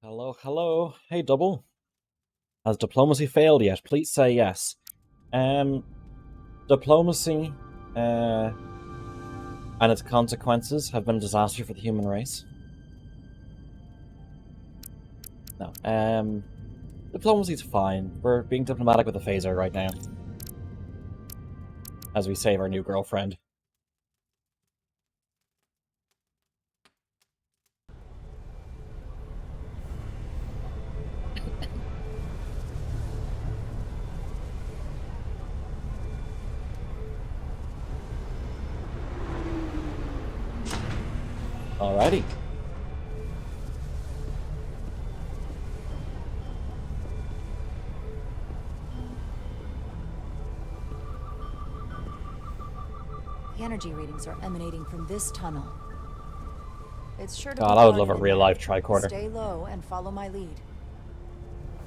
Hello, hello. Hey, Double. Has diplomacy failed yet? Please say yes. Diplomacy and its consequences have been a disaster for the human race. No. Diplomacy's fine. We're being diplomatic with the phaser right now. As we save our new girlfriend. Alrighty. The energy readings are emanating from this tunnel. It's sure to God, be I would dark love a in real-life there. tricorder. Stay low and follow my lead.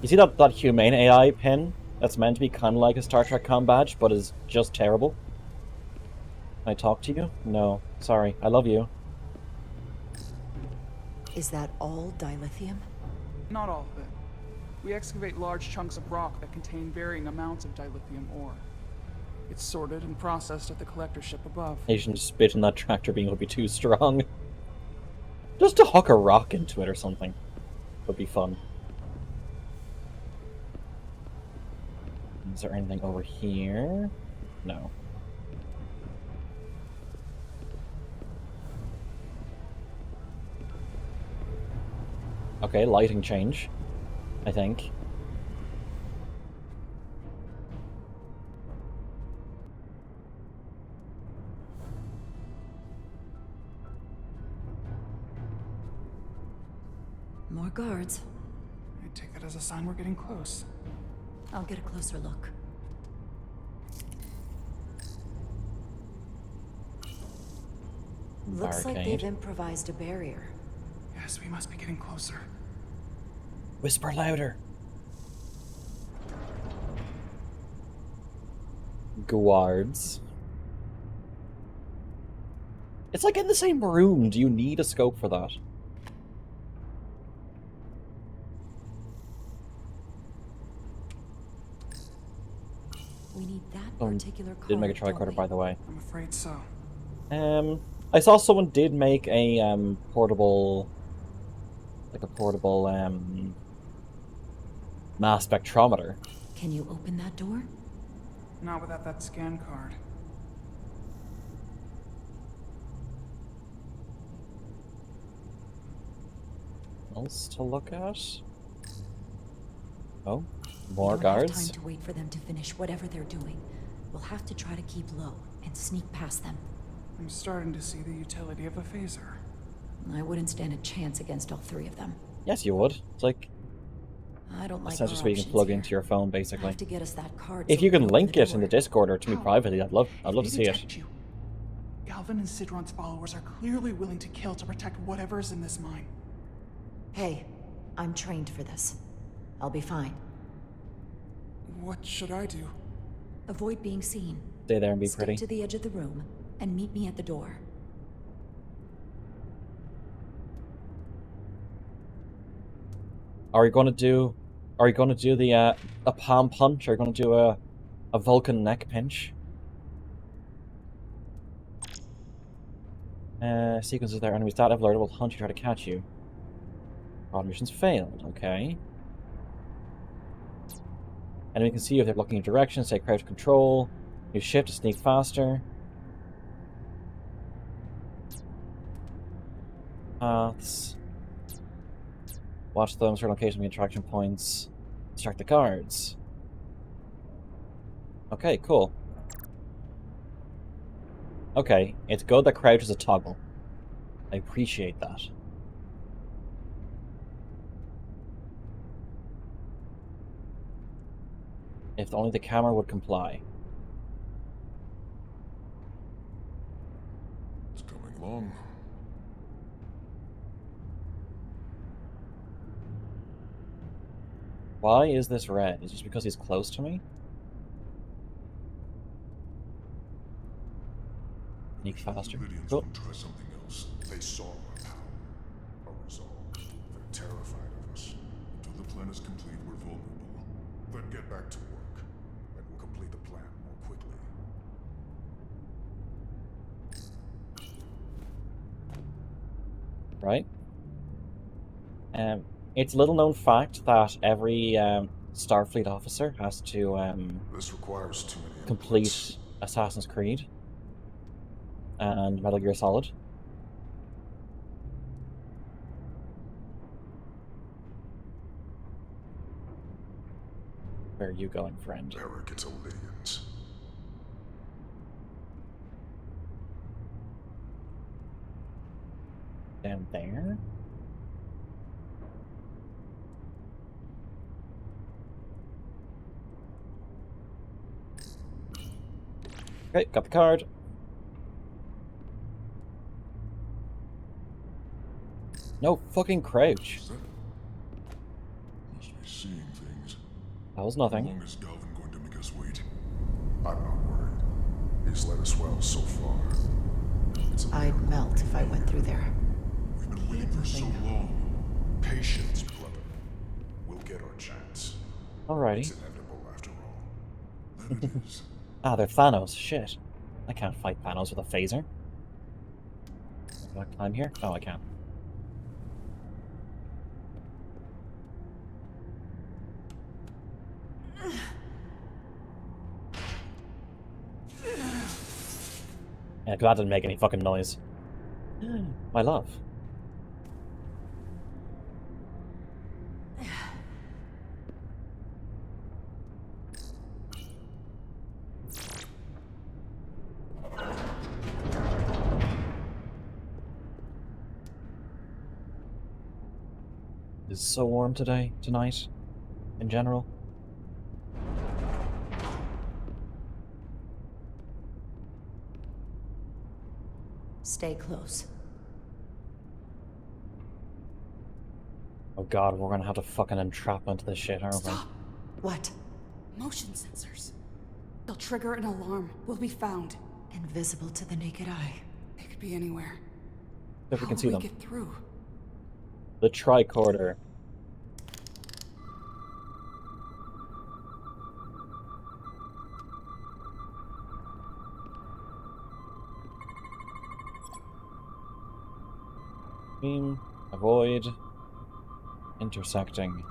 You see that humane AI pin? That's meant to be kind of like a Star Trek comm badge, but is just terrible? Can I talk to you? No. Sorry. I love you. Is that all dilithium? Not all of it. We excavate large chunks of rock that contain varying amounts of dilithium ore. It's sorted and processed at the collector ship above. Asian spit in that tractor beam would be too strong. Just to hook a rock into it or something would be fun. Is there anything over here? No. Okay, lighting change, I think. More guards. I take that as a sign we're getting close. I'll get a closer look. Looks like they've improvised a barrier. Yes, we must be getting closer. Whisper louder. Guards. It's like in the same room. Do you need a scope for that? We need that particular card. Did make a tricorder, by the way. I'm afraid so. I saw someone did make a portable, mass spectrometer. Can you open that door? Not without that scan card. Else to look at? Oh, more we don't guards. have time to wait for them to finish whatever they're doing. We'll have to try to keep low and sneak past them. I'm starting to see the utility of a phaser. I wouldn't stand a chance against all three of them. Yes, you would. It's like I don't like a sensor so you can plug into your phone, I basically. have to get us that card If so you we can open link the it in the door. Discord or to me privately, I'd love to see it. You. Galvin and Sidron's followers are clearly willing to kill to protect whatever's in this mine. Hey, I'm trained for this. I'll be fine. What should I do? Avoid being seen. Stay there and be Stick pretty. to the edge of the room and meet me at the door. Are you gonna do the a palm punch? Are you gonna do a Vulcan neck pinch? Sequences there. Enemies that have alerted will hunt you, try to catch you. All missions failed. Okay. Enemy can see you if they're blocking your direction. Stay crouch control. Use shift to sneak faster. Paths. Watch them, certain locations, interaction points. Distract the guards. Okay, cool. Okay, it's good that crouch is a toggle. I appreciate that. If only the camera would comply. It's coming along. Why is this red? Is it just because he's close to me? Sneak faster. Lydians Cool. won't try something else. They saw our power, our resolve. They're terrified of us. plan is complete, we're vulnerable. Then get back to work, and we'll complete the plan more quickly. Right. It's a little known fact that every Starfleet officer has to This requires too many complete inputs. Assassin's Creed and Metal Gear Solid. Where are you going, friend? Eric, it's Olympians. Down there? Okay, got the card. No fucking crouch. Must be seeing things. That was How nothing. long is Galvin going to make us wait? I'm not worried. He's led us well so far. It's a I'd miracle. melt if I went through there. We've been waiting for so long. Patience, brother. We'll get our chance. Alrighty. It's inevitable after all. Then it is. Ah, they're Thanos. Shit. I can't fight Thanos with a phaser. Can I climb here? Oh, I can. Yeah, 'cause that didn't make any fucking noise. My love. It's so warm tonight, in general. Stay close. Oh god, we're gonna have to fucking entrapment this shit, aren't we? Stop! What? Motion sensors. They'll trigger an alarm. We'll be found. Invisible to the naked eye. They could be anywhere. If we How can will see we them. get through? The tricorder. Beam, avoid, intersecting.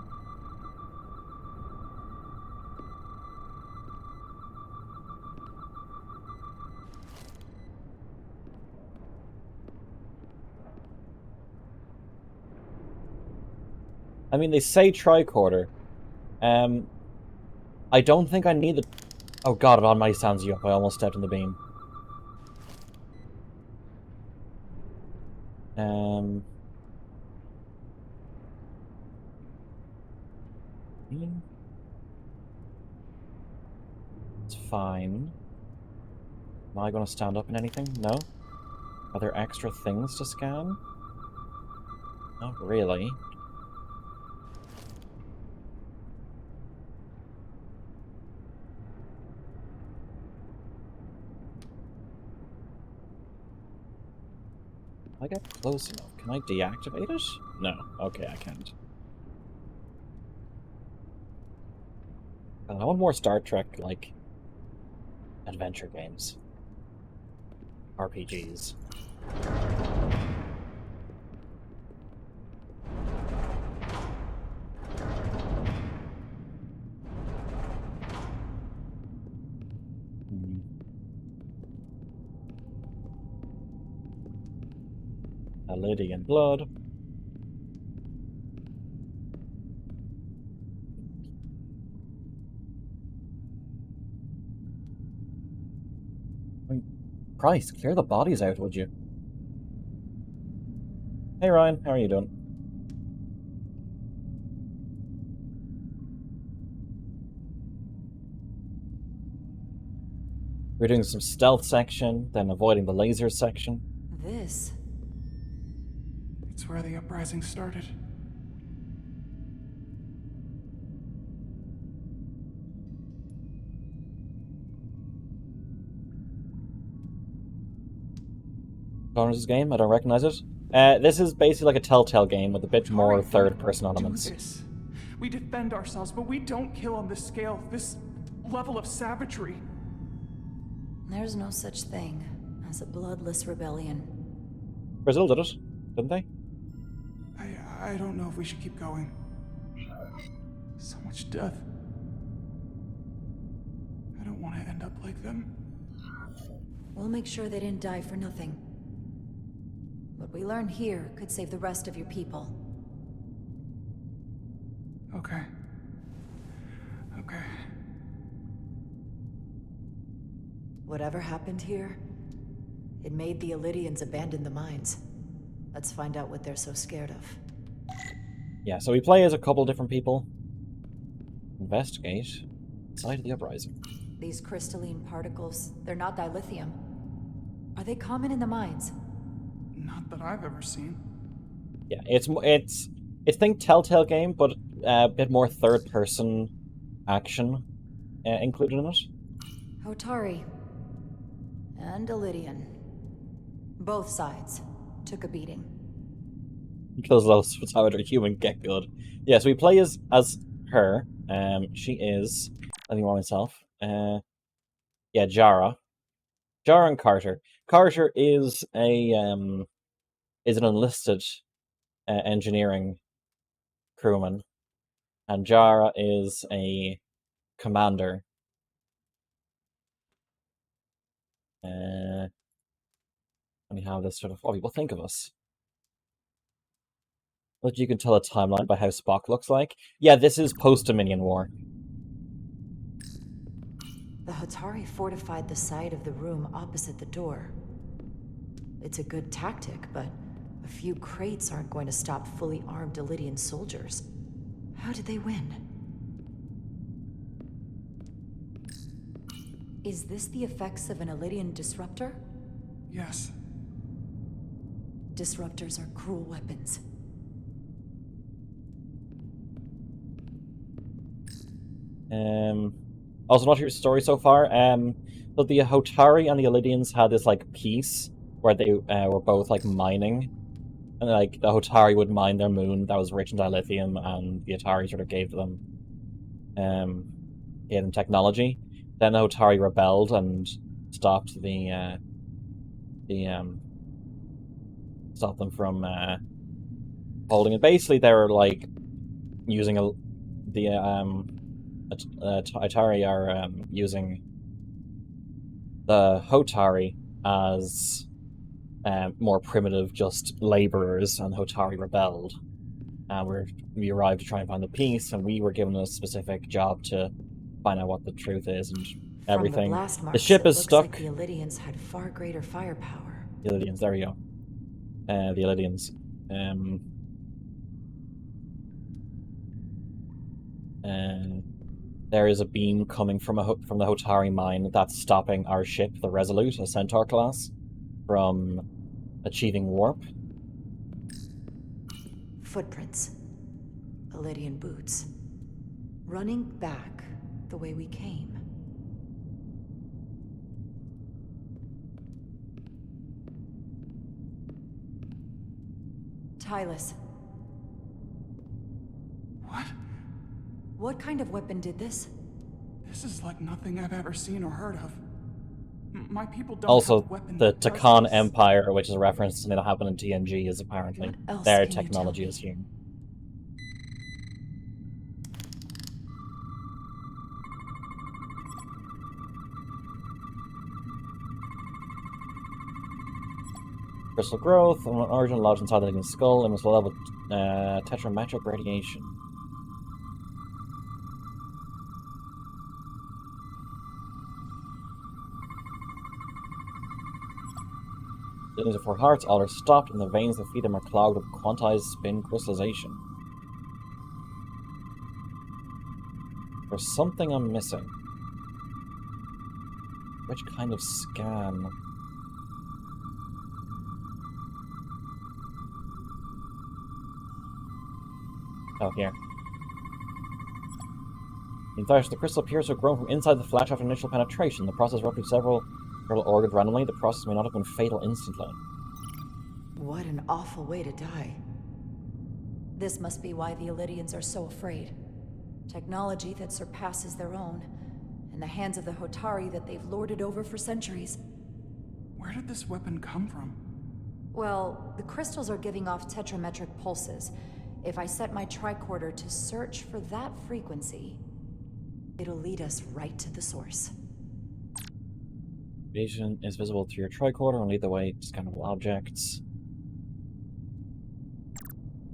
I mean, they say tricorder. I don't think I need the... Oh god, it automatically stands you up. I almost stepped in the beam. It's fine. Am I going to stand up in anything? No? Are there extra things to scan? Not really. If I get close enough, can I deactivate it? No. Okay, I can't. I want more Star Trek, like, adventure games. RPGs. A lady in blood. Christ, clear the bodies out, would you? Hey Ryan, how are you doing? We're doing some stealth section, then avoiding the laser section. This? It's where the uprising started. Connor's game, I don't recognize it. This is basically like a Telltale game with a bit more third-person elements. Do this. We defend ourselves, but we don't kill on this scale, this level of savagery. There's no such thing as a bloodless rebellion. Brazil did it, didn't they? I don't know if we should keep going. So much death. I don't want to end up like them. We'll make sure they didn't die for nothing. What we learn here could save the rest of your people. Okay. Okay. Whatever happened here, it made the Illydians abandon the mines. Let's find out what they're so scared of. Yeah, so we play as a couple different people. Investigate. Side of the uprising. These crystalline particles, they're not dilithium. Are they common in the mines? Not that I've ever seen. Yeah, it's think Telltale game, but a bit more third-person action included in it. Hotari. And Illydian. Both sides took a beating. Because those photographer human get good. Yeah, so we play as her. She is, let me warn myself. Yeah, Jara. Jara and Carter. Carter is an enlisted engineering crewman, and Jara is a commander. Let me have this sort of what people think of us. But you can tell a timeline by how Spock looks like. Yeah, this is post-Dominion War. The Hotari fortified the side of the room opposite the door. It's a good tactic, but a few crates aren't going to stop fully armed Illydian soldiers. How did they win? Is this the effects of an Illydian disruptor? Yes. Disruptors are cruel weapons. Also, not your story so far. But the Hotari and the Illydians had this like peace where they were both like mining, and like the Hotari would mine their moon that was rich in dilithium, and the Atari sort of gave them technology. Then the Hotari rebelled and stopped stopped them from holding it. Basically, they were like using Atari are using the Hotari as more primitive, just laborers, and Hotari rebelled. And we arrived to try and find the peace, and we were given a specific job to find out what the truth is and everything. From the blast marks, the ship is looks stuck. like the Illydians had far greater firepower. The Illydians, there we go. The Illydians. There is a beam coming from the Hotari mine that's stopping our ship, the Resolute, a Centaur class, from achieving warp. Footprints. Illydian boots. Running back the way we came. Tylus. What? What kind of weapon did this? This is like nothing I've ever seen or heard of. My people don't Also, have weapons the that does Takan this. Empire, which is a reference to something that happened in TNG, is apparently What else their can you tell technology me? is human. Crystal growth, an origin lodged inside the living skull, and was level tetrametric radiation. These are 4 hearts, all are stopped, and the veins that feed them are clogged with quantized spin crystallization. There's something I'm missing. Which kind of scan? Oh, here. In fact, the crystal appears to have grown from inside the flesh after initial penetration. The process ruptured several organs randomly. The process may not have been fatal instantly. What an awful way to die. This must be why the Illydians are so afraid. Technology that surpasses their own, in the hands of the Hotari that they've lorded over for centuries. Where did this weapon come from? Well, the crystals are giving off tetrametric pulses. If I set my tricorder to search for that frequency, it'll lead us right to the source. Radiation is visible through your tricorder and lead the way to scannable objects.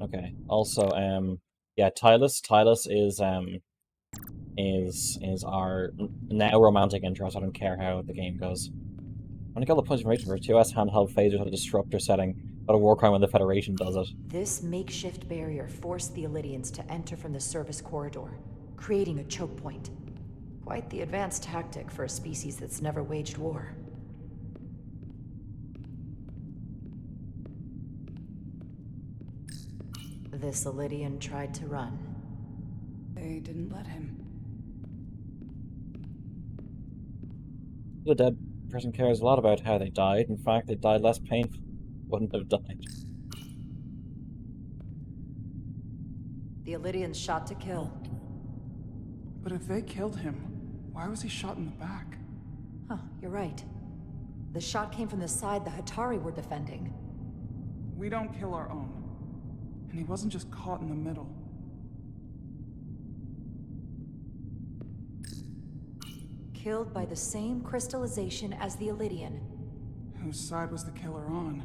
Okay. Also, yeah, Tylus is our now romantic interest. I don't care how the game goes. I'm gonna get all the points information for 2S handheld phasers at a disruptor setting. Not a war crime when the Federation does it. This makeshift barrier forced the Illydians to enter from the service corridor, creating a choke point. Quite the advanced tactic for a species that's never waged war. This Illydian tried to run. They didn't let him. The dead person cares a lot about how they died. In fact, they died less painful. Wouldn't have died. The Illydians shot to kill. But if they killed him, why was he shot in the back? Huh, you're right. The shot came from the side the Hotari were defending. We don't kill our own. And he wasn't just caught in the middle. Killed by the same crystallization as the Illydian. Whose side was the killer on?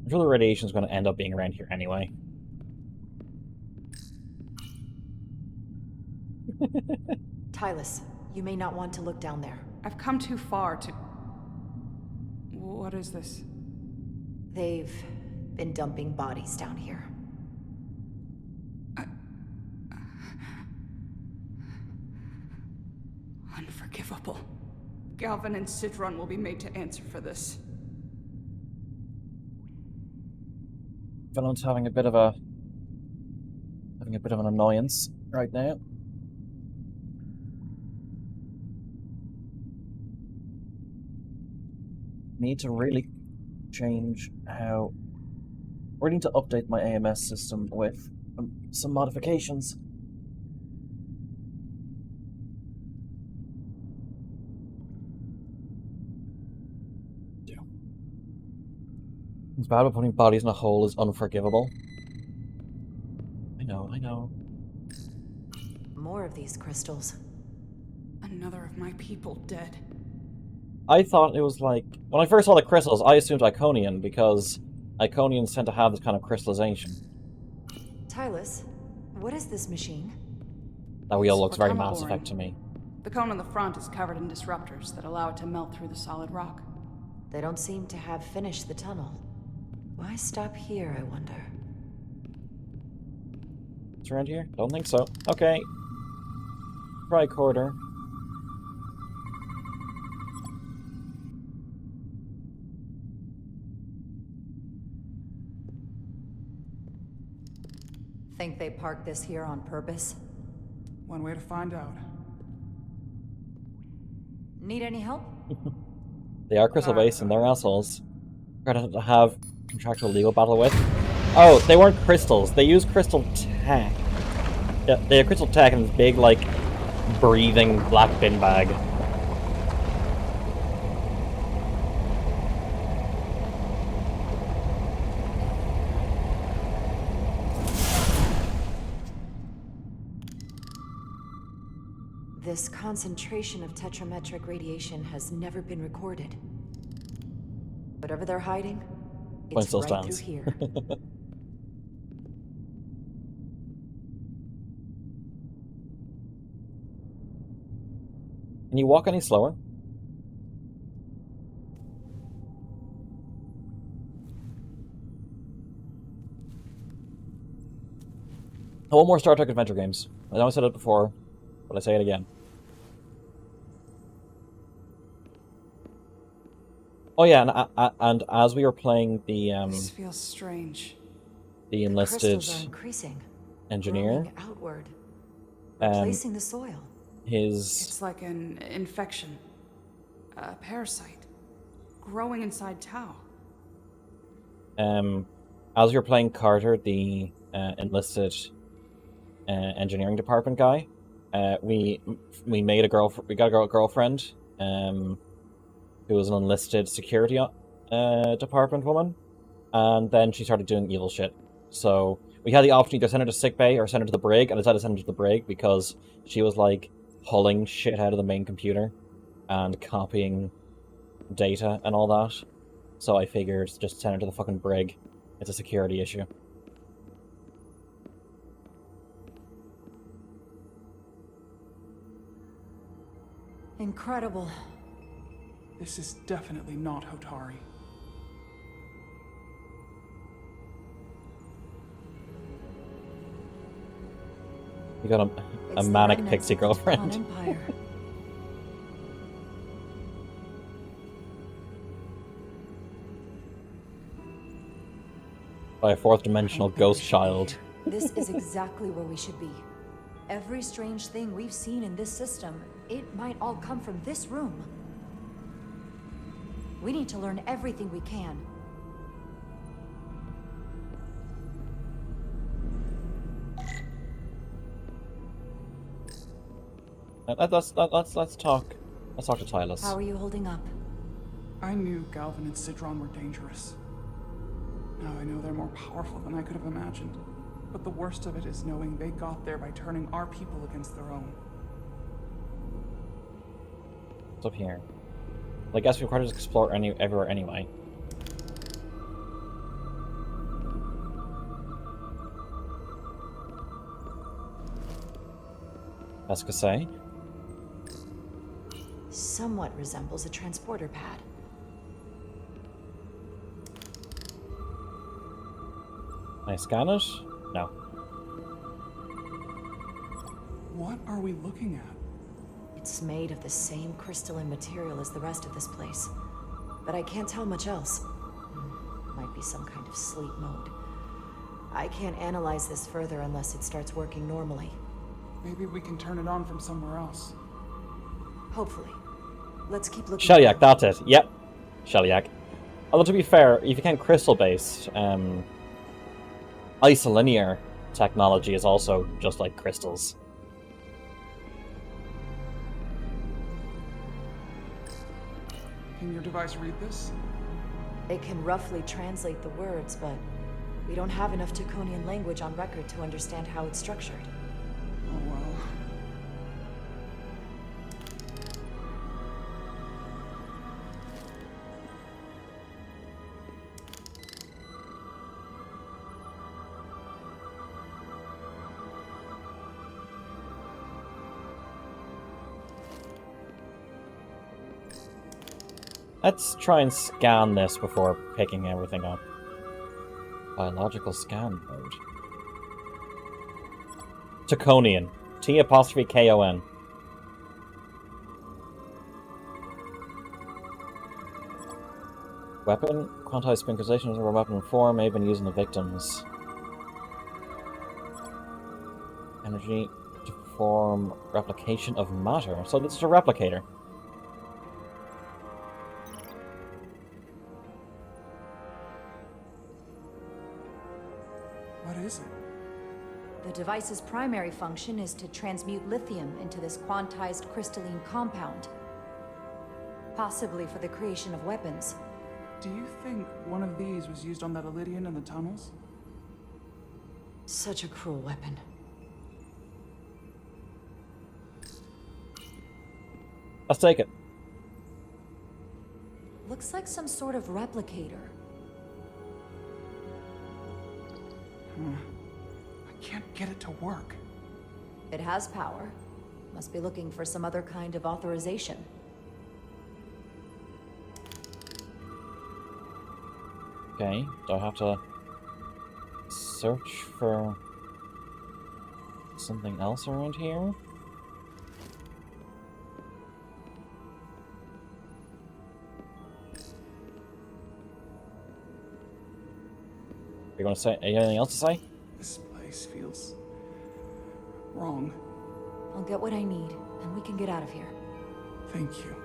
I'm sure the radiation is going to end up being around here anyway. Tylus, you may not want to look down there. I've come too far to... What is this? They've been dumping bodies down here. Unforgivable. Galvin and Sidron will be made to answer for this. Villain's having a bit of an annoyance right now. Need to really change how... We need to update my AMS system with some modifications. It's bad, but putting bodies in a hole is unforgivable. I know. More of these crystals. Another of my people dead. I thought it was like... When I first saw the crystals, I assumed Iconian, because Iconians tend to have this kind of crystallization. Tylus, what is this machine? That wheel looks very Automa Mass boring. Effect to me. The cone on the front is covered in disruptors that allow it to melt through the solid rock. They don't seem to have finished the tunnel. Why stop here, I wonder? It's around here? Don't think so. Okay. Tricorder. Think they parked this here on purpose? One way to find out. Need any help? They are crystal based and they're assholes. We're gonna have to have contractual legal battle with. Oh, they weren't crystals. They used crystal tech. Yeah, they have crystal tech in this big, like, breathing black bin bag. This concentration of tetrametric radiation has never been recorded. Whatever they're hiding, Point it's still right stands. through here. Can you walk any slower? I want more Star Trek Adventure games. I know I said it before, but I say it again. Oh yeah, and as we were playing the This feels strange. the The enlisted crystals are increasing, engineer, growing outward, um, replacing the soil. his It's like an infection. A parasite. Growing inside Tau. as you're playing Carter, the enlisted engineering department guy, we made we got a girlfriend, who was an enlisted security department woman, and then she started doing evil shit. So we had the option either send her to sickbay or send her to the brig, and I decided to send her to the brig because she was like pulling shit out of the main computer and copying data and all that. So I figured just send her to the fucking brig. It's a security issue. Incredible. This is definitely not Hotari. You got a It's the manic remnants pixie of the girlfriend. Teuton Empire. By a fourth dimensional I don't think we ghost should be child. here. This is exactly where we should be. Every strange thing we've seen in this system, it might all come from this room. We need to learn everything we can. Let's talk. Let's talk to Tylus. How are you holding up? I knew Galvin and Sidron were dangerous. Now I know they're more powerful than I could have imagined. But the worst of it is knowing they got there by turning our people against their own. What's up here? Well, I guess we've got to explore everywhere anyway. Escasay. Somewhat resembles a transporter pad. Can I scan it? No. What are we looking at? It's made of the same crystalline material as the rest of this place. But I can't tell much else. Might be some kind of sleep mode. I can't analyze this further unless it starts working normally. Maybe we can turn it on from somewhere else. Hopefully. Let's keep looking. Shellyak, that's it. Yep. Shellyak. Although to be fair, if you can crystal-based, isolinear technology is also just like crystals. Can your device read this? It can roughly translate the words, but we don't have enough Teuconian language on record to understand how it's structured. Oh well. Let's try and scan this before picking everything up. Biological scan mode. Teuconian. T''K''O''N. Weapon. Quantized synchronization is a weapon form may have been used on the victims. Energy to perform replication of matter. So this is a replicator. What is it? The device's primary function is to transmute lithium into this quantized crystalline compound. Possibly for the creation of weapons. Do you think one of these was used on that Elydian in the tunnels? Such a cruel weapon. Let's take it. Looks like some sort of replicator. I can't get it to work. It has power. Must be looking for some other kind of authorization. Okay, do I have to search for something else around here? You want to say anything else to say? This place feels wrong. I'll get what I need, and we can get out of here. Thank you.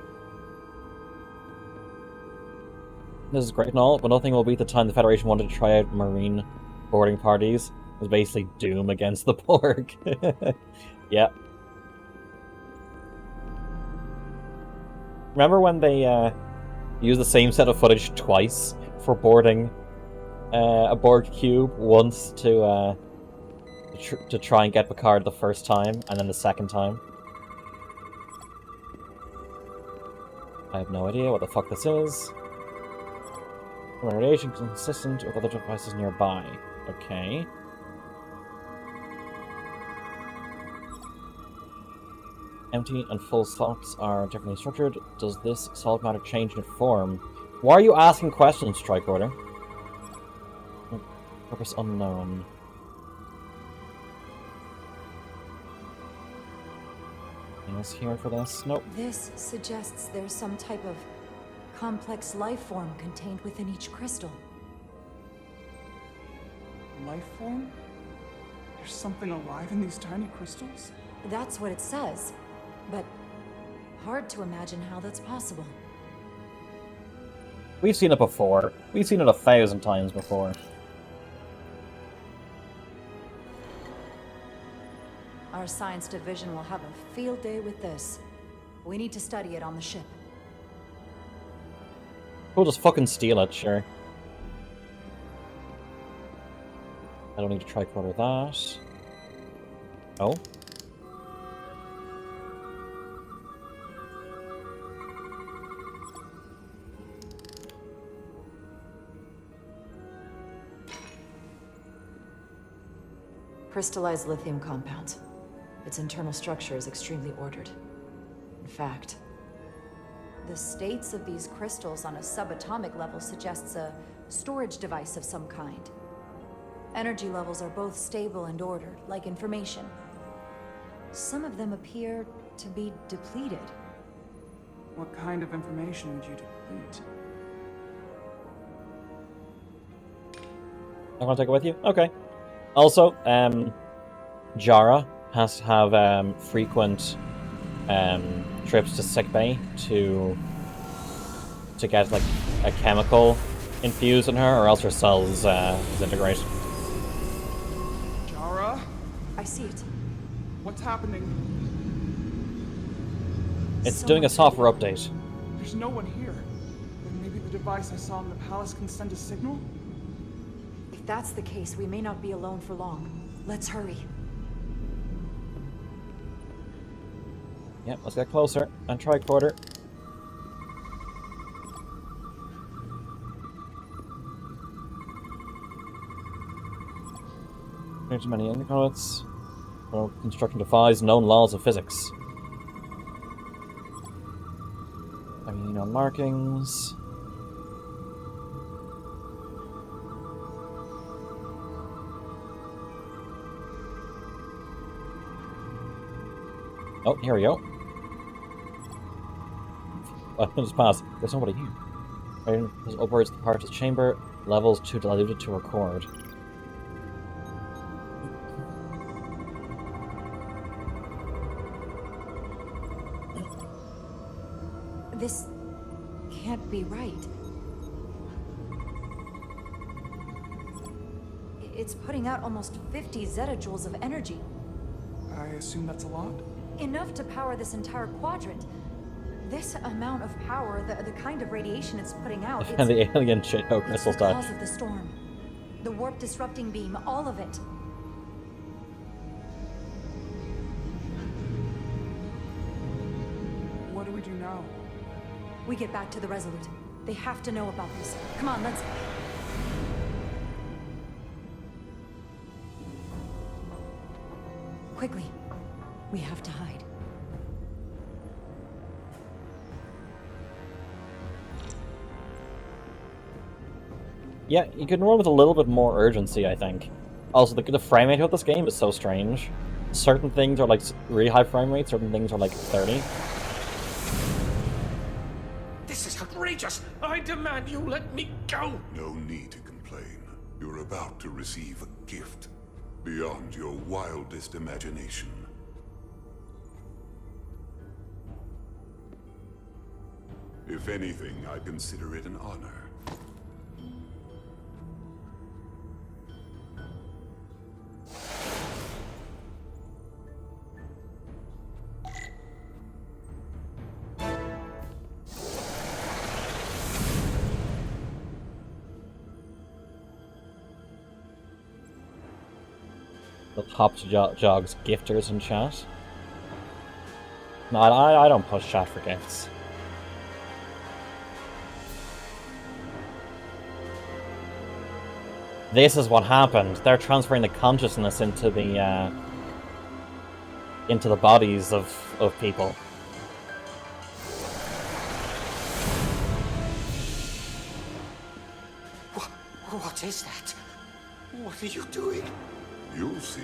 This is great and all, but nothing will beat the time the Federation wanted to try out marine boarding parties. It was basically Doom against the Borg. Yeah. Remember when they used the same set of footage twice for boarding a Borg cube? Once to try and get Picard the first time, and then the second time. I have no idea what the fuck this is. Radiation consistent with other devices nearby. Okay. Empty and full slots are differently structured. Does this solid matter change in form? Why are you asking questions, Tricorder? Purpose unknown. Anything else here for this? Nope. This suggests there's some type of complex life form contained within each crystal. Life form? There's something alive in these tiny crystals? That's what it says, but hard to imagine how that's possible. We've seen it before. We've seen it 1,000 times before. Our science division will have a field day with this. We need to study it on the ship. We'll just fucking steal it, sure. I don't need to tricorder that. Oh. Crystallized lithium compound. Its internal structure is extremely ordered. In fact, the states of these crystals on a subatomic level suggests a storage device of some kind. Energy levels are both stable and ordered, like information. Some of them appear to be depleted. What kind of information would you deplete? I'm gonna take it with you? Okay. Also, Jara has to have frequent trips to sickbay to get like a chemical infused in her, or else her cells disintegrate. Jara? I see it. What's happening? It's doing a software update. There's no one here. Then maybe the device I saw in the palace can send a signal? If that's the case, we may not be alone for long. Let's hurry. Yep, let's get closer and tricorder. There's many incodes. Construction defies known laws of physics. Known markings. Oh, here we go. Just pass. There's nobody here. Right, there's upwards the part of the chamber. Levels too diluted to record. This can't be right. It's putting out almost 50 zettajoules of energy. I assume that's a lot? Enough to power this entire quadrant. This amount of power, the kind of radiation it's putting out, And the alien shit crystals it's the die. cause of the storm. The warp disrupting beam, all of it. What do we do now? We get back to the Resolute. They have to know about this. Come on, let's... Quickly. We have to hide. Yeah, you can run with a little bit more urgency, I think. Also, the frame rate of this game is so strange. Certain things are like really high frame rate, certain things are like 30. This is outrageous! I demand you let me go! No need to complain. You're about to receive a gift beyond your wildest imagination. If anything, I consider it an honor. The Hops Jogs gifters in chat. No, I don't push chat for gifts. This is what happened. They're transferring the consciousness into the bodies of people. What is that? What are you doing? You'll see.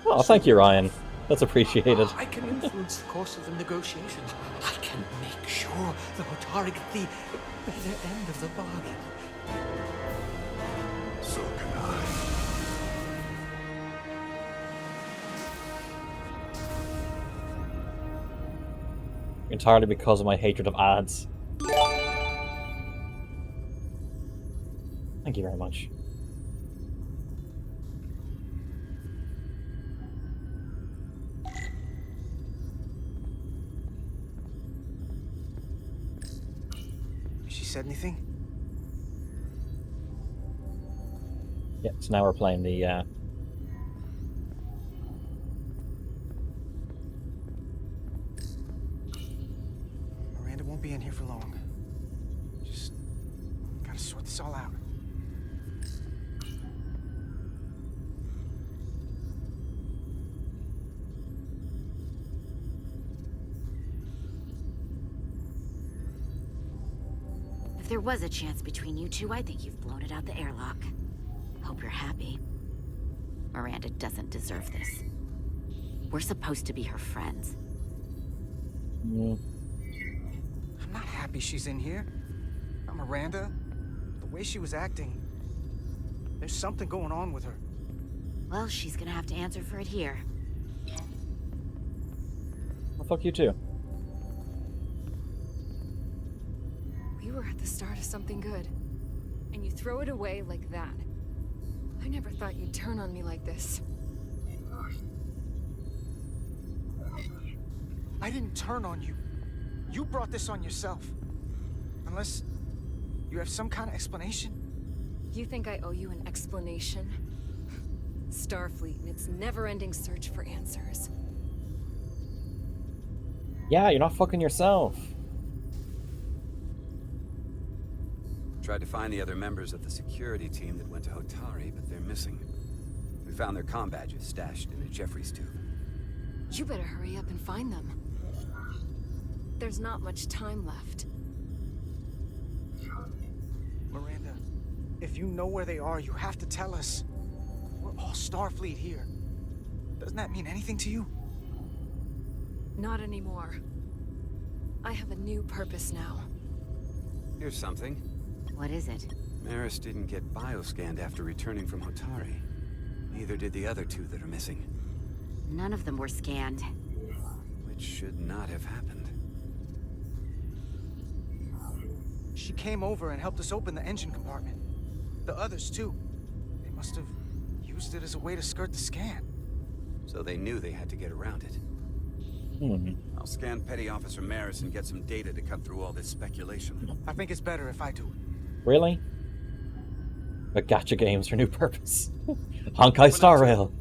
Oh, thank you, Ryan. That's appreciated. I can influence the course of the negotiations. I can make sure the Hotari get the better end of the bargain. So can I. Entirely because of my hatred of ads. Thank you very much. She said anything? Yeah, so now we're playing the Miranda won't be in here for long. Just gotta sort this all out. If there was a chance between you two, I think you've blown it out the airlock. Hope you're happy. Miranda doesn't deserve this. We're supposed to be her friends. I'm not happy she's in here. Not Miranda. The way she was acting. There's something going on with her. Well, she's gonna have to answer for it here. well, fuck you too. We were at the start of something good, and you throw it away like that. I never thought you'd turn on me like this. I didn't turn on you. You brought this on yourself. Unless you have some kind of explanation. You think I owe you an explanation? Starfleet and its never-ending search for answers. Yeah, you're not fucking yourself. Tried to find the other members of the security team that went to Hotari, but they're missing. We found their comm badges stashed in a Jeffries tube. You better hurry up and find them. There's not much time left. Miranda, if you know where they are, you have to tell us. We're all Starfleet here. Doesn't that mean anything to you? Not anymore. I have a new purpose now. Here's something. What is it? Maris didn't get bioscanned after returning from Hotari. Neither did the other two that are missing. None of them were scanned. Which should not have happened. She came over and helped us open the engine compartment. The others, too. They must have used it as a way to skirt the scan. So they knew they had to get around it. I'll scan Petty Officer Maris and get some data to cut through all this speculation. I think it's better if I do it. Really? But gacha games for new purpose. Honkai Star Rail.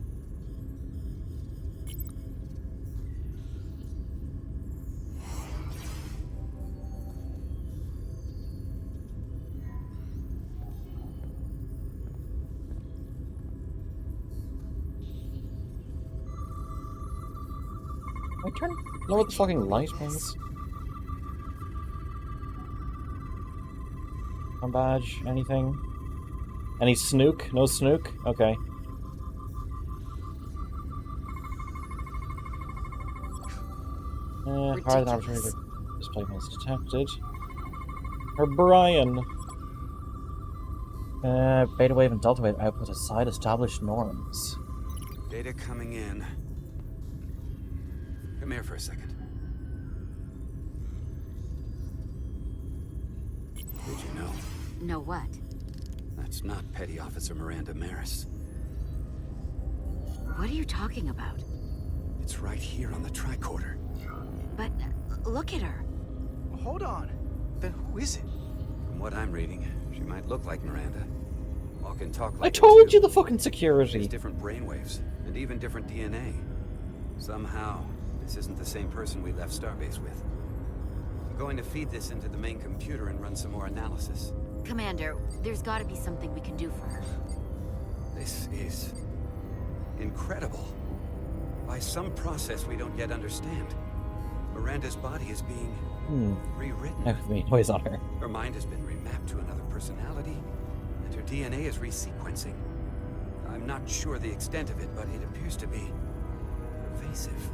I turn lower the fucking light, please. Arm badge, anything? Any snook? No snook? Okay. Higher than opportunity to display was detected. O'Brien. Beta wave and delta wave output aside established norms. Data coming in. Come here for a second. Did you know? Know what? That's not Petty Officer Miranda Maris. What are you talking about? It's right here on the tricorder. But look at her. Hold on. Then who is it? From what I'm reading, she might look like Miranda. Walk and talk I like it, told too. you the fucking There's security. different brainwaves, and even different DNA. Somehow, this isn't the same person we left Starbase with. I'm going to feed this into the main computer and run some more analysis. Commander, there's gotta be something we can do for her. This is incredible. By some process we don't yet understand, Miranda's body is being rewritten. Have me noise on her. Her mind has been remapped to another personality, and her DNA is resequencing. I'm not sure the extent of it, but it appears to be pervasive.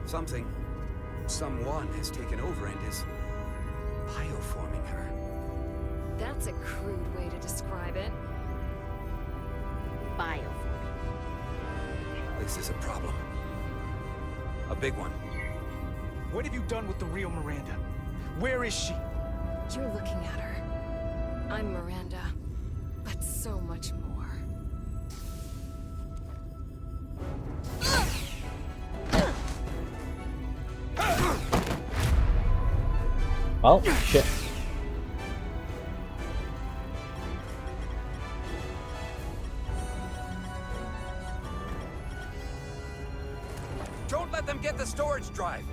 Someone has taken over and is bioforming her. That's a crude way to describe it. Bioforming. This is a problem. A big one. What have you done with the real Miranda? Where is she? You're looking at her. I'm Miranda, but so much more. Well, shit. Don't let them get the storage drive!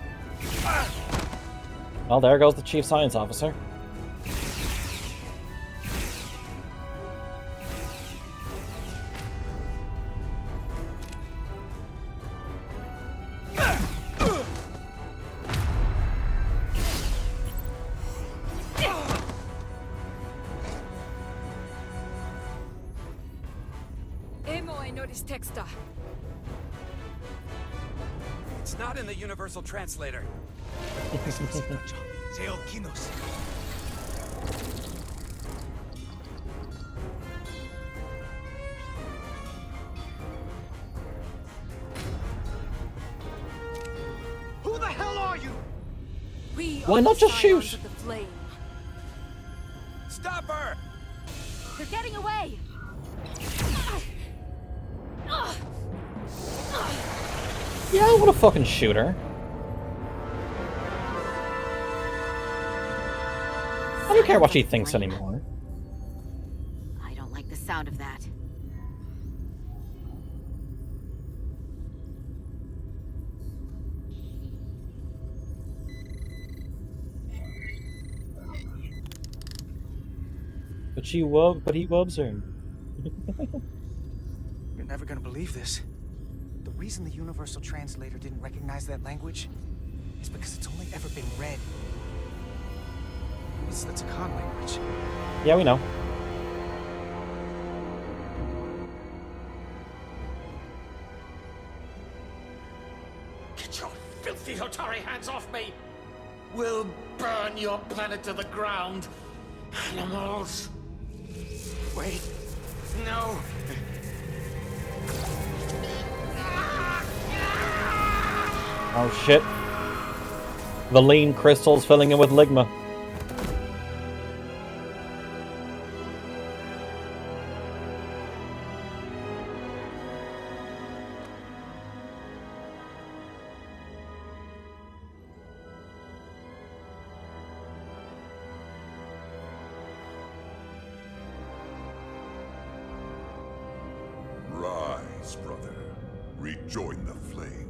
Well, there goes the chief science officer. Texta. It's not in the universal translator. Who the hell are you? Why not just shoot? The flame. Stop her! They're getting away! Yeah, I want to fucking shoot her. I don't care what she thinks anymore. I don't like the sound of that. But he wubs her. You're never gonna believe this. The reason the universal translator didn't recognize that language is because it's only ever been read. That's a con language. Yeah, we know. Get your filthy Hotari hands off me! We'll burn your planet to the ground. Animals. Wait. No. Oh shit. The lean crystals filling in with ligma. Rise, brother. Rejoin the flame.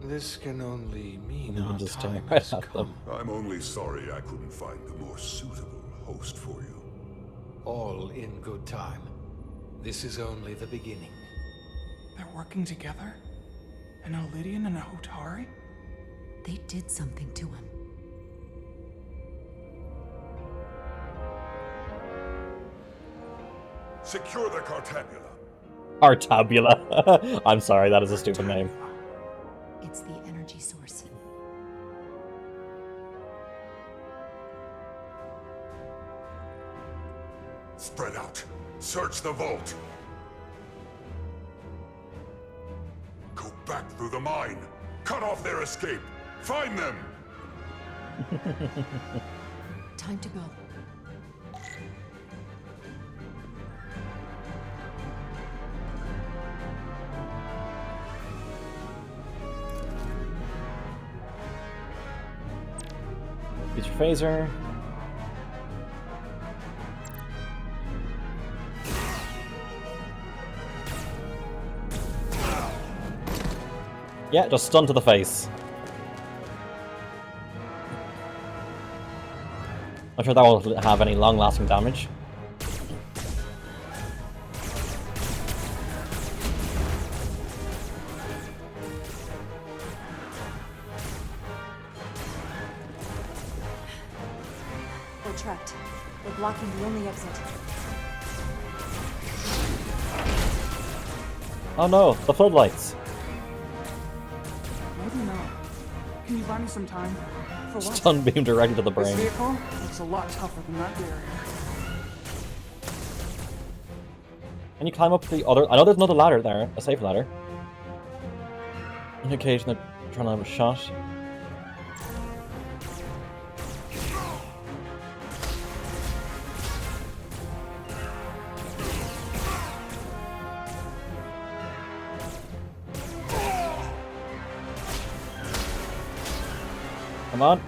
This can only mean I'm our just time staring right has at them. come. I'm only sorry I couldn't find a more suitable host for you. All in good time. This is only the beginning. They're working together? An Elidian and a Hotari? They did something to him. Secure the Cartabula. Artabula. I'm sorry, that is a stupid name. It's the energy source. Spread out. Search the vault. Go back through the mine. Cut off their escape. Find them. Time to go. Use your phaser. Yeah, just stun to the face. I'm sure that won't have any long-lasting damage. We're trapped. We're blocking the only exit. Oh no, the floodlights. Maybe not. Can you buy me some time? For what? Stun beam directly to the This brain. vehicle looks a lot tougher than that barrier. Can you climb up the other? I know there's another ladder there, a safe ladder. On occasion, they're trying to have a shot. Come on.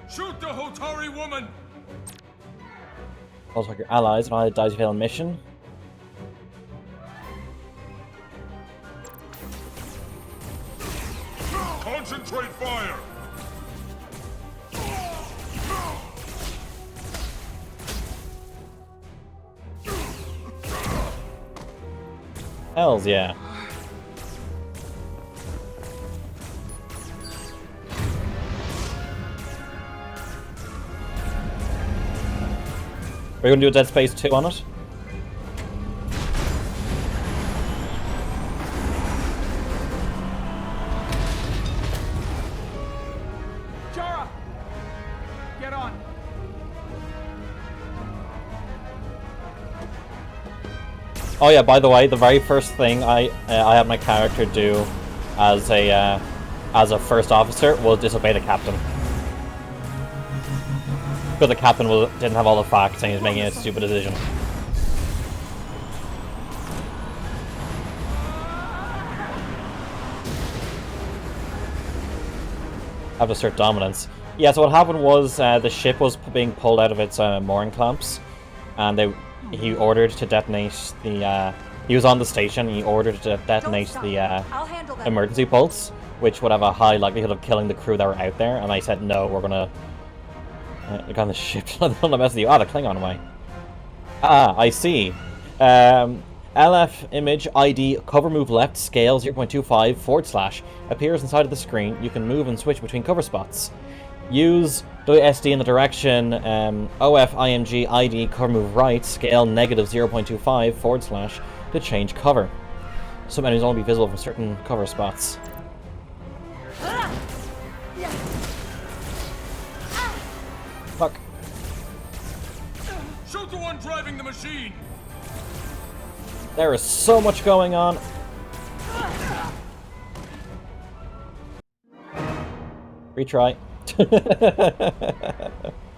Shoot the Hotari woman! Also, like your allies, and I dies if you fail a mission. Concentrate fire! Hells yeah. Are you gonna do a Dead Space 2 on it? Jara! Get on! Oh yeah, by the way, the very first thing I had my character do as a first officer was disobey the captain. Because the captain didn't have all the facts and he was making a stupid decision. Have to assert dominance. Yeah, so what happened was the ship was being pulled out of its mooring clamps, and he ordered to detonate the. He was on the station. And he ordered to detonate the emergency pulse, which would have a high likelihood of killing the crew that were out there. And I said, no, we're gonna look on the ship. I'm not messing with you. Ah, the Klingon way. Ah, I see. LF image ID cover move left scale 0.25 / appears inside of the screen. You can move and switch between cover spots. Use WSD in the direction OF IMG ID cover move right scale -0.25 / to change cover. Some enemies will only be visible from certain cover spots. Fuck. Shoot the one driving the machine! There is so much going on. Retry. Oh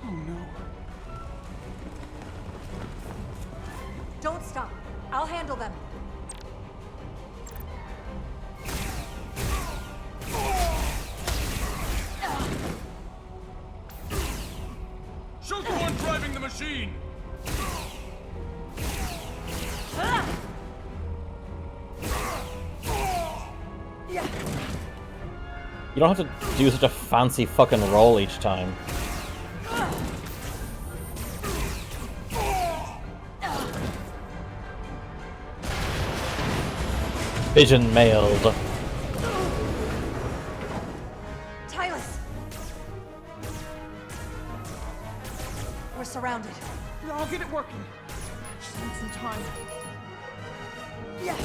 no. Don't stop. I'll handle them. Shoot the one driving the machine! You don't have to do such a fancy fucking roll each time. Vision mailed. Tylus! We're surrounded. I'll get it working. Just need some time. Yeah.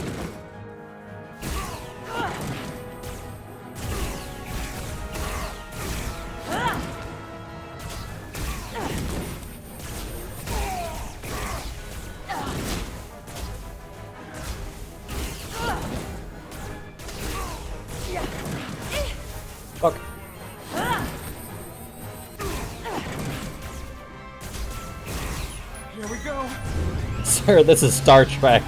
Fuck. Here we go. Sir, this is Star Trek.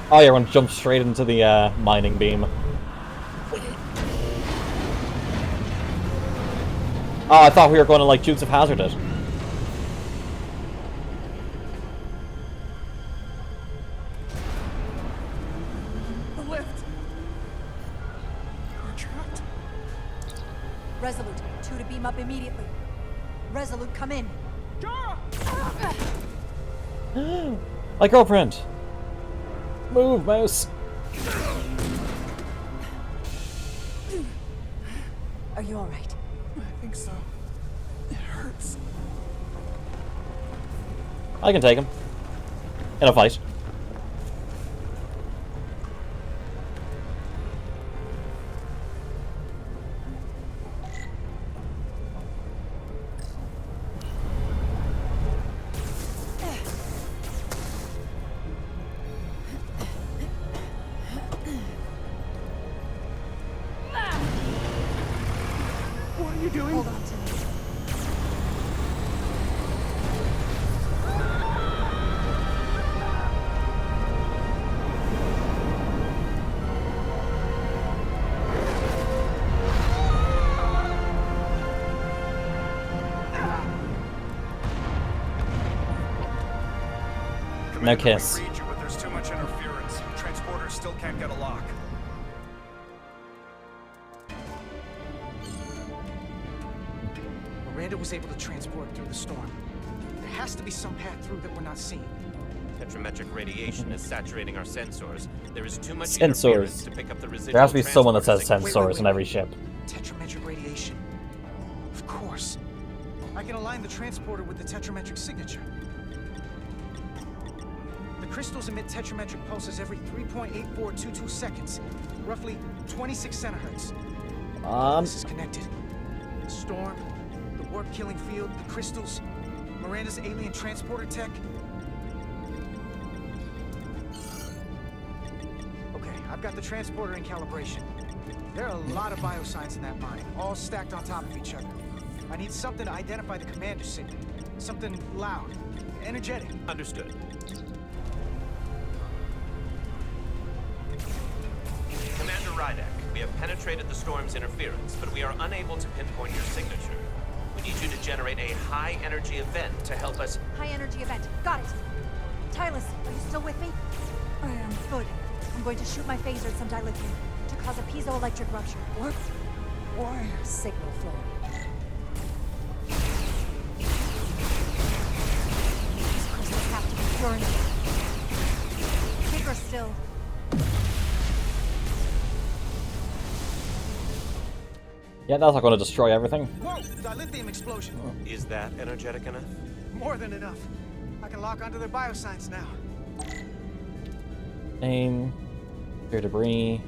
Oh yeah, we're gonna jump straight into the mining beam. Oh, I thought we were going to like Dukes of Hazzard it. The lift. We're trapped. Resolute, 2 to beam up immediately. Resolute, come in. Jara! My girlfriend. Move, mouse. Are you all right? I think so. It hurts. I can take him. In a fight. What are you doing? Hold on to me. No kiss. We read you, but there's too much interference. Transporters still can't get a lock. Miranda was able to transport through the storm. There has to be some path through that we're not seeing. Tetrametric radiation is saturating our sensors. There is too much Sensors. interference to pick up the residual. There has to be someone that says transport sensors signal. in every ship. Tetrametric radiation. Of course. I can align the transporter with the tetrametric signature. The crystals emit tetrametric pulses every 3.8422 seconds, roughly 26 centihertz. This is connected. The storm, the warp-killing field, the crystals, Miranda's alien transporter tech. Okay, I've got the transporter in calibration. There are a lot of biosigns in that mine, all stacked on top of each other. I need something to identify the commander signal. Something loud, energetic. Understood. Commander Rydek, we have penetrated the storm's interference, but we are unable to pinpoint your signature. We need you to generate a high-energy event to help us. High energy event. Got it. Tylus, are you still with me? I am. Good. I'm going to shoot my phaser at some dilithium to cause a piezoelectric rupture. What? Why? Signal flow. These crystals have to be burning. Bigger still. Yeah, that's not going to destroy everything. Whoa! Dilithium explosion. Is that energetic enough? More than enough. I can lock onto their biosigns now. Aim. Clear debris.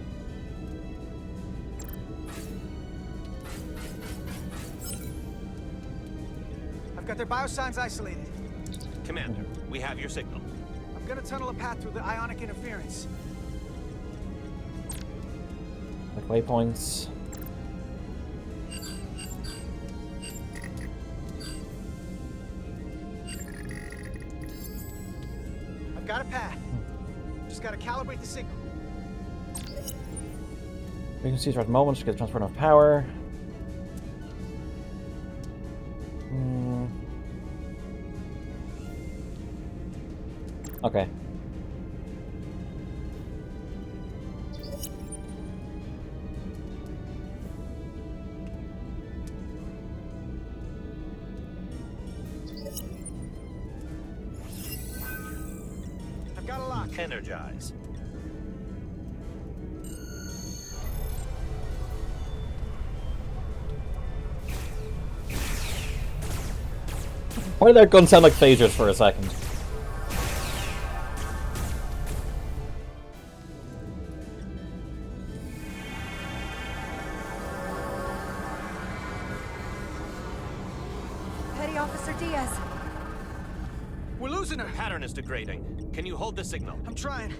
I've got their biosigns isolated. Commander, we have your signal. I'm gonna tunnel a path through the ionic interference. Like waypoints. I've got a path. Just gotta calibrate the signal. Frequencies are at the moment to get transfer enough power. Okay. I've got a lock. Energize. Why did that gun sound like phasers for a second? Petty Officer Diaz. We're losing her. Pattern is degrading. Can you hold the signal? I'm trying.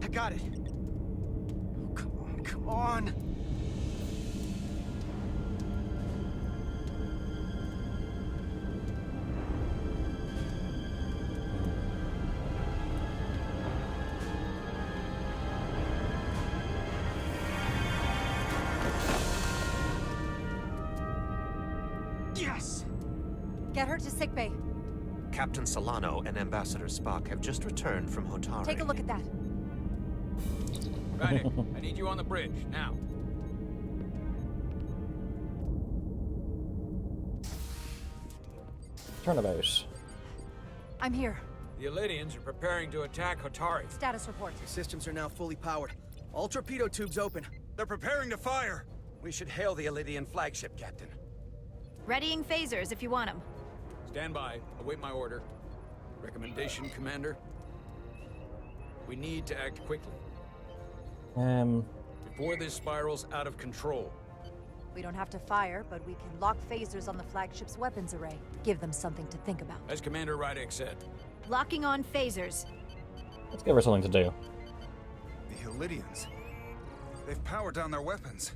I got it. Oh, come on, come on. Yes! Get her to sickbay. Captain Solano and Ambassador Spock have just returned from Hotari. Take a look at that. Rydick, I need you on the bridge, now. Turnabout. I'm here. The Elydians are preparing to attack Hotari. Status report. The systems are now fully powered. All torpedo tubes open. They're preparing to fire. We should hail the Elydian flagship, Captain. Readying phasers if you want them. Stand by. Await my order. Recommendation, Commander? We need to act quickly. Before this spirals out of control. We don't have to fire, but we can lock phasers on the flagship's weapons array. Give them something to think about. As Commander Rydick said. Locking on phasers. Let's give her something to do. The Elydians. They've powered down their weapons.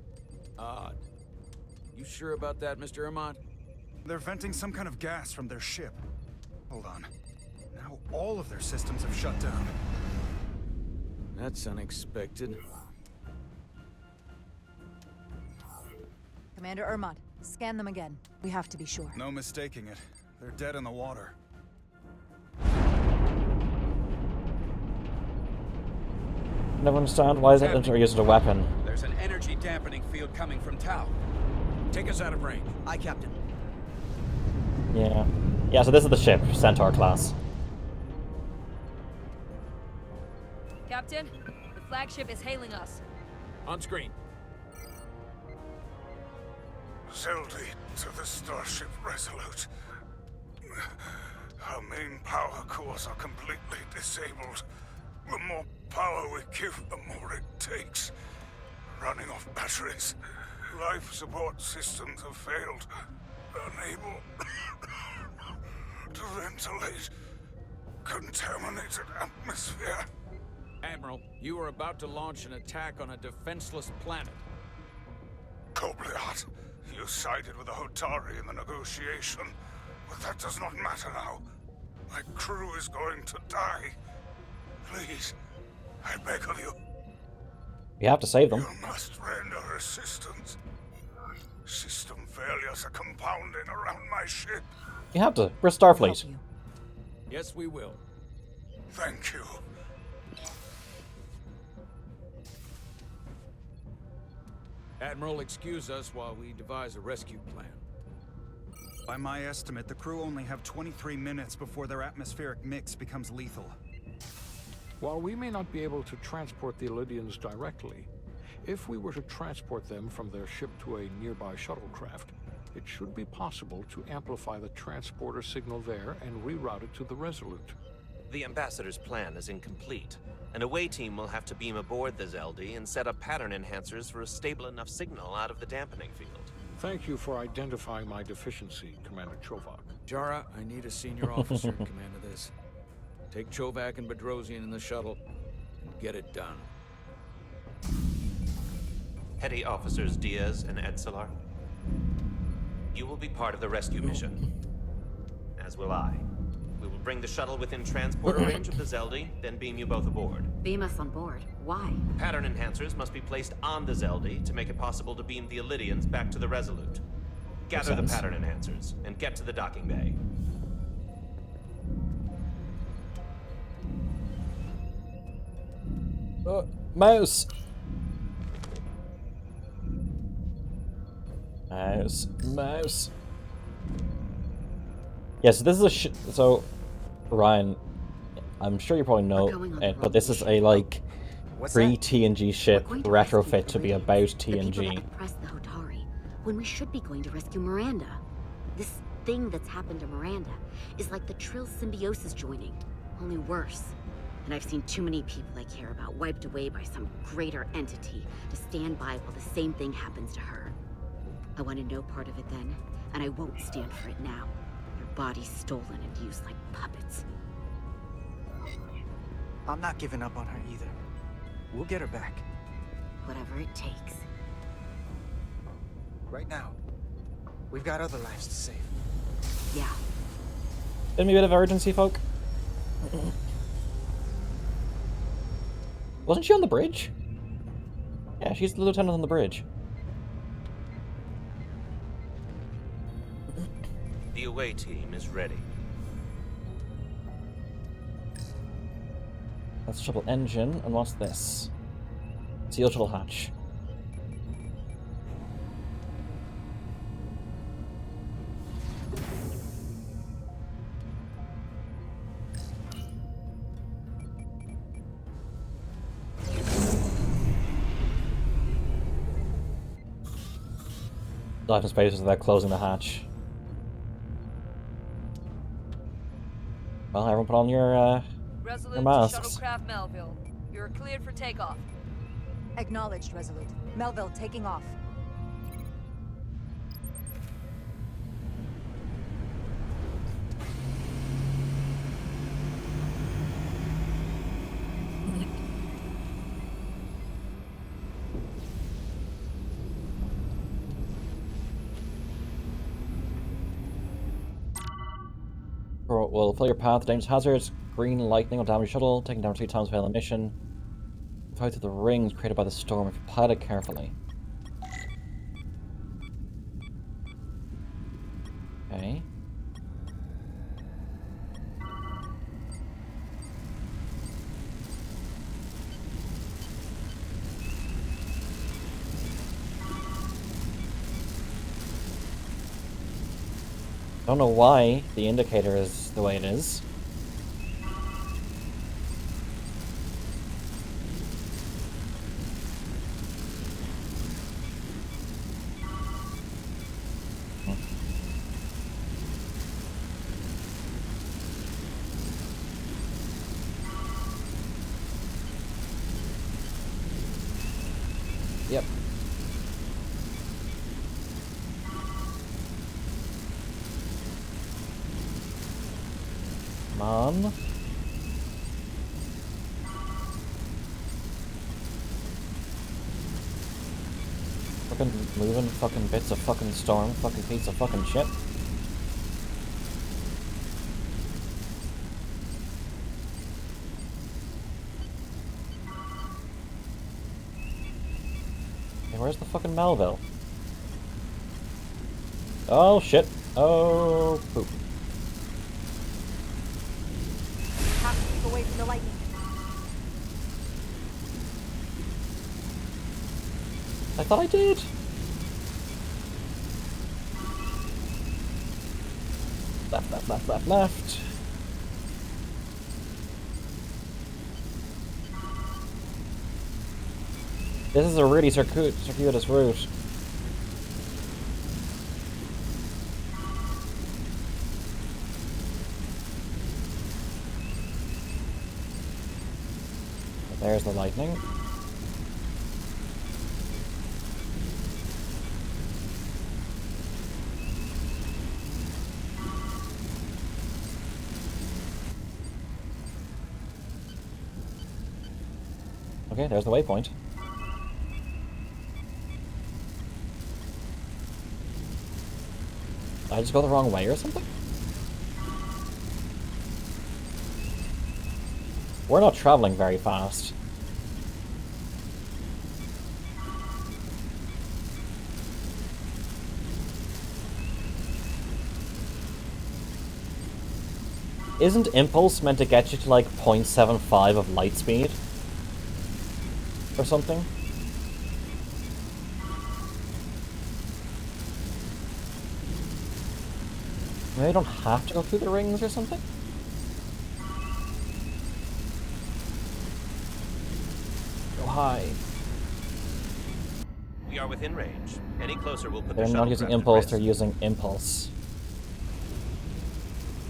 You sure about that, Mr. Armand? They're venting some kind of gas from their ship. Hold on. Now all of their systems have shut down. That's unexpected. Commander Ermont, scan them again. We have to be sure. No mistaking it. They're dead in the water. Never understand why is it used as a weapon. There's an energy dampening field coming from Tau. Take us out of range. Aye, Captain. Yeah. Yeah, so this is the ship, Centaur class. Captain, the flagship is hailing us. On screen. Zeldy to the Starship Resolute. Our main power cores are completely disabled. The more power we give, the more it takes. Running off batteries. Life support systems have failed. Unable to ventilate. Contaminated atmosphere. Admiral, you are about to launch an attack on a defenseless planet. Kobliat, you sided with the Hotari in the negotiation, but that does not matter now. My crew is going to die. Please, I beg of you. You have to save them. You must render assistance. System failures are compounding around my ship. You have to. We're Starfleet. Yes, we will. Thank you. Admiral, excuse us while we devise a rescue plan. By my estimate, the crew only have 23 minutes before their atmospheric mix becomes lethal. While we may not be able to transport the Elydians directly, if we were to transport them from their ship to a nearby shuttlecraft, it should be possible to amplify the transporter signal there and reroute it to the Resolute. The Ambassador's plan is incomplete. An away team will have to beam aboard the Zeldy and set up pattern enhancers for a stable enough signal out of the dampening field. Thank you for identifying my deficiency, Commander Chovak. Jara, I need a senior officer in command of this. Take Chovak and Bedrosian in the shuttle and get it done. Petty Officers Diaz and Edselar, you will be part of the rescue mission. As will I. We will bring the shuttle within transporter range of the Zeldy, then beam you both aboard. Beam us on board. Why? Pattern enhancers must be placed on the Zeldy to make it possible to beam the Elydians back to the Resolute. Gather the pattern enhancers and get to the docking bay. Mouse! Mouse. Yes, this is a so, Ryan, I'm sure you probably know it, but this is a, like, pre-TNG ship retrofit to be about TNG. Press the Hotari when we should be going to rescue Miranda. This thing that's happened to Miranda is like the Trill symbiosis joining, only worse. And I've seen too many people I care about wiped away by some greater entity to stand by while the same thing happens to her. I wanted no part of it then, and I won't stand for it now. Your body's stolen and used like puppets. I'm not giving up on her either. We'll get her back. Whatever it takes. Right now, we've got other lives to save. Yeah. Give me a bit of urgency, folk. Wasn't she on the bridge? Yeah, she's the lieutenant on the bridge. The away team is ready. That's shuttle engine, and what's this? Seal shuttle hatch. Dive in spaces without closing the hatch. Well, everyone put on your Resolute to masks. Shuttlecraft Melville. You're cleared for takeoff. Acknowledged, Resolute. Melville taking off. Will fill your path, dangerous hazards. Green lightning will damage shuttle, taking down 3 times fail mission. Fight through the rings created by the storm if you pilot it carefully. Okay. I don't know why the indicator is the way it is. Yep. Come on. Fucking moving fucking bits of fucking storm, fucking piece of fucking shit. Okay, where's the fucking Melville? Oh shit. Oh poop. Have to keep away from the lightning. I thought I did. Left, left, left, left, left. This is a really circuitous route. There's the lightning. Okay, there's the waypoint. Did I just go the wrong way or something? We're not traveling very fast. Isn't impulse meant to get you to like 0.75 of light speed? Or something? Maybe I don't have to go through the rings or something? Go high. We are within range. Any closer will put They're the not using shuttlecraft at impulse, risk. they're using impulse.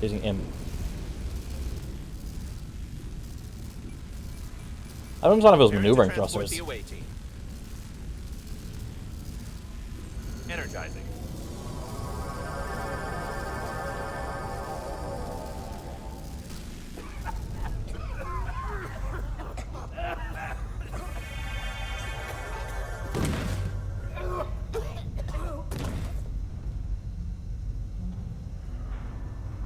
Using imp. I don't understand if it was maneuvering thrusters. The away team. Energizing.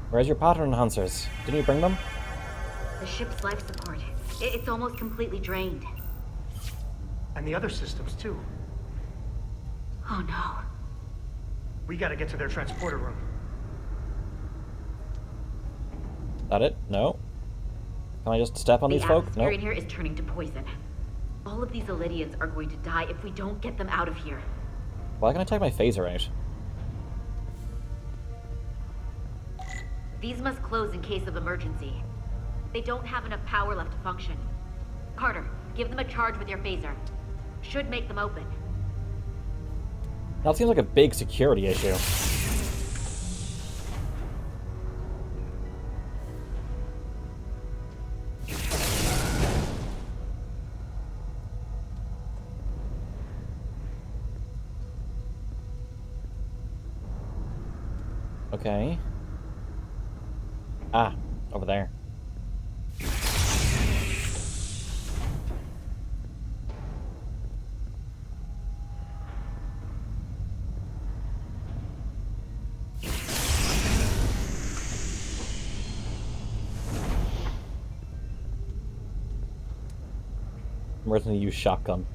Where's your pattern enhancers? Didn't you bring them? The ship's life support. It's almost completely drained. And the other systems, too. Oh no. We gotta get to their transporter room. That it? No. Can I just step on these folk? The atmosphere No. in here is turning to poison. All of these Illydians are going to die if we don't get them out of here. Why can I take my phaser out? These must close in case of emergency. They don't have enough power left to function. Carter, give them a charge with your phaser. Should make them open. That seems like a big security issue. Okay. Ah, over there. I'm going to use shotgun.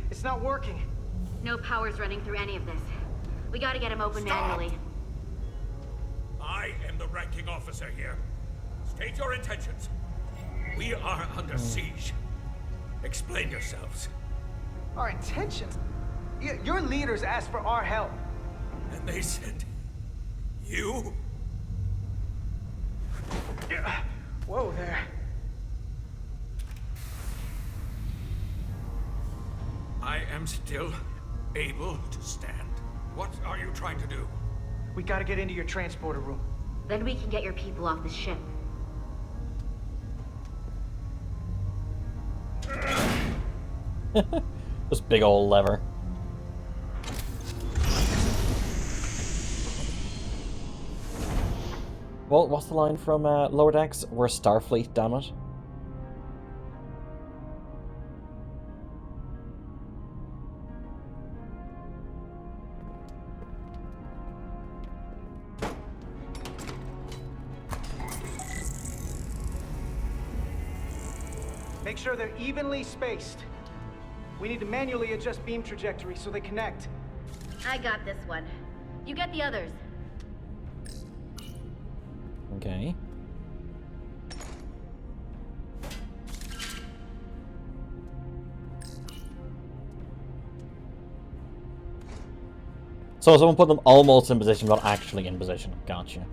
It's not working. No power's running through any of this. We gotta get him open manually. I am the ranking officer here. State your intentions. We are under siege. Explain yourselves. Our intentions? Your leaders asked for our help. And they sent you? Whoa there. I am still able to stand. What are you trying to do? We gotta get into your transporter room. Then we can get your people off the ship. This big old lever. Well, what's the line from Lower Decks? We're Starfleet, damn it. Make sure they're evenly spaced. We need to manually adjust beam trajectory so they connect. I got this one. You get the others. Okay. So someone put them almost in position, but actually in position. Gotcha.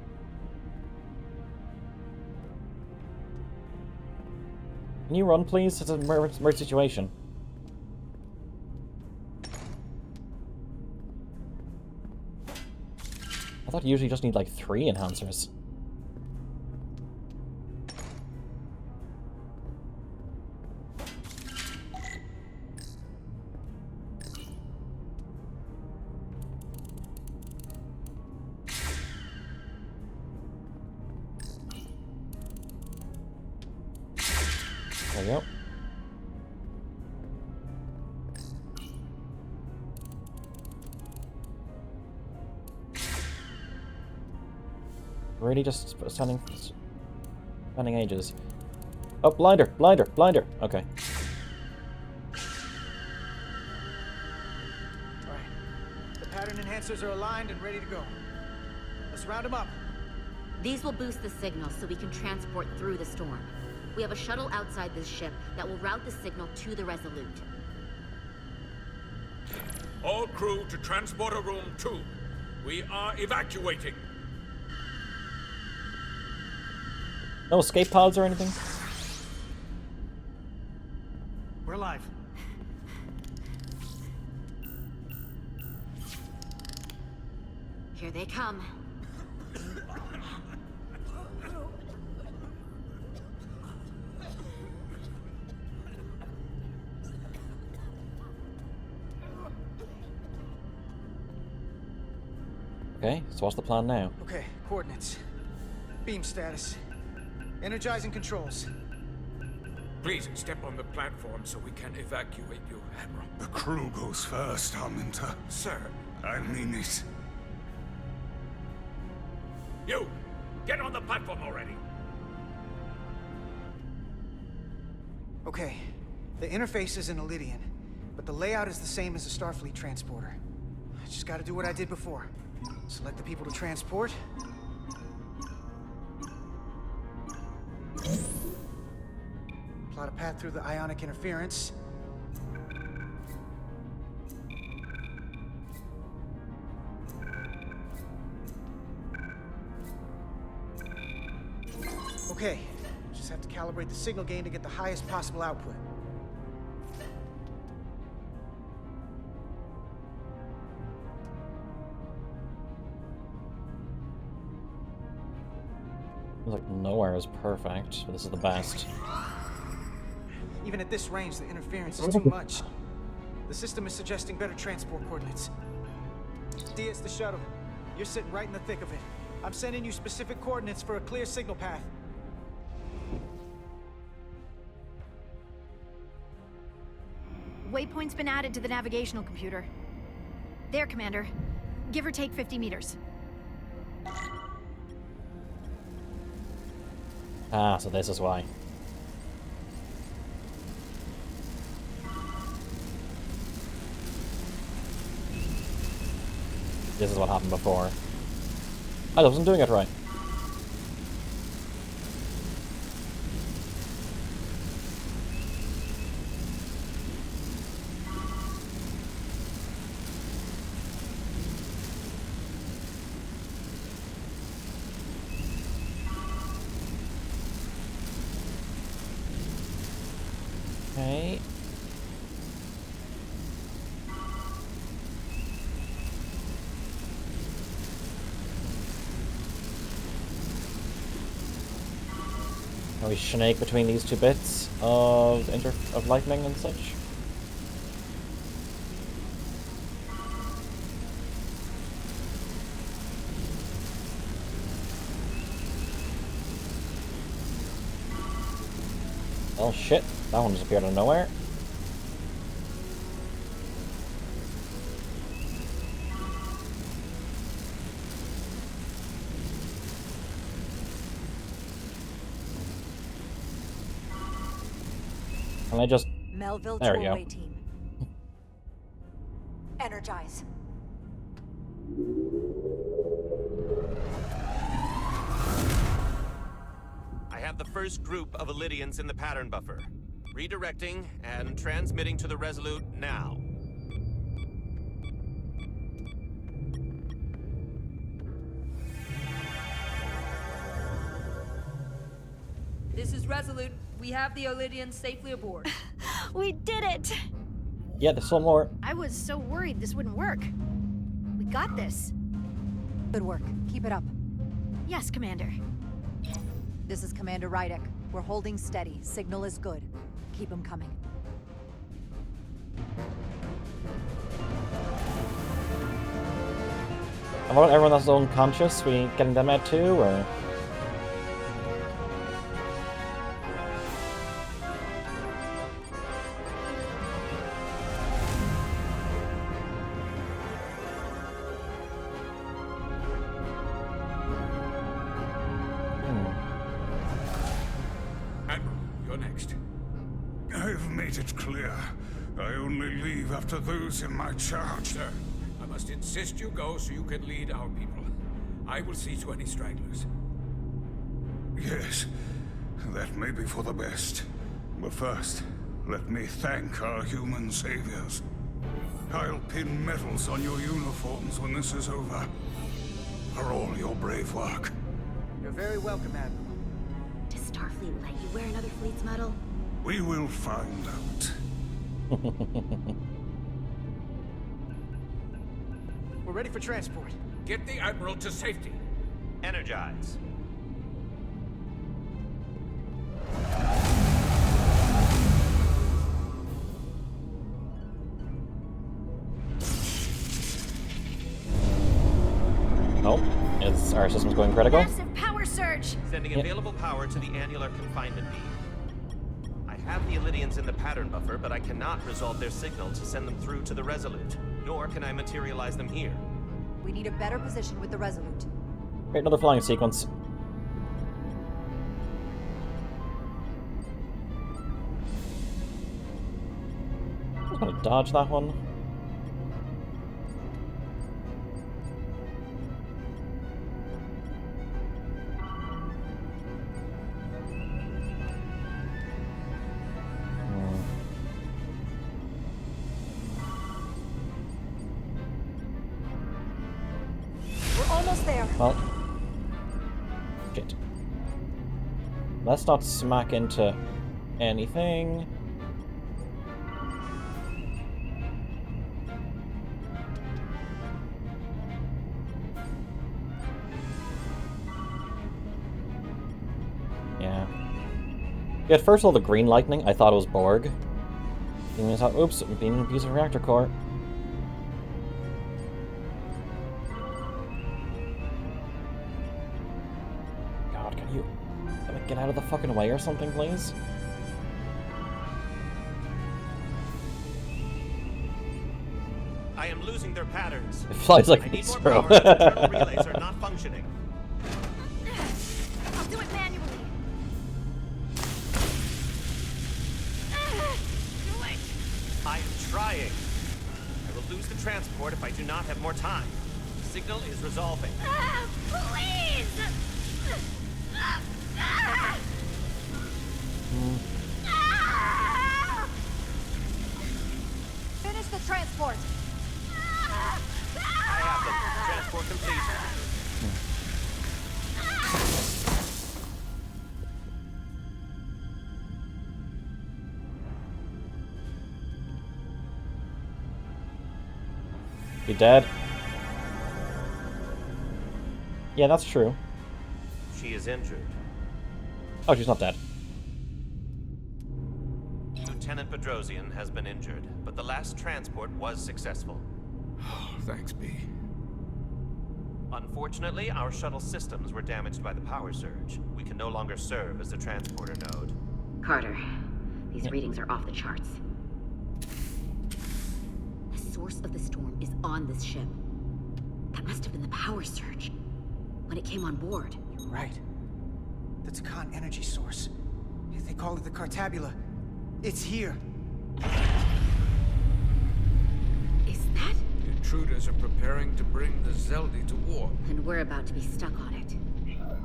Can you run, please? It's a murder situation. I thought you usually just need like 3 enhancers. There we go. Really just spending ages. Oh, blinder, blinder, blinder. Okay. Alright. The pattern enhancers are aligned and ready to go. Let's round them up. These will boost the signal so we can transport through the storm. We have a shuttle outside this ship that will route the signal to the Resolute. All crew to transporter room 2. We are evacuating. No escape pods or anything? We're alive. Here they come. Okay, so what's the plan now? Okay, coordinates. Beam status. Energizing controls. Please step on the platform so we can evacuate you, Admiral. The crew goes first, Arminta. Sir, I mean it. You! Get on the platform already! Okay, the interface is in Illidian, but the layout is the same as the Starfleet transporter. I just gotta do what I did before. Select the people to transport. Plot a path through the ionic interference. Okay, just have to calibrate the signal gain to get the highest possible output. Like nowhere is perfect, but this is the best. Even at this range, the interference is too much. The system is suggesting better transport coordinates. Diaz, the shuttle. You're sitting right in the thick of it. I'm sending you specific coordinates for a clear signal path. Waypoint's been added to the navigational computer. There, Commander. Give or take 50 meters. Ah, so this is why. This is what happened before. I wasn't doing it right. Okay. Are we snake between these two bits of lightning and such? Oh shit, that one just appeared out of nowhere. Can I just... Melville There we go. Toolway team. Energize. I have the first group of Illidians in the pattern buffer. Redirecting and transmitting to the Resolute now. This is Resolute. We have the Illidians safely aboard. We did it! Yeah, there's some more. I was so worried this wouldn't work. We got this. Good work. Keep it up. Yes, Commander. This is Commander Rydek. We're holding steady. Signal is good. Keep them coming. How about everyone that's unconscious? We getting them out too, or...? Admiral, you're next. I've made it clear. I only leave after those in my charge. Sir, I must insist you go so you can lead our people. I will see to any stragglers. Yes, that may be for the best. But first, let me thank our human saviors. I'll pin medals on your uniforms when this is over. For all your brave work. You're very welcome, Admiral. Does Starfleet let you wear another fleet's medal? We will find out. We're ready for transport. Get the Admiral to safety. Energize. Oh, it's our system's going critical. Massive power surge! Sending available power to the annular confinement beam. I have the Illydians in the pattern buffer, but I cannot resolve their signal to send them through to the Resolute. Nor can I materialize them here. We need a better position with the Resolute. Great, another flying sequence. I was gonna dodge that one. Well, shit. Let's not smack into anything. Yeah. At first, all the green lightning, I thought it was Borg. And I thought, oops, being a piece of reactor core. Get out of the fucking way or something, please. I am losing their patterns. It flies like I need this, more bro. power. The internal relays are not functioning. I'll do it manually. Do it. I am trying. I will lose the transport if I do not have more time. The signal is resolving. Please! Finish the transport. I have them. Transport complete. You dead? Yeah, that's true. She is injured. Oh, she's not dead. Lieutenant Bedrosian has been injured, but the last transport was successful. Thanks, B. Unfortunately, our shuttle systems were damaged by the power surge. We can no longer serve as the transporter node. Carter, these readings are off the charts. The source of the storm is on this ship. That must have been the power surge when it came on board. You're right. That's a con energy source. They call it the Cartabula. It's here. Is that? The intruders are preparing to bring the Zeldi to warp. And we're about to be stuck on it.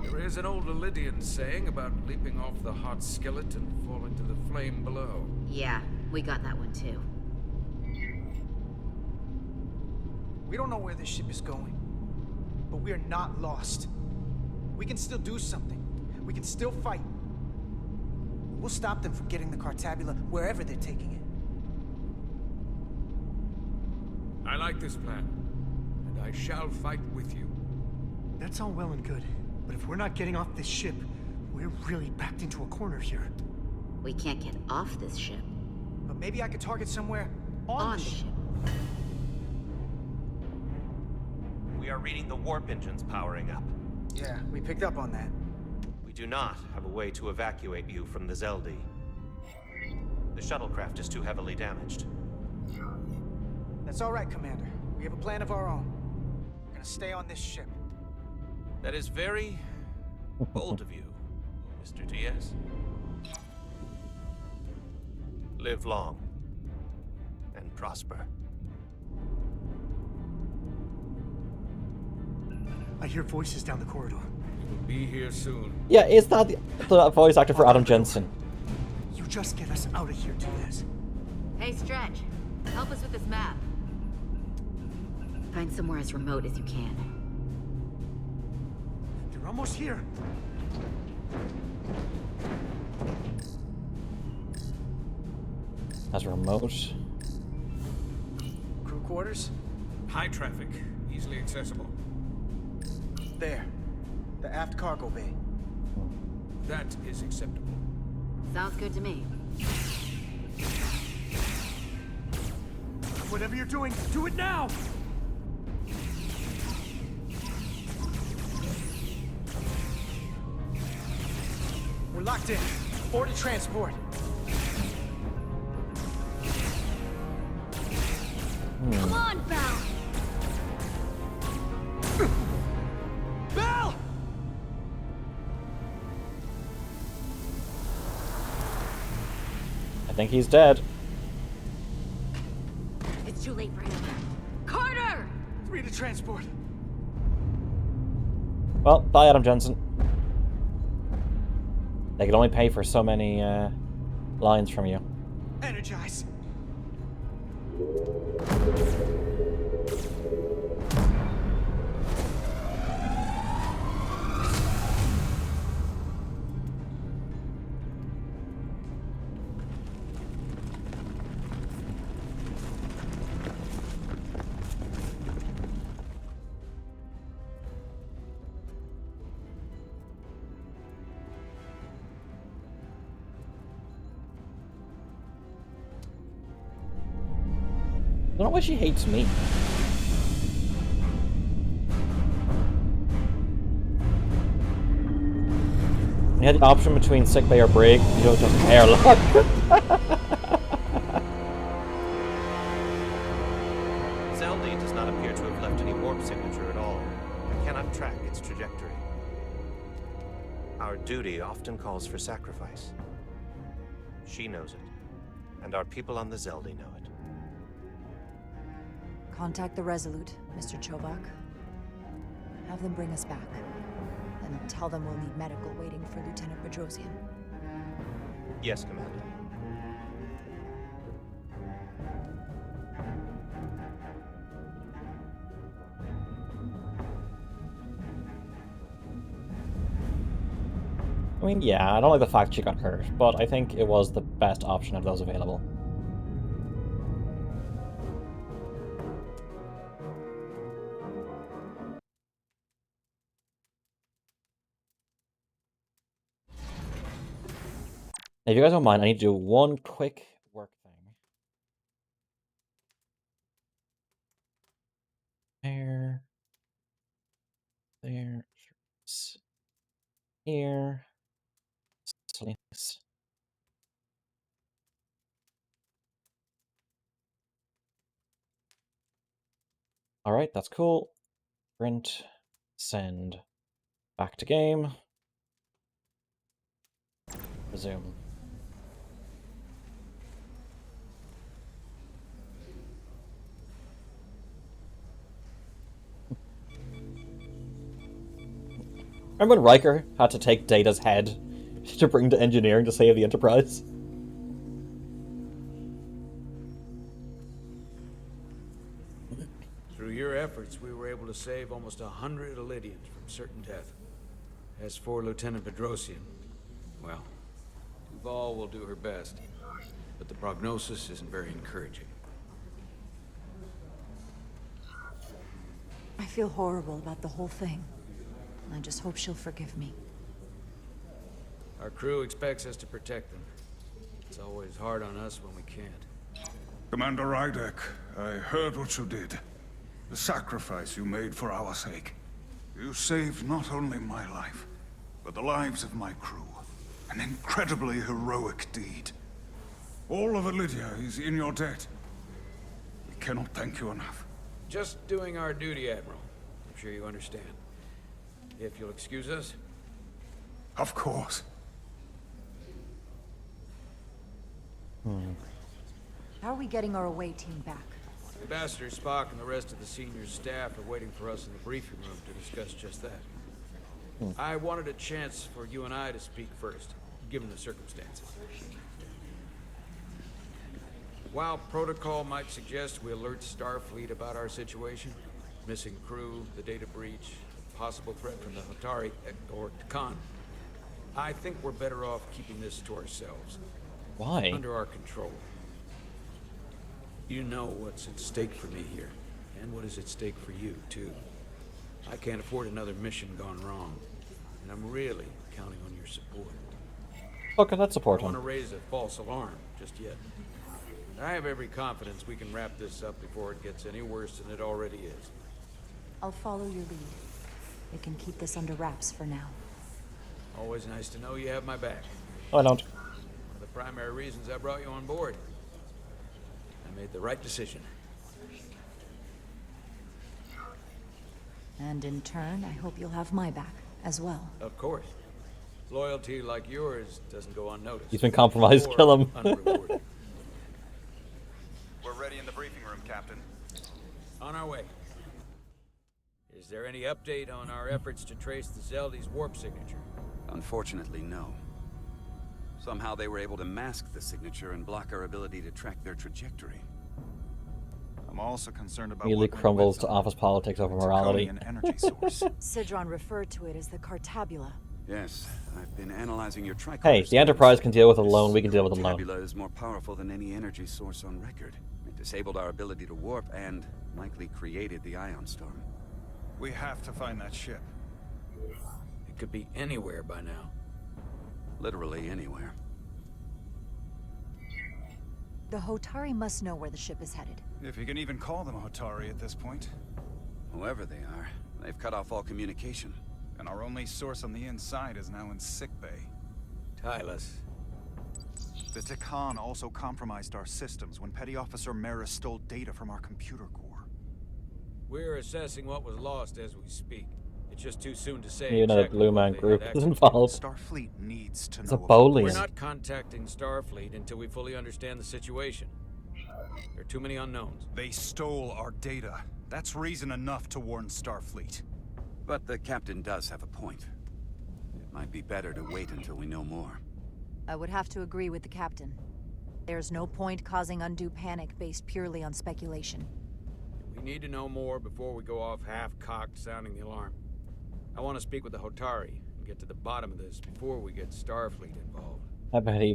There is an old Illydian saying about leaping off the hot skillet and falling to the flame below. Yeah, we got that one too. We don't know where this ship is going, but we are not lost. We can still do something. We can still fight. We'll stop them from getting the Cartabula wherever they're taking it. I like this plan, and I shall fight with you. That's all well and good, but if we're not getting off this ship, we're really backed into a corner here. We can't get off this ship. But maybe I could target somewhere on the ship. We are reading the warp engines powering up. Yeah, we picked up on that. We do not have a way to evacuate you from the Zeldi. The shuttlecraft is too heavily damaged. That's all right, Commander. We have a plan of our own. We're gonna stay on this ship. That is very bold of you, Mr. Diaz. Live long and prosper. I hear voices down the corridor. We will be here soon. Yeah, is that the voice actor for Adam Jensen? You just get us out of here, Diaz. Hey, Stretch. Help us with this map. Find somewhere as remote as you can. They're almost here. As remote. Crew quarters? High traffic, easily accessible. There. The aft cargo bay. That is acceptable. Sounds good to me. Whatever you're doing, do it now! We're locked in. Board to transport. I think he's dead. It's too late for him. Carter! 3 to transport. Well, bye, Adam Jensen. They can only pay for so many lines from you. Energize. I don't know why she hates me. You had the option between sickbay or break. You don't just airlock. Zeldi does not appear to have left any warp signature at all. I cannot track its trajectory. Our duty often calls for sacrifice. She knows it, and our people on the Zeldi know it. Contact the Resolute, Mr. Chobak. Have them bring us back. And tell them we'll need medical waiting for Lieutenant Bedrosian. Yes, Commander. I mean, yeah, I don't like the fact she got hurt, but I think it was the best option of those available. If you guys don't mind, I need to do one quick work thing. There. Here. Links. Alright, that's cool. Print. Send. Back to game. Resume. Remember when Riker had to take Data's head to bring to engineering to save the Enterprise? Through your efforts, we were able to save almost 100 Elydians from certain death. As for Lieutenant Bedrosian, well, Duval will do her best, but the prognosis isn't very encouraging. I feel horrible about the whole thing. I just hope she'll forgive me. Our crew expects us to protect them. It's always hard on us when we can't. Commander Rydek, I heard what you did. The sacrifice you made for our sake. You saved not only my life, but the lives of my crew. An incredibly heroic deed. All of Elydia is in your debt. We cannot thank you enough. Just doing our duty, Admiral. I'm sure you understand. If you'll excuse us. Of course. How are we getting our away team back? Ambassador Spock and the rest of the senior staff are waiting for us in the briefing room to discuss just that. I wanted a chance for you and I to speak first, given the circumstances. While protocol might suggest we alert Starfleet about our situation, missing crew, the data breach, possible threat from the Hatari or Khan, I think we're better off keeping this to ourselves. Why? Under our control. You know what's at stake for me here, and what is at stake for you, too. I can't afford another mission gone wrong, and I'm really counting on your support. Okay, let's support I don't him. want to raise a false alarm just yet. I have every confidence we can wrap this up before it gets any worse than it already is. I'll follow your lead. We can keep this under wraps for now. Always nice to know you have my back. Oh, I don't. One of the primary reasons I brought you on board. I made the right decision. And in turn, I hope you'll have my back as well. Of course. Loyalty like yours doesn't go unnoticed. He's been compromised. Or Kill him. unrewarded. We're ready in the briefing room, Captain. On our way. Is there any update on our efforts to trace the Zeldy's warp signature? Unfortunately, no. Somehow they were able to mask the signature and block our ability to track their trajectory. I'm also concerned about Immediately what crumbles went to with office politics over morality. Draconian energy source. Sidron referred to it as the Cartabula. Yes, I've been analyzing your tricorder. Hey, the Enterprise can deal with it alone. We can deal with it alone. Tabula is more powerful than any energy source on record. It disabled our ability to warp and likely created the ion storm. We have to find that ship. It could be anywhere by now. Literally anywhere. The Hotari must know where the ship is headed. If you can even call them Hotari at this point. Whoever they are, they've cut off all communication. And our only source on the inside is now in sickbay. Tylus. The Takan also compromised our systems when Petty Officer Maris stole data from our computer core. We're assessing what was lost as we speak. It's just too soon to say. Maybe another exactly Blue what Man they group had is access to. involved. Starfleet needs to It's know a about bowling. We're not contacting Starfleet until we fully understand the situation. There are too many unknowns. They stole our data. That's reason enough to warn Starfleet. But the captain does have a point. It might be better to wait until we know more. I would have to agree with the captain. There's no point causing undue panic based purely on speculation. We need to know more before we go off half-cocked sounding the alarm. I want to speak with the Hotari and get to the bottom of this before we get Starfleet involved. I bet he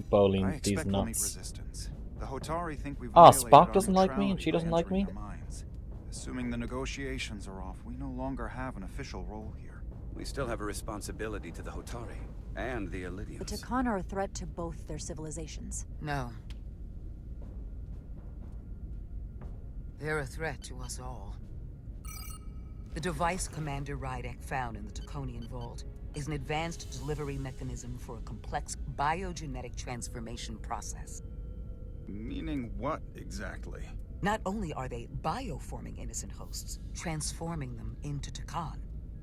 bowling I these expect we'll meet nuts. resistance. The Hotari think we've Ah, violated Spock our doesn't like me and neutrality she by doesn't like me? entering their minds. Assuming the negotiations are off, we no longer have an official role here. We still have a responsibility to the Hotari and the The Elydians. Takan are a threat to both their civilizations. No. They're a threat to us all. The device Commander Rydek found in the Taconian Vault is an advanced delivery mechanism for a complex biogenetic transformation process. Meaning what, exactly? Not only are they bioforming innocent hosts, transforming them into Takan,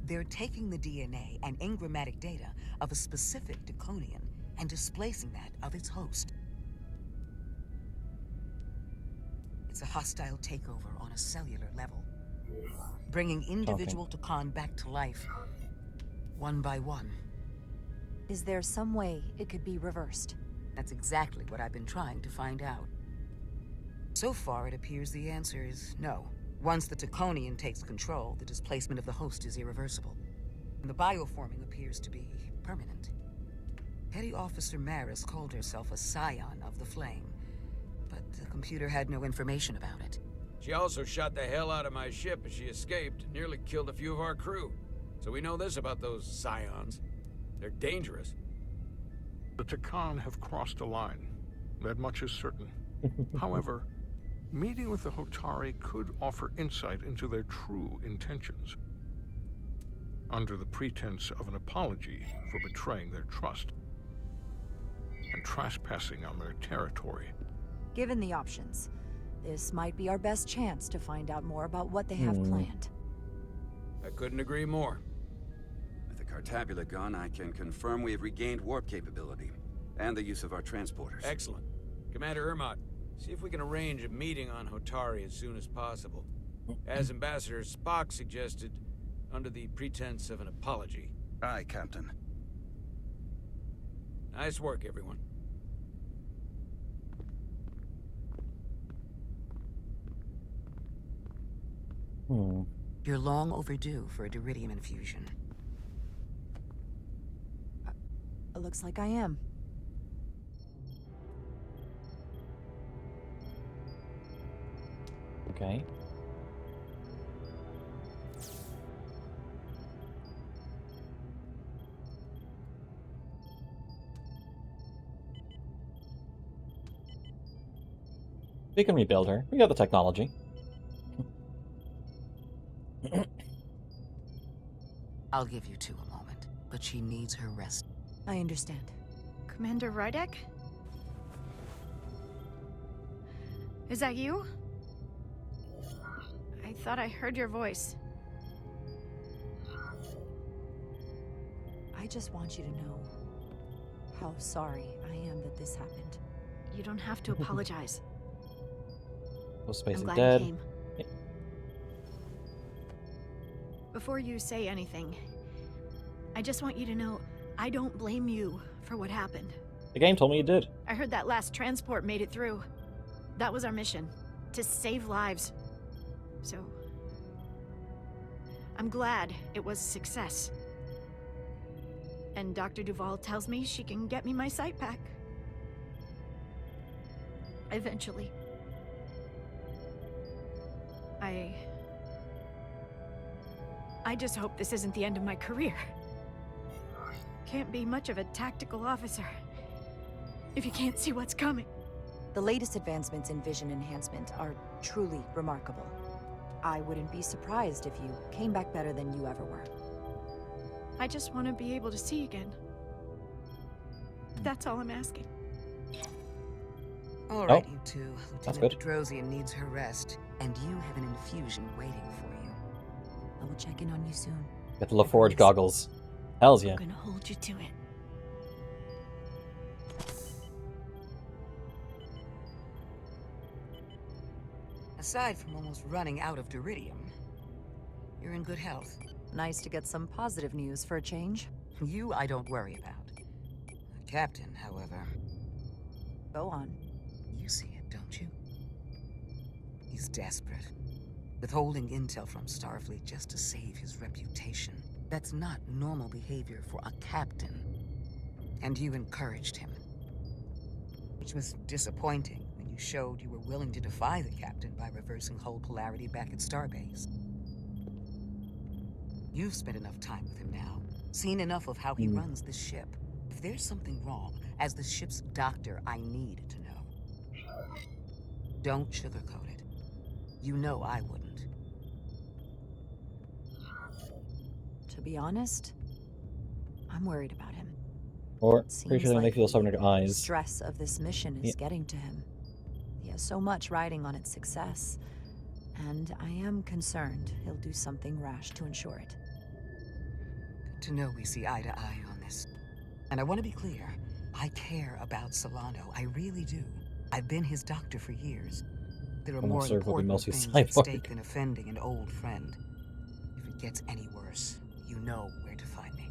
they're taking the DNA and engrammatic data of a specific Taconian and displacing that of its host. It's a hostile takeover on a cellular level, bringing individual Takan back to life, one by one. Is there some way it could be reversed? That's exactly what I've been trying to find out. So far, it appears the answer is no. Once the Taconian takes control, the displacement of the host is irreversible. And the bioforming appears to be permanent. Petty Officer Maris called herself a scion of the Flame, but the computer had no information about it. She also shot the hell out of my ship as she escaped and nearly killed a few of our crew. So we know this about those scions. They're dangerous. The Takan have crossed a line. That much is certain. However, meeting with the Hotari could offer insight into their true intentions. Under the pretense of an apology for betraying their trust and trespassing on their territory. Given the options, this might be our best chance to find out more about what they have planned. I couldn't agree more. With the Cartabula gone, I can confirm we have regained warp capability and the use of our transporters. Excellent. Commander Ermot, see if we can arrange a meeting on Hotari as soon as possible. As Ambassador Spock suggested, under the pretense of an apology. Aye, Captain. Nice work, everyone. You're long overdue for a Duridium infusion. It looks like I am. Okay. We can rebuild her. We got the technology. I'll give you two a moment, but she needs her rest. I understand. Commander Rydek? Is that you? I thought I heard your voice. I just want you to know how sorry I am that this happened. You don't have to apologize. Was I'm Spacey glad dead? you came. Before you say anything, I just want you to know I don't blame you for what happened. The game told me you did. I heard that last transport made it through. That was our mission, to save lives. So, I'm glad it was a success. And Dr. Duval tells me she can get me my sight back. Eventually. I just hope this isn't the end of my career. Can't be much of a tactical officer if you can't see what's coming. The latest advancements in vision enhancement are truly remarkable. I wouldn't be surprised if you came back better than you ever were. I just want to be able to see again. That's all I'm asking. All right, you two. That's Lieutenant good. Bedrosian needs her rest, and you have an infusion waiting for you. I will check in on you soon. Get the LaForge goggles. Hells yeah. I'm gonna hold you to it. Aside from almost running out of Duridium, you're in good health. Nice to get some positive news for a change. You, I don't worry about. The captain, however... Go on. You see it, don't you? He's desperate. Withholding intel from Starfleet just to save his reputation. That's not normal behavior for a captain. And you encouraged him. Which was disappointing when you showed you were willing to defy the captain by reversing hull polarity back at Starbase. You've spent enough time with him now, seen enough of how he runs the ship. If there's something wrong, as the ship's doctor, I need to know. Don't sugarcoat it. You know I wouldn't. To be honest, I'm worried about him. Or Seems pretty sure they like feel something in the their eyes. stress of this mission is getting to him. He has so much riding on its success, and I am concerned he'll do something rash to ensure it. Good to know we see eye to eye on this. And I want to be clear, I care about Solano, I really do. I've been his doctor for years. There are more Almost certainly important mostly things at cyborg. stake than offending an old friend. If it gets any worse, you know where to find me.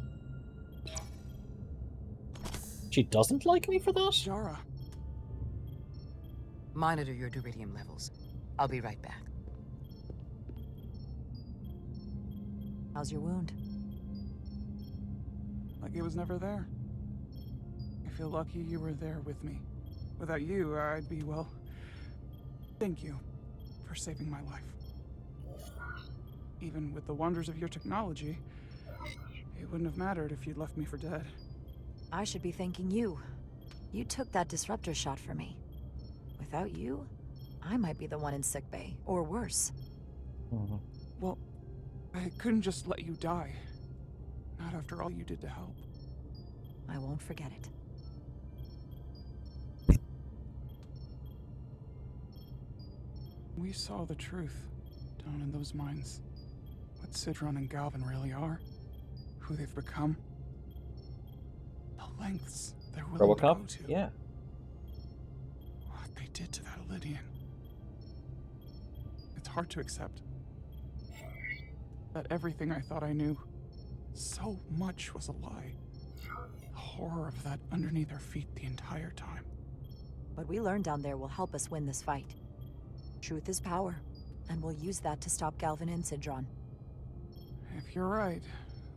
She doesn't like me for that? Jara. Monitor your Duridium levels. I'll be right back. How's your wound? Like it was never there. I feel lucky you were there with me. Without you, I'd be, well... Thank you for saving my life. Even with the wonders of your technology, it wouldn't have mattered if you'd left me for dead. I should be thanking you. You took that disruptor shot for me. Without you, I might be the one in sickbay, or worse. Well, I couldn't just let you die. Not after all you did to help. I won't forget it. We saw the truth down in those mines. What Sidron and Galvin really are. Who they've become. The lengths they're willing to go RoboCop? to. Yeah. What they did to that Elydian. It's hard to accept. That everything I thought I knew, so much was a lie. The horror of that underneath our feet the entire time. What we learned down there will help us win this fight. Truth is power, and we'll use that to stop Galvin and Sidron. If you're right,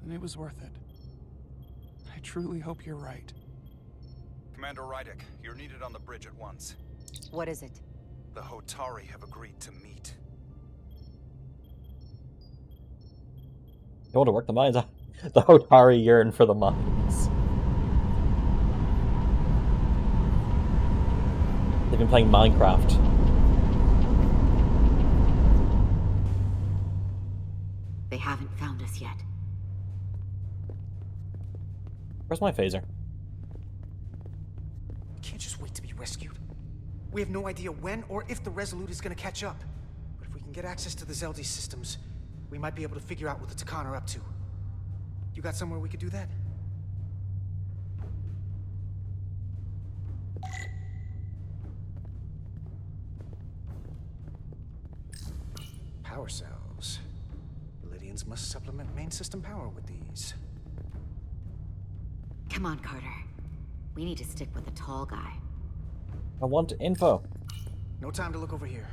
then it was worth it. I truly hope you're right. Commander Rydick, you're needed on the bridge at once. What is it? The Hotari have agreed to meet. You want to work the mines? The Hotari yearn for the mines. They've been playing Minecraft. They haven't found us yet. Where's my phaser? We can't just wait to be rescued. We have no idea when or if the Resolute is gonna catch up. But if we can get access to the Zeldi systems, we might be able to figure out what the Takan are up to. You got somewhere we could do that? Illidians must supplement main system power with these. Come on, Carter. We need to stick with the tall guy. I want info. No time to look over here.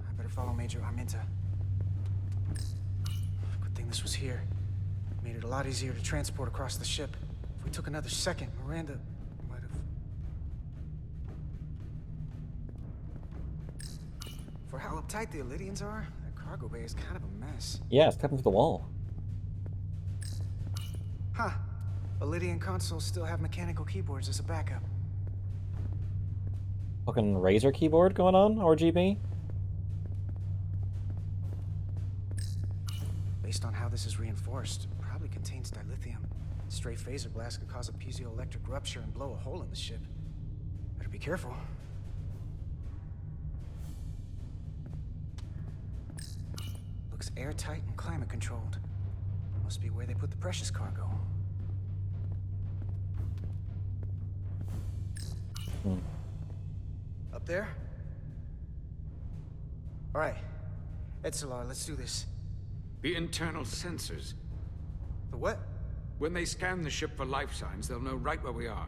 I better follow Major Arminta. Good thing this was here. Made it a lot easier to transport across the ship. If we took another second, Miranda might have... For how uptight the Illidians are, that cargo bay is kind of a mess. Yeah, it's cutting to the wall. Huh. Illidian consoles still have mechanical keyboards as a backup. Fucking Razer keyboard going on, RGB? Based on how this is reinforced, it probably contains dilithium. Stray phaser blast could cause a piezoelectric rupture and blow a hole in the ship. Better be careful. Looks airtight and climate controlled. Must be where they put the precious cargo. Up there? All right. Edsolar, let's do this. The internal sensors. The what? When they scan the ship for life signs, they'll know right where we are.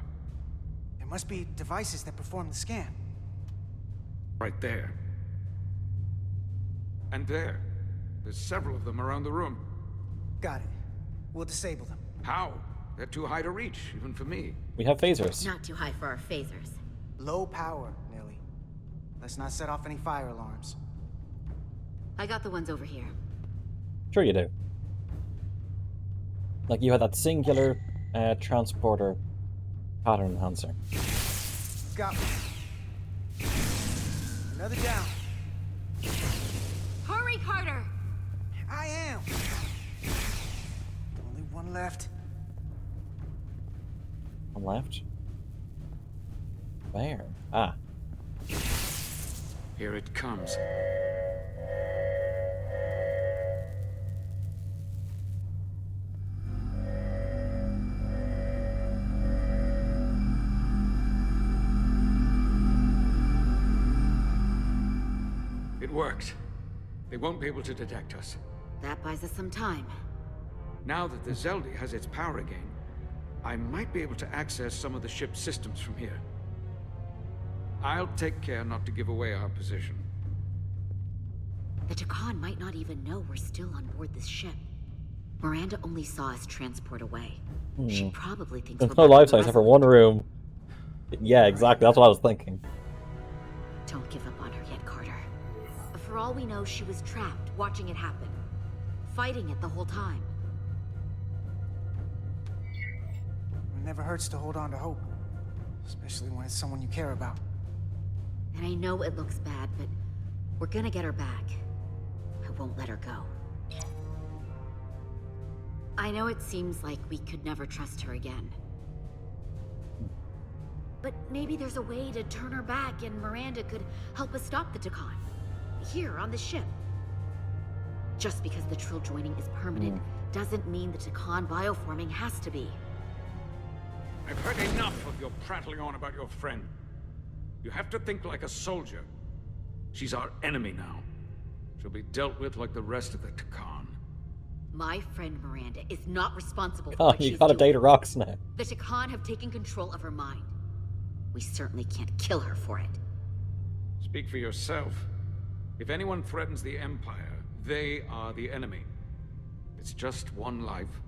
There must be devices that perform the scan. Right there. And there. There's several of them around the room. Got it. We'll disable them. How? They're too high to reach, even for me. We have phasers. Not too high for our phasers. Low power, Nelly. Let's not set off any fire alarms. I got the ones over here. Sure you do. Like you had that singular transporter pattern enhancer. Got me. Another down. Hurry, Carter! I am. Only one left. One left? Where? Ah. Here it comes. It worked. They won't be able to detect us. That buys us some time. Now that the Zeldi has its power again, I might be able to access some of the ship's systems from here. I'll take care not to give away our position. The Takan might not even know we're still on board this ship. Miranda only saw us transport away. She probably thinks There's we're no back life in the signs for one room. Yeah, exactly. That's what I was thinking. Don't give up on her yet, Carter. For all we know, she was trapped, watching it happen. Fighting it the whole time. It never hurts to hold on to hope. Especially when it's someone you care about. And I know it looks bad, but we're gonna get her back. I won't let her go. I know it seems like we could never trust her again. But maybe there's a way to turn her back and Miranda could help us stop the Takan. Here, on the ship. Just because the Trill joining is permanent doesn't mean the Takan bioforming has to be. I've heard enough of your prattling on about your friend. You have to think like a soldier. She's our enemy now. She'll be dealt with like the rest of the Takan. My friend Miranda is not responsible for Oh, what you she's gotta doing. date rocks now. The Takan have taken control of her mind. We certainly can't kill her for it. Speak for yourself. If anyone threatens the Empire, they are the enemy. It's just one life,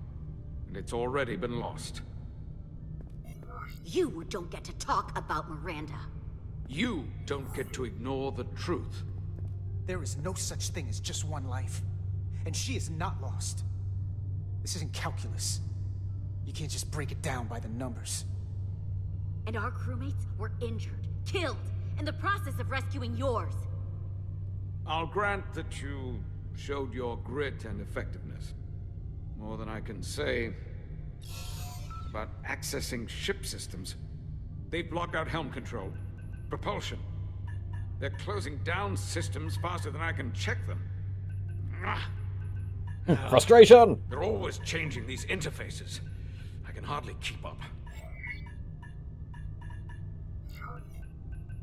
and it's already been lost. You don't get to talk about Miranda. You don't get to ignore the truth. There is no such thing as just one life. And she is not lost. This isn't calculus. You can't just break it down by the numbers. And our crewmates were injured, killed, in the process of rescuing yours. I'll grant that you showed your grit and effectiveness. More than I can say about accessing ship systems. They've blocked out helm control, propulsion. They're closing down systems faster than I can check them. Frustration! They're always changing these interfaces. I can hardly keep up.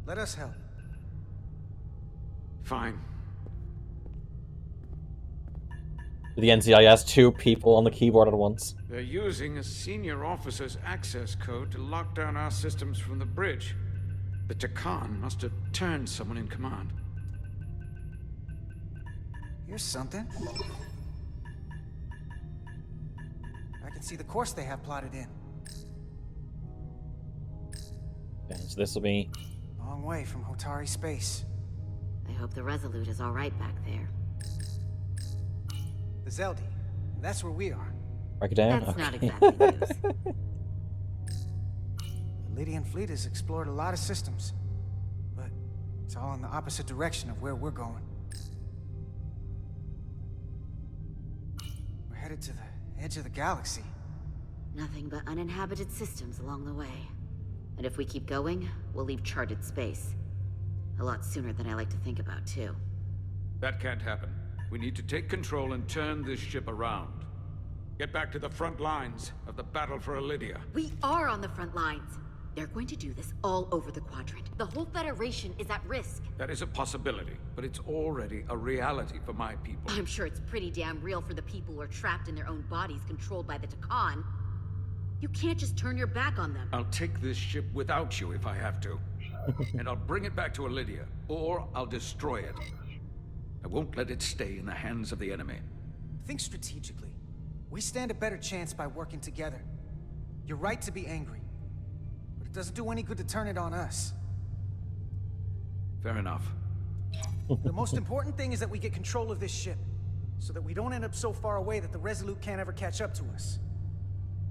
Let us help. Fine. The NCIS, 2 people on the keyboard at once. They're using a senior officer's access code to lock down our systems from the bridge. The Takan must have turned someone in command. Here's something. I can see the course they have plotted in. Okay, so this will be... Long way from Hotari space. I hope the Resolute is all right back there. The Zeldi. That's where we are. Break it down? That's Okay. not exactly news. The Lydian fleet has explored a lot of systems, but it's all in the opposite direction of where we're going. We're headed to the edge of the galaxy. Nothing but uninhabited systems along the way. And if we keep going, we'll leave charted space. A lot sooner than I like to think about, too. That can't happen. We need to take control and turn this ship around. Get back to the front lines of the battle for Elydia. We are on the front lines. They're going to do this all over the quadrant. The whole Federation is at risk. That is a possibility, but it's already a reality for my people. I'm sure it's pretty damn real for the people who are trapped in their own bodies controlled by the Takan. You can't just turn your back on them. I'll take this ship without you if I have to. And I'll bring it back to Elydia, or I'll destroy it. I won't let it stay in the hands of the enemy. Think strategically. We stand a better chance by working together. You're right to be angry, but it doesn't do any good to turn it on us. Fair enough. The most important thing is that we get control of this ship, so that we don't end up so far away that the Resolute can't ever catch up to us.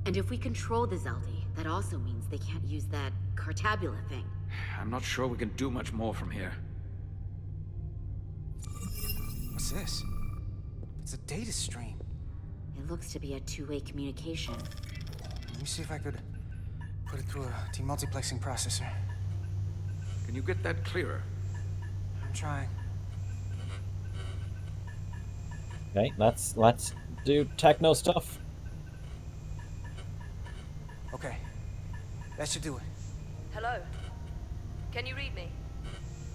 And if we control the Zeldi, that also means they can't use that Cartabula thing. I'm not sure we can do much more from here. What's this? It's a data stream. It looks to be a two-way communication. Let me see if I could put it through a demultiplexing processor. Can you get that clearer? I'm trying. Okay, let's do techno stuff. Okay. That should do it. Hello? Can you read me?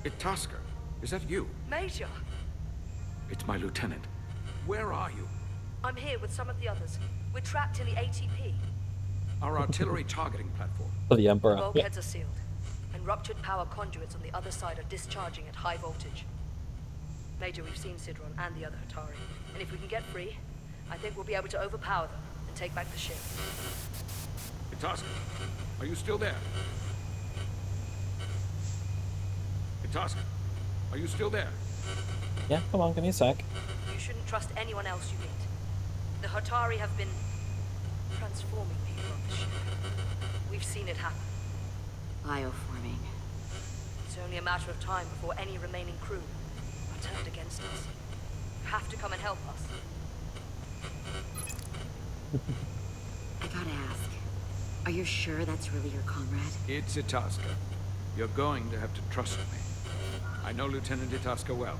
Itasca, is that you? Major! It's my lieutenant. Where are you? I'm here with some of the others. We're trapped in the ATP. Our artillery targeting platform. For the Emperor. The bulkheads are sealed, and ruptured power conduits on the other side are discharging at high voltage. Major, we've seen Sidron and the other Hatari, and if we can get free, I think we'll be able to overpower them and take back the ship. Itasca, are you still there? Itasca, are you still there? Yeah, come on, give me a sec. You shouldn't trust anyone else you meet. The Hatari have been transforming people on the ship. We've seen it happen. Bioforming. It's only a matter of time before any remaining crew are turned against us. You have to come and help us. I gotta ask, are you sure that's really your comrade? It's Itasca. You're going to have to trust me. I know Lieutenant Itasca well.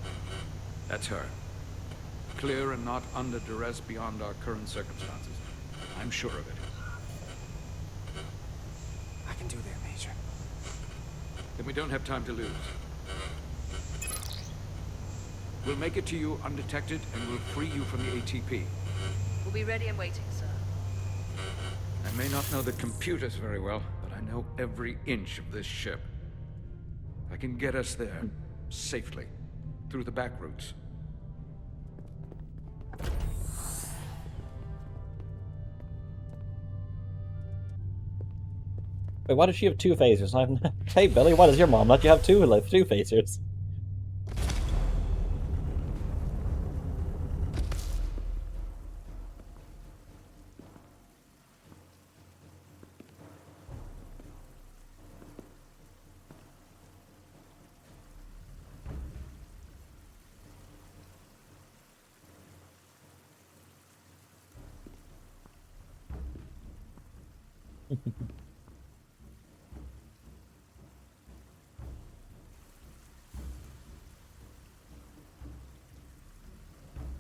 That's her. Clear and not under duress beyond our current circumstances. I'm sure of it. I can do that, Major. Then we don't have time to lose. We'll make it to you undetected, and we'll free you from the ATP. We'll be ready and waiting, sir. I may not know the computers very well, but I know every inch of this ship. I can get us there, safely, through the back routes. Wait, why does she have 2 phasers? Hey, Billy, why does your mom let you have 2 phasers?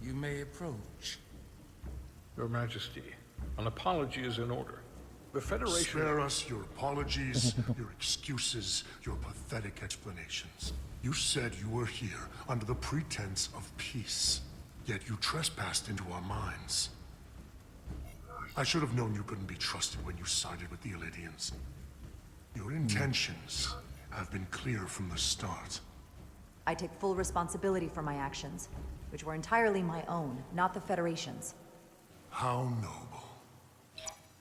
You may approach. Your Majesty, an apology is in order. The Federation... Spare us your apologies, your excuses, your pathetic explanations. You said you were here under the pretense of peace. Yet you trespassed into our minds. I should have known you couldn't be trusted when you sided with the Illidians. Your intentions have been clear from the start. I take full responsibility for my actions, which were entirely my own, not the Federation's. How noble.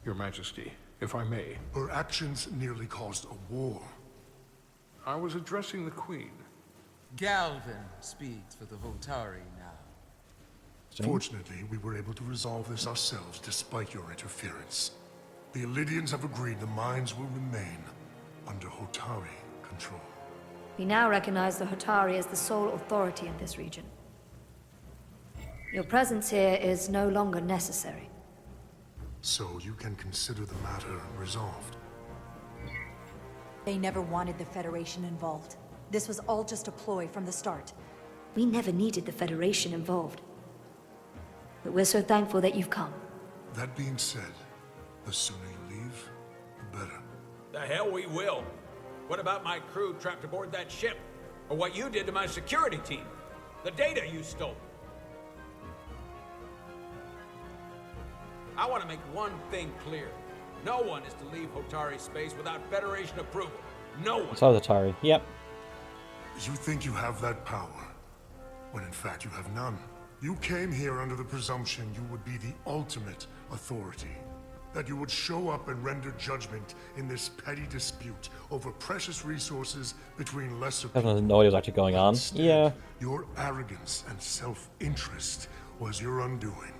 Your Majesty, if I may. Her actions nearly caused a war. I was addressing the Queen. Galvin speaks for the Hotari now. Fortunately, we were able to resolve this ourselves despite your interference. The Illidians have agreed the mines will remain under Hotari control. We now recognize the Hotari as the sole authority in this region. Your presence here is no longer necessary. So you can consider the matter resolved. They never wanted the Federation involved. This was all just a ploy from the start. We never needed the Federation involved. But we're so thankful that you've come. That being said, the sooner you leave, the better. The hell we will. What about my crew trapped aboard that ship? Or what you did to my security team? The data you stole? I want to make one thing clear. No one is to leave Hotari space without Federation approval. No one. It's all Atari. Yep. You think you have that power, when in fact you have none. You came here under the presumption you would be the ultimate authority. That you would show up and render judgment in this petty dispute over precious resources between lesser people. I didn't know what was actually going on. Instead, yeah. Your arrogance and self-interest was your undoing.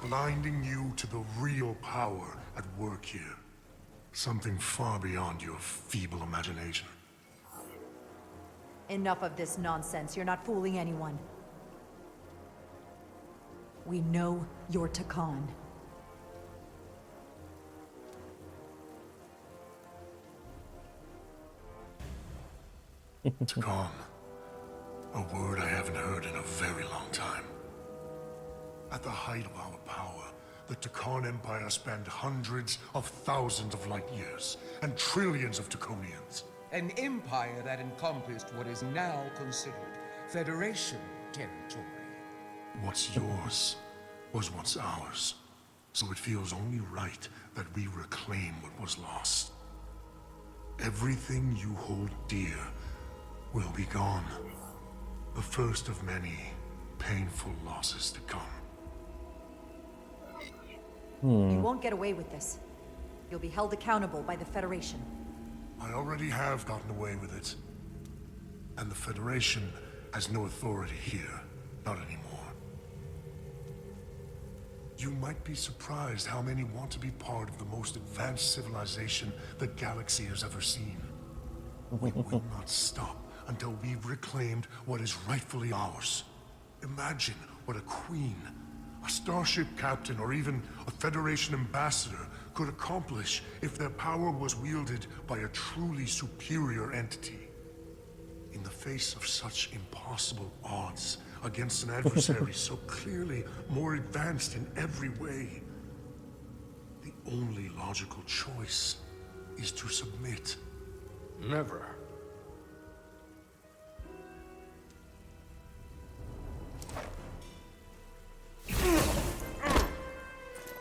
Blinding you to the real power at work here. Something far beyond your feeble imagination. Enough of this nonsense. You're not fooling anyone. We know you're Takan. Takan. A word I haven't heard in a very long time. At the height of our power, the Takan Empire spanned hundreds of thousands of light years, and trillions of Taconians. An empire that encompassed what is now considered Federation territory. What's yours was once ours, so it feels only right that we reclaim what was lost. Everything you hold dear will be gone. The first of many painful losses to come. You won't get away with this. You'll be held accountable by the Federation. I already have gotten away with it. And the Federation has no authority here. Not anymore. You might be surprised how many want to be part of the most advanced civilization the galaxy has ever seen. We will not stop until we've reclaimed what is rightfully ours. Imagine what a queen, a starship captain, or even a Federation ambassador could accomplish if their power was wielded by a truly superior entity. In the face of such impossible odds against an adversary so clearly more advanced in every way, the only logical choice is to submit. Never.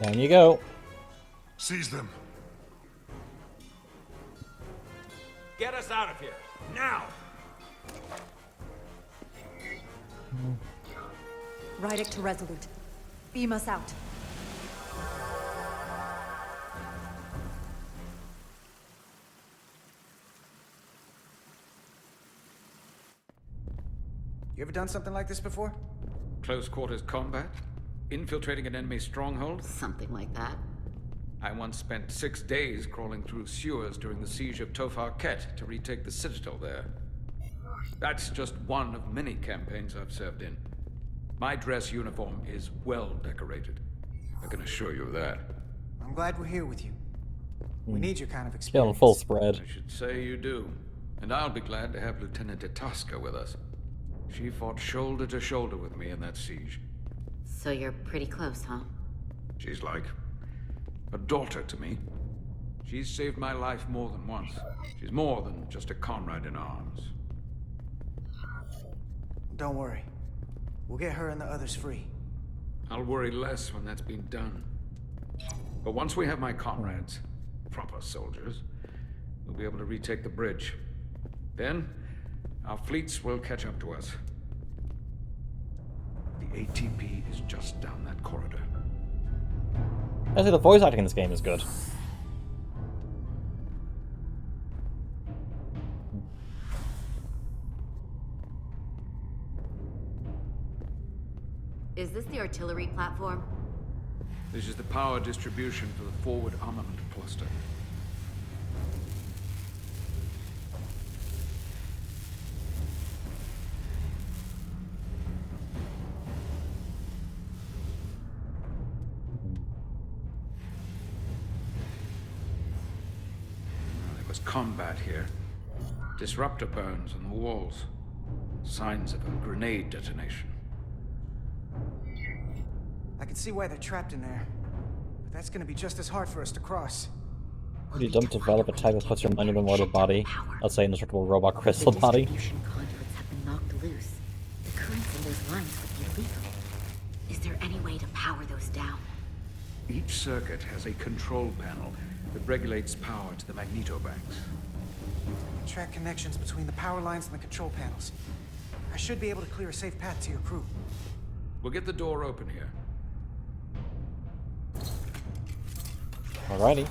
Down you go. Seize them. Get us out of here. Now! Rydick to Resolute. Beam us out. You ever done something like this before? Close quarters combat? Infiltrating an enemy stronghold? Something like that. I once spent 6 days crawling through sewers during the siege of Tofar Ket to retake the citadel there. That's just one of many campaigns I've served in. My dress uniform is well decorated. I can assure you of that. I'm glad we're here with you. We need your kind of Still experience. in full spread. I should say you do. And I'll be glad to have Lieutenant Itasca with us. She fought shoulder to shoulder with me in that siege. So you're pretty close, huh? She's like a daughter to me. She's saved my life more than once. She's more than just a comrade in arms. Don't worry. We'll get her and the others free. I'll worry less when that's been done. But once we have my comrades, proper soldiers, we'll be able to retake the bridge. Then, our fleets will catch up to us. The ATP is just down that corridor. I say the voice acting in this game is good. Is this the artillery platform? This is the power distribution for the forward armament cluster. There was combat here. Disruptor burns on the walls. Signs of a grenade detonation. I can see why they're trapped in there. But that's gonna be just as hard for us to cross. You don't develop a type that puts your mind in a mortal body. Let's say indestructible robot crystal body. Distribution conduits have been knocked loose. The currents in those lines would be lethal. Is there any way to power those down? Each circuit has a control panel that regulates power to the magnetobanks. Track connections between the power lines and the control panels. I should be able to clear a safe path to your crew. We'll get the door open here. Alrighty.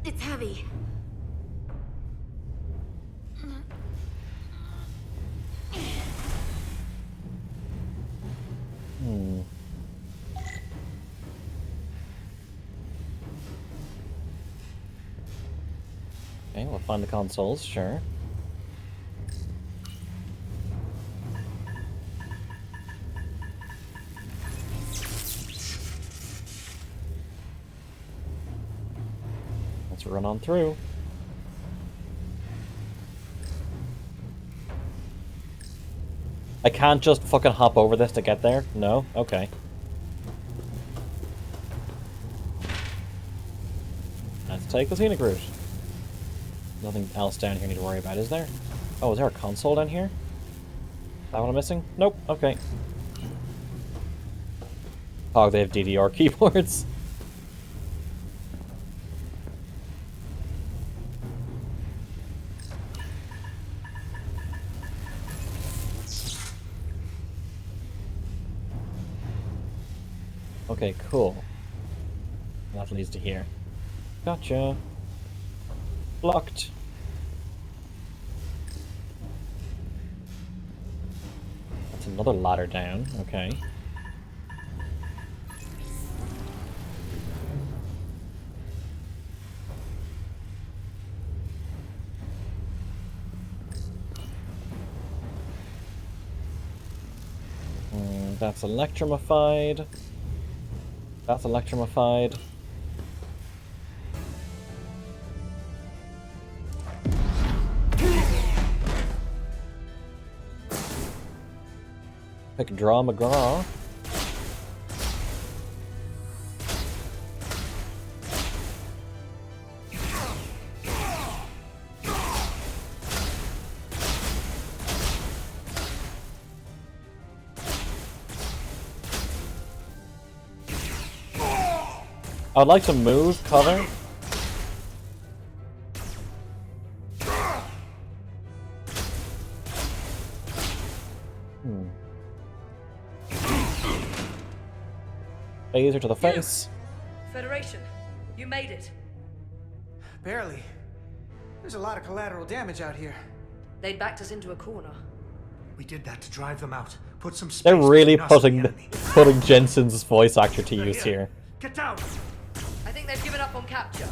It's heavy. Okay, we'll find the consoles, sure. Let's run on through. I can't just fucking hop over this to get there? No? Okay. Let's take the scenic route. Nothing else down here I need to worry about, is there? Oh, is there a console down here? Is that what I'm missing? Nope. Okay. Oh, they have DDR keyboards. Okay, cool. That leads to here. Gotcha. Blocked. That's another ladder down. Okay. That's electromified. That's electromified. Pick draw McGraw. I would like to move cover. Laser to the face. Federation, you made it. Barely. There's a lot of collateral damage out here. They'd backed us into a corner. We did that to drive them out. Put some space They're really between us and putting Jensen's voice actor to use here. Get down! I think they've given up on capture.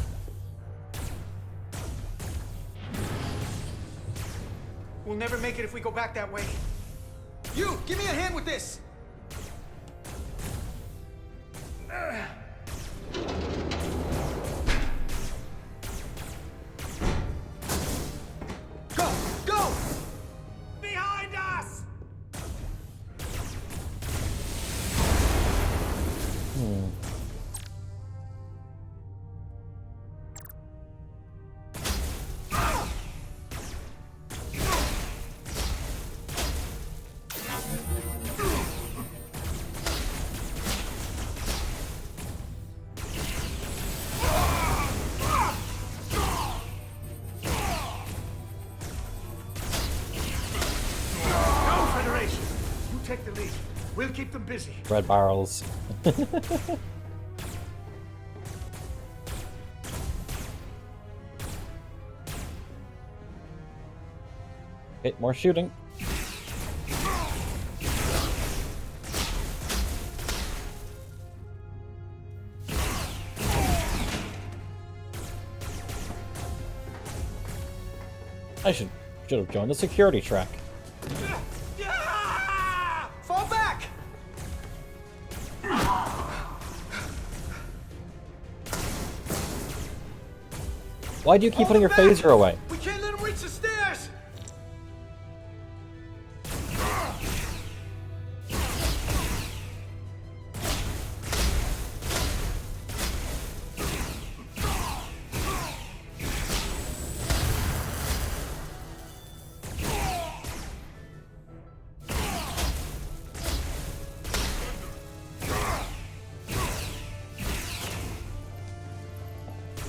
We'll never make it if we go back that way. You, give me a hand with this! Go! Go! Behind us! take the lead. We'll keep them busy. Red barrels. Okay, more shooting. I should have joined the security track. Fall back! Why do you keep putting your phaser away? We can't let him reach the stairs!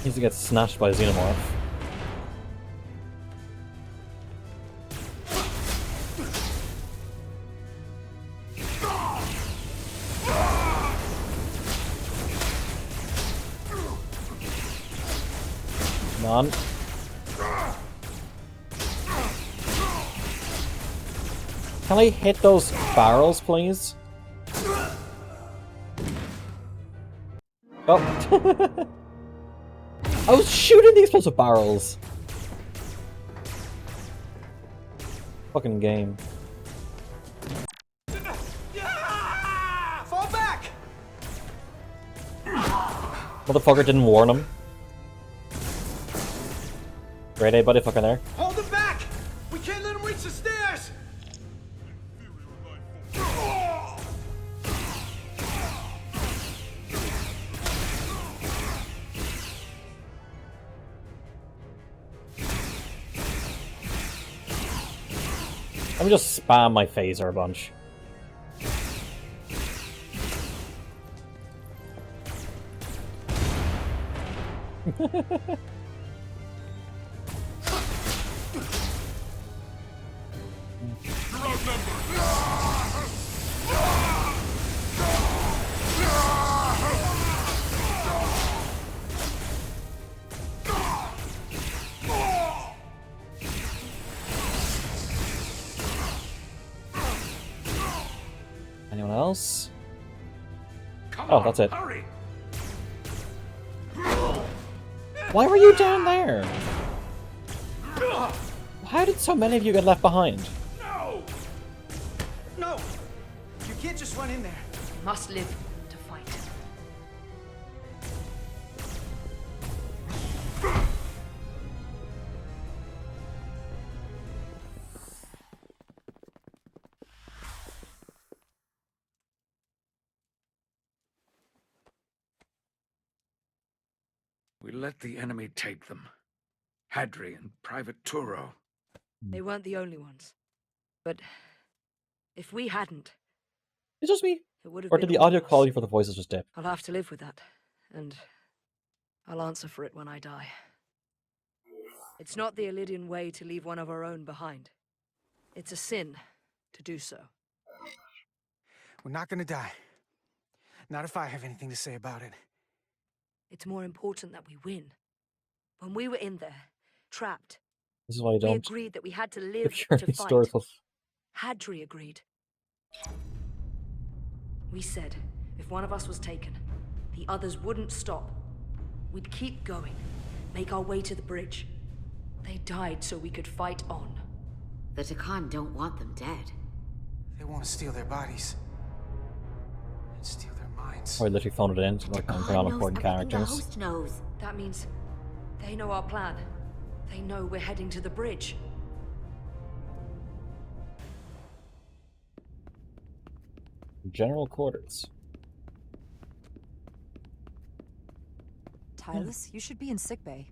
Needs to get snatched by a xenomorph. Come on. Can I hit those barrels, please? Oh. I was shooting the explosive barrels. Fucking game. Fall back! Motherfucker didn't warn him. Great A, buddy, fucking there. Hold him back! We can't let him reach the stairs! Let me just spam my phaser a bunch. Anyone else? Oh, that's it. Why were you down there? How did so many of you get left behind? No! No! You can't just run in there. You must live to fight. We let the enemy take them. Hadri and Private Turo. They weren't the only ones. But if we hadn't, It's just me. it would have Or been did the all audio of us. quality for the voices just dip? I'll have to live with that, and I'll answer for it when I die. It's not the Illidian way to leave one of our own behind. It's a sin to do so. We're not gonna die. Not if I have anything to say about it. It's more important that we win. When we were in there, trapped, This is why I we don't agreed that we had to live give your to fight. historical. Hadri agreed. We said, if one of us was taken, the others wouldn't stop. We'd keep going, make our way to the bridge. They died so we could fight on. The Takan don't want them dead. They want to steal their bodies. And steal their minds. Or I literally phoned it in to like God on knows important everything the characters. host knows. That means they know our plan. They know we're heading to the bridge. General quarters. Tylus, you should be in sickbay.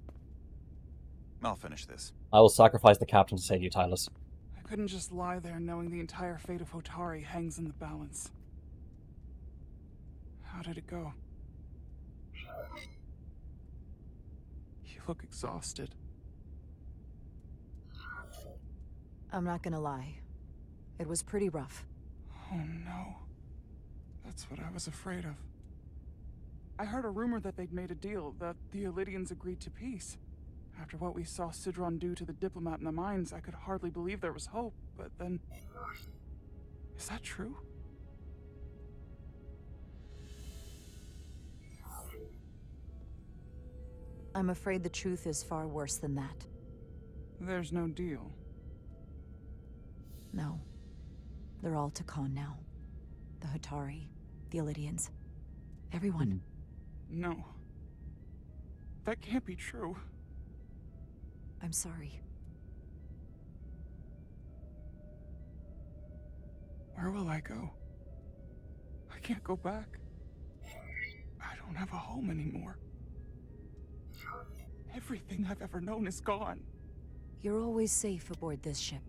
I'll finish this. I will sacrifice the captain to save you, Tylus. I couldn't just lie there knowing the entire fate of Hotari hangs in the balance. How did it go? You look exhausted. I'm not gonna lie. It was pretty rough. Oh no. That's what I was afraid of. I heard a rumor that they'd made a deal, that the Elydians agreed to peace. After what we saw Sidron do to the diplomat in the mines, I could hardly believe there was hope, but then... Is that true? I'm afraid the truth is far worse than that. There's no deal. No. They're all Takon now. The Hotari, the Elydians, everyone. No. That can't be true. I'm sorry. Where will I go? I can't go back. I don't have a home anymore. Everything I've ever known is gone. You're always safe aboard this ship.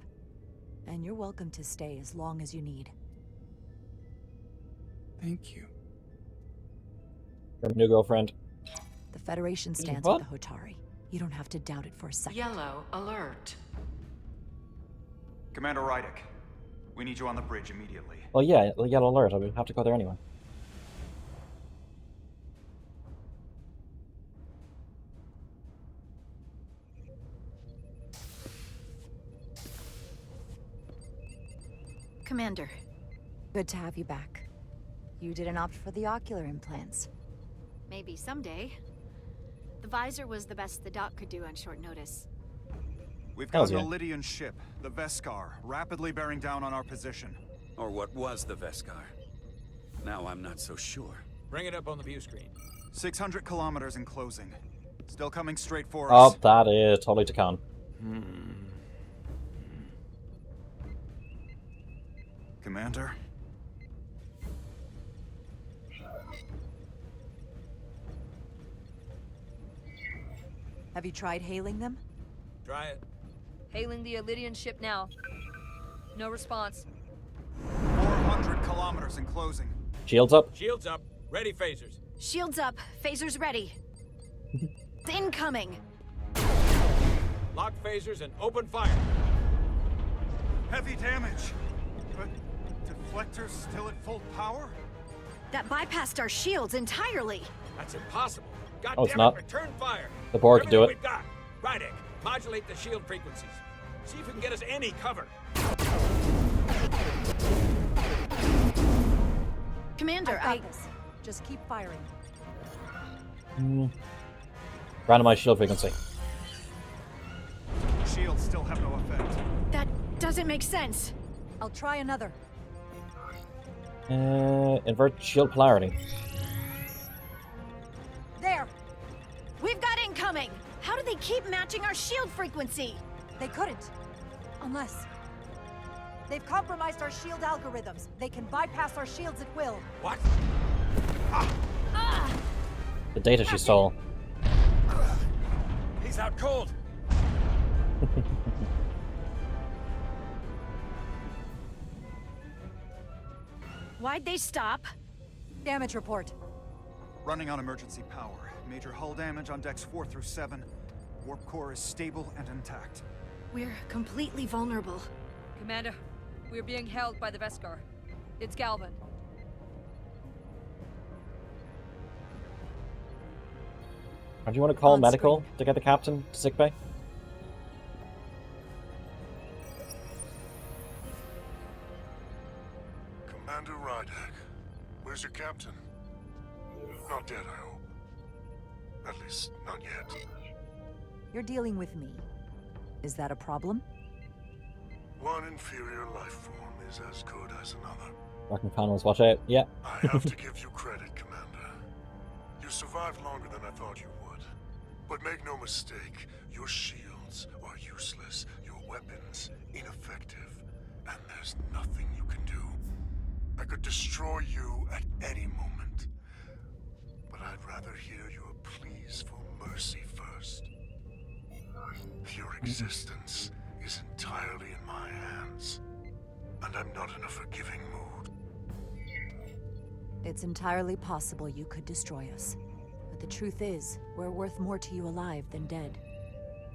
And you're welcome to stay as long as you need. Thank you. Your new girlfriend. The Federation stands What? with the Hotari. You don't have to doubt it for a second. Yellow alert. Commander Rydick, we need you on the bridge immediately. Well, yeah, yellow alert. I would have to go there anyway. Commander. Good to have you back. You didn't opt for the ocular implants. Maybe someday. The visor was the best the doc could do on short notice. We've got an Elydian ship, the Veskar, rapidly bearing down on our position. Or what was the Veskar. Now I'm not so sure. Bring it up on the view screen. 600 kilometers in closing. Still coming straight for Oh, us. that is totally Takon. Commander? Have you tried hailing them? Try it. Hailing the Elydian ship now. No response. 400 kilometers in closing. Shields up. Shields up. Ready phasers. Shields up. Phasers ready. Incoming. Lock phasers and open fire. Heavy damage. But deflectors still at full power? That bypassed our shields entirely. That's impossible. God Oh, it's damn not. it, return fire. The Borg can do it. We've got. Rydick, modulate the shield frequencies. See if we can get us any cover. Commander, I've got this. Just keep firing. Randomized shield frequency. Shields still have no effect. That doesn't make sense. I'll try another. Invert shield polarity. There. We've got incoming. How do they keep matching our shield frequency? They couldn't. Unless... They've compromised our shield algorithms. They can bypass our shields at will. What? The data she stole. He's out cold. Why'd they stop? Damage report. Running on emergency power. Major hull damage on decks 4 through 7. Warp core is stable and intact. We're completely vulnerable. Commander, we're being held by the Veskar. It's Galvin. Or do you want to call On medical screen. to get the captain to sickbay? Commander Rydick, where's your captain? Not dead, I hope. At least, not yet. You're dealing with me. Is that a problem? One inferior life form is as good as another. Working panels, watch out. Yeah. I have to give you credit, Commander. You survived longer than I thought you would. But make no mistake, your shields are useless, your weapons ineffective, and there's nothing you can do. I could destroy you at any moment. But I'd rather hear your pleas for mercy first. Your existence is entirely in my hands, and I'm not in a forgiving mood. It's entirely possible you could destroy us. But the truth is, we're worth more to you alive than dead.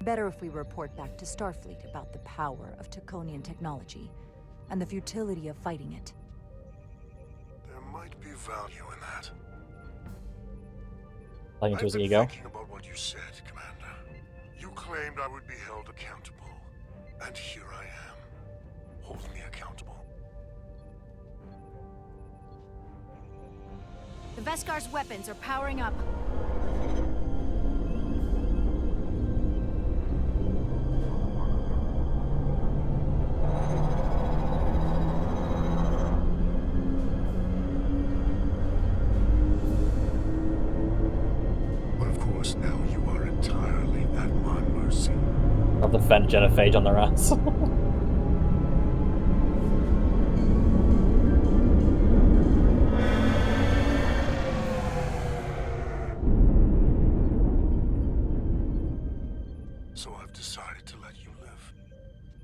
Better if we report back to Starfleet about the power of Takonian technology, and the futility of fighting it. might be value in that. Playing into I've his been ego. thinking about what you said, Commander. You claimed I would be held accountable. And here I am. Hold me accountable. The Veskar's weapons are powering up. But of course, now you are entirely at my mercy. I'll defend Genophage on their ass. So I've decided to let you live.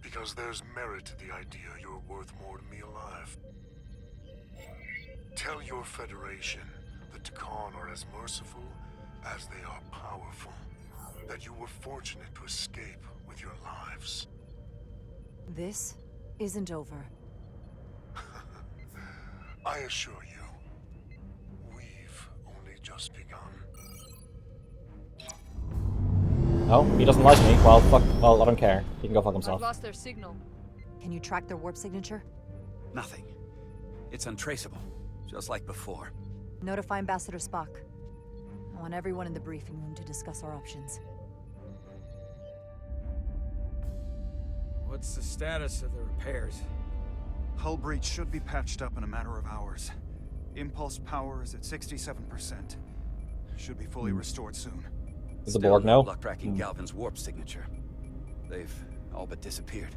Because there's merit to the idea you're worth more to me alive. Tell your Federation the Takan are as merciful as they are powerful. That you were fortunate to escape with your lives. This isn't over. I assure you, we've only just begun. Oh, he doesn't like me. Well, fuck. Well, I don't care. He can go fuck I've himself. lost their signal. Can you track their warp signature? Nothing. It's untraceable, just like before. Notify Ambassador Spock. I want everyone in the briefing room to discuss our options. What's the status of the repairs? Hull breach should be patched up in a matter of hours. Impulse power is at 67%. Should be fully restored soon. Does the Borg know? Luck tracking Galvin's warp signature. They've all but disappeared.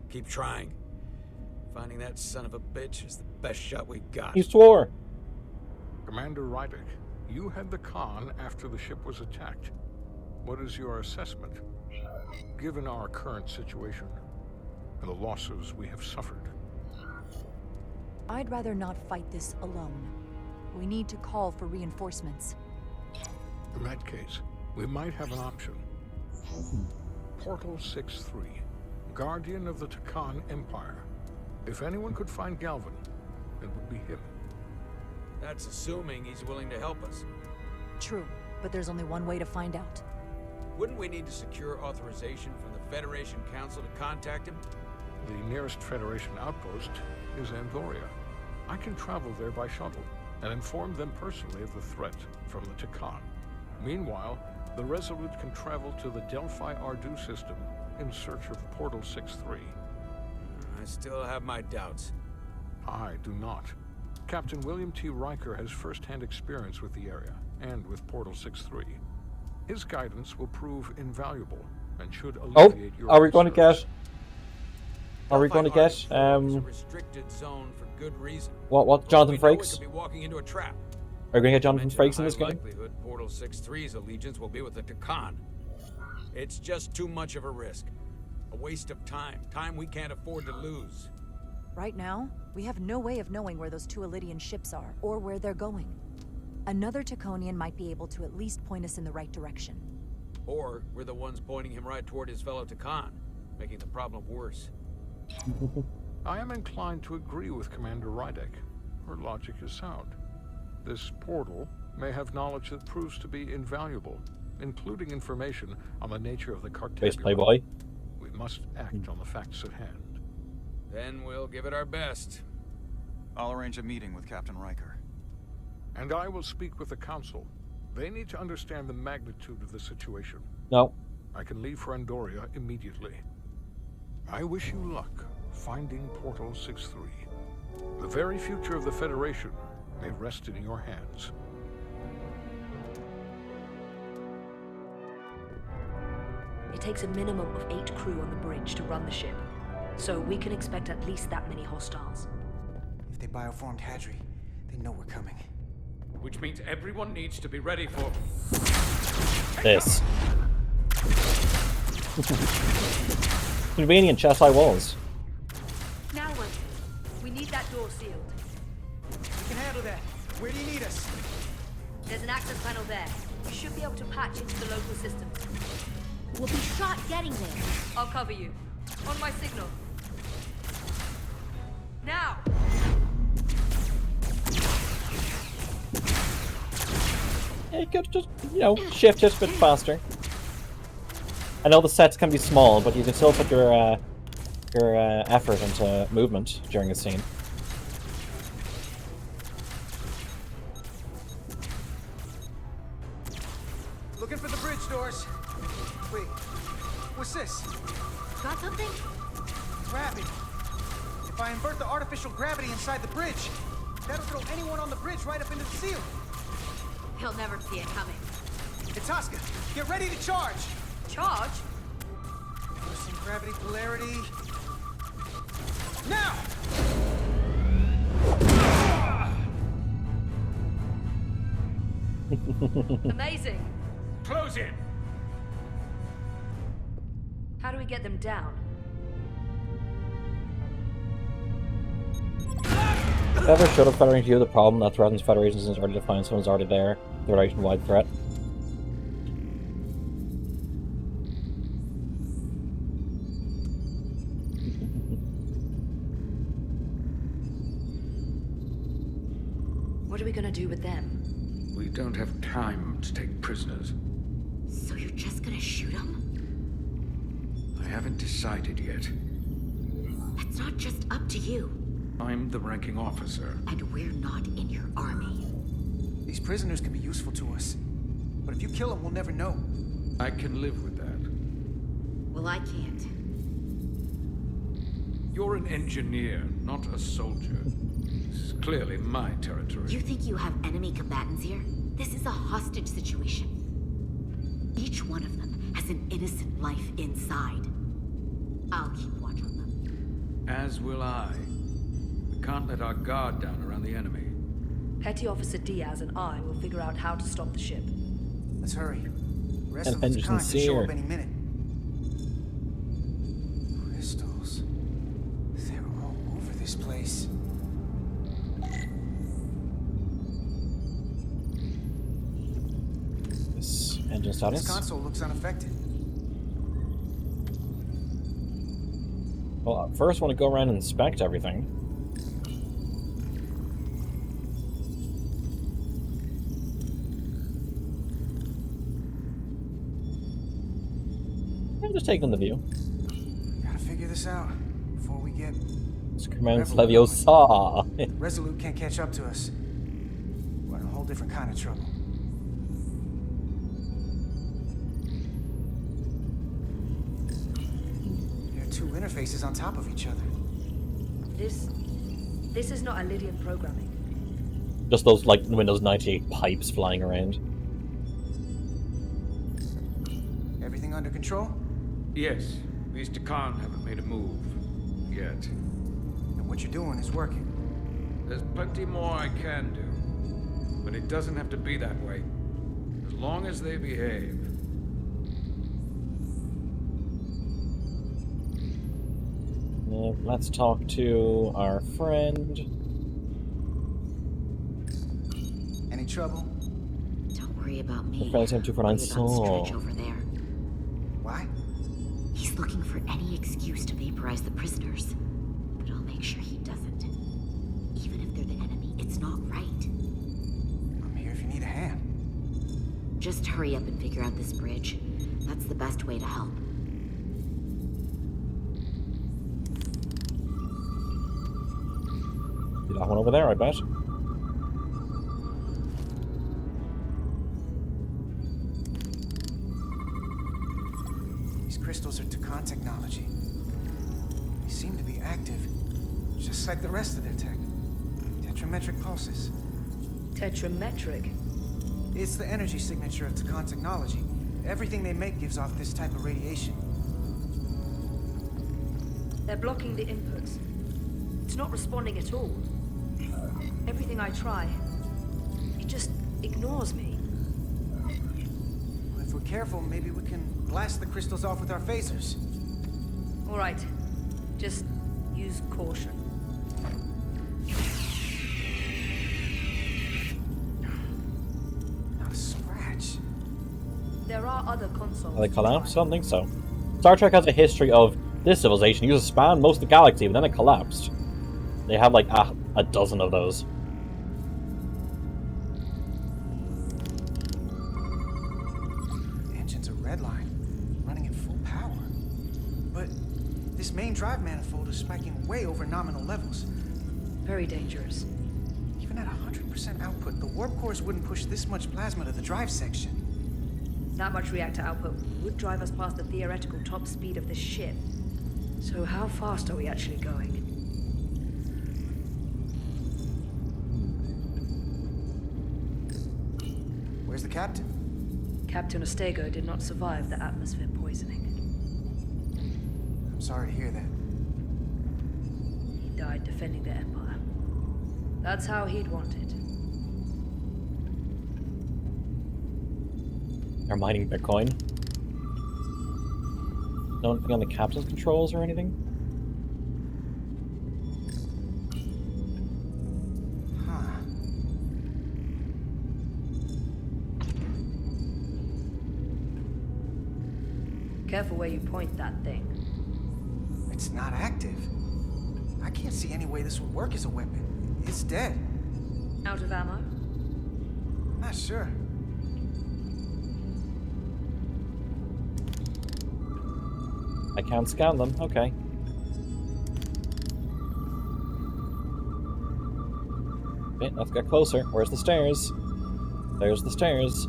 Keep trying. Finding that son of a bitch is the best shot we got. He swore. Commander Rydick, you had the Khan after the ship was attacked. What is your assessment? Given our current situation and the losses we have suffered. I'd rather not fight this alone. We need to call for reinforcements. In that case, we might have an option. Portal 6-3, Guardian of the Takan Empire. If anyone could find Galvin, it would be him. That's assuming he's willing to help us. True, but there's only one way to find out. Wouldn't we need to secure authorization from the Federation Council to contact him? The nearest Federation outpost is Andoria. I can travel there by shuttle and inform them personally of the threat from the Takan. Meanwhile, the Resolute can travel to the Delphi Ardu system in search of Portal 6-3. I still have my doubts. I do not. Captain William T. Riker has first-hand experience with the area and with Portal 6-3. His guidance will prove invaluable and should alleviate your are we going to concerns. get? Are we going to get? It's a restricted zone for good reason. What? Jonathan Frakes? We could be walking into a trap. Are we going to get Jonathan Frakes in this game? Likelihood Portal 6-3's allegiance will be with the Takan. It's just too much of a risk. A waste of time. Time we can't afford to lose. Right now, we have no way of knowing where those two Elydian ships are, or where they're going. Another Taconian might be able to at least point us in the right direction. Or we're the ones pointing him right toward his fellow Takan, making the problem worse. I am inclined to agree with Commander Rydick. Her logic is sound. This portal may have knowledge that proves to be invaluable, including information on the nature of the Cartagena. Space Playboy. We must act on the facts at hand. Then we'll give it our best. I'll arrange a meeting with Captain Riker. And I will speak with the Council. They need to understand the magnitude of the situation. No. I can leave for Andoria immediately. I wish you luck finding Portal 6-3. The very future of the Federation may rest in your hands. It takes a minimum of 8 crew on the bridge to run the ship, so we can expect at least that many hostiles. If they bioformed Hadri, they know we're coming. Which means everyone needs to be ready for... This. Convenient chest I was. Now what? We need that door sealed. We can handle that. Where do you need us? There's an access panel there. You should be able to patch into the local system. We'll be shot getting there. I'll cover you. On my signal. Now! you could just, you know, shift it a bit faster. I know the sets can be small, but you can still put your effort into movement during a scene. Looking for the bridge doors. Wait, what's this? Got something? Gravity. If I invert the artificial gravity inside the bridge, that'll throw anyone on the bridge right up into the ceiling. He'll never see it coming. Itasca, get ready to charge. Charge? Forcing gravity polarity. Now! Amazing. Close in. How do we get them down? If ever showed up Federation to you, the problem that threatens Federation is already defined, someone's already there. Federation-wide threat. What are we gonna do with them? We don't have time to take prisoners. So you're just gonna shoot him? I haven't decided yet. That's not just up to you. I'm the ranking officer. And we're not in your army. These prisoners can be useful to us. But if you kill them, we'll never know. I can live with that. Well, I can't. You're an engineer, not a soldier. This is clearly my territory. You think you have enemy combatants here? This is a hostage situation. Each one of them has an innocent life inside. I'll keep watch on them. As will I. We can't let our guard down around the enemy. Petty Officer Diaz and I will figure out how to stop the ship. Let's hurry. The rest of And us can show sincere. up any minute. Crystals. They're all over this place. This engine status. This console looks unaffected. Well, first I want to go around and inspect everything. I'm just taking the view. Gotta figure this out before we get... Commence Leviosa. Resolute can't catch up to us. We're in a whole different kind of trouble. There are two interfaces on top of each other. This is not a Lydian programming. Just those, like, Windows 98 pipes flying around. Everything under control? Yes. These Takan haven't made a move. Yet. And what you're doing is working. There's plenty more I can do. But it doesn't have to be that way. As long as they behave. Let's talk to our friend. Any trouble? Don't worry about me. The friend's M249 Worry about Soul. Stretch over there. Why? He's looking for any excuse to vaporize the prisoners. But I'll make sure he doesn't. Even if they're the enemy, it's not right. I'm here if you need a hand. Just hurry up and figure out this bridge. That's the best way to help. See that one over there, I bet. These crystals are Takan technology. They seem to be active, just like the rest of their tech. Tetrametric pulses. Tetrametric? It's the energy signature of Takan technology. Everything they make gives off this type of radiation. They're blocking the inputs. It's not responding at all. Everything I try, it just ignores me. If we're careful, maybe we can blast the crystals off with our phasers. All right, just use caution. Not a scratch. There are other consoles. Are they collapsed? I don't think so. Star Trek has a history of this civilization used to span most of the galaxy, but then it collapsed. They have like a dozen of those. This main drive manifold is spiking way over nominal levels. Very dangerous. Even at 100% output, the warp cores wouldn't push this much plasma to the drive section. That much reactor output would drive us past the theoretical top speed of this ship. So how fast are we actually going? Where's the captain? Captain Ostego did not survive the atmosphere poisoning. I'm sorry to hear that. He died defending the Empire. That's how he'd want it. They're mining Bitcoin. Nothing on the captain's controls or anything? Huh. Careful where you point that thing. It's not active. I can't see any way this would work as a weapon. It's dead. Out of ammo? Not sure. I can't scan them. Okay. Okay, let's get closer. Where's the stairs? There's the stairs.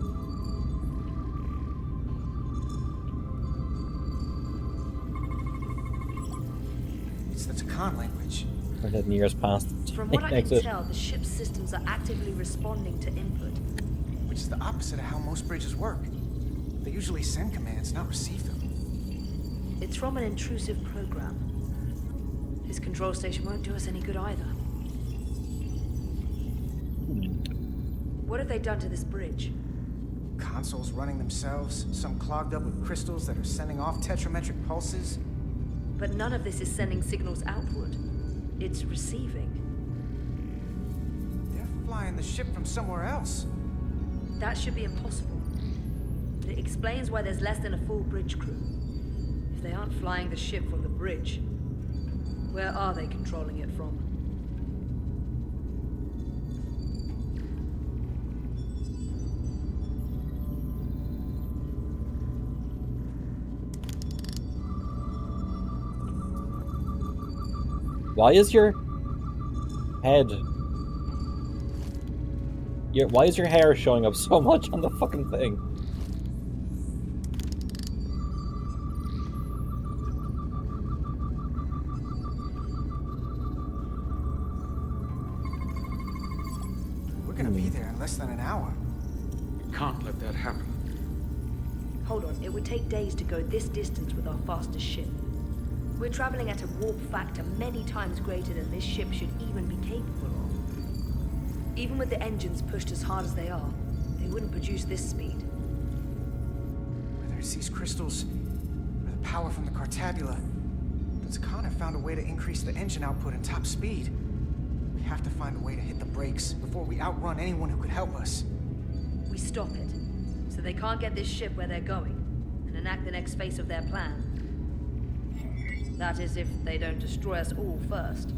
It's the Takan language. We're heading years past. From what I can tell, the ship's systems are actively responding to input. Which is the opposite of how most bridges work. They usually send commands, not receive them. It's from an intrusive program. His control station won't do us any good either. What have they done to this bridge? Consoles running themselves, some clogged up with crystals that are sending off tetrametric pulses. But none of this is sending signals outward. It's receiving. They're flying the ship from somewhere else. That should be impossible. But it explains why there's less than a full bridge crew. If they aren't flying the ship from the bridge, where are they controlling it from? Why is your head... why is your hair showing up so much on the fucking thing? We're gonna be there in less than an hour. You can't let that happen. Hold on, it would take days to go this distance with our fastest ship. We're traveling at a warp factor many times greater than this ship should even be capable of. Even with the engines pushed as hard as they are, they wouldn't produce this speed. Whether it's these crystals, or the power from the Cartabula, the Takan have found a way to increase the engine output and top speed. We have to find a way to hit the brakes before we outrun anyone who could help us. We stop it, so they can't get this ship where they're going, and enact the next phase of their plan. That is, if they don't destroy us all first.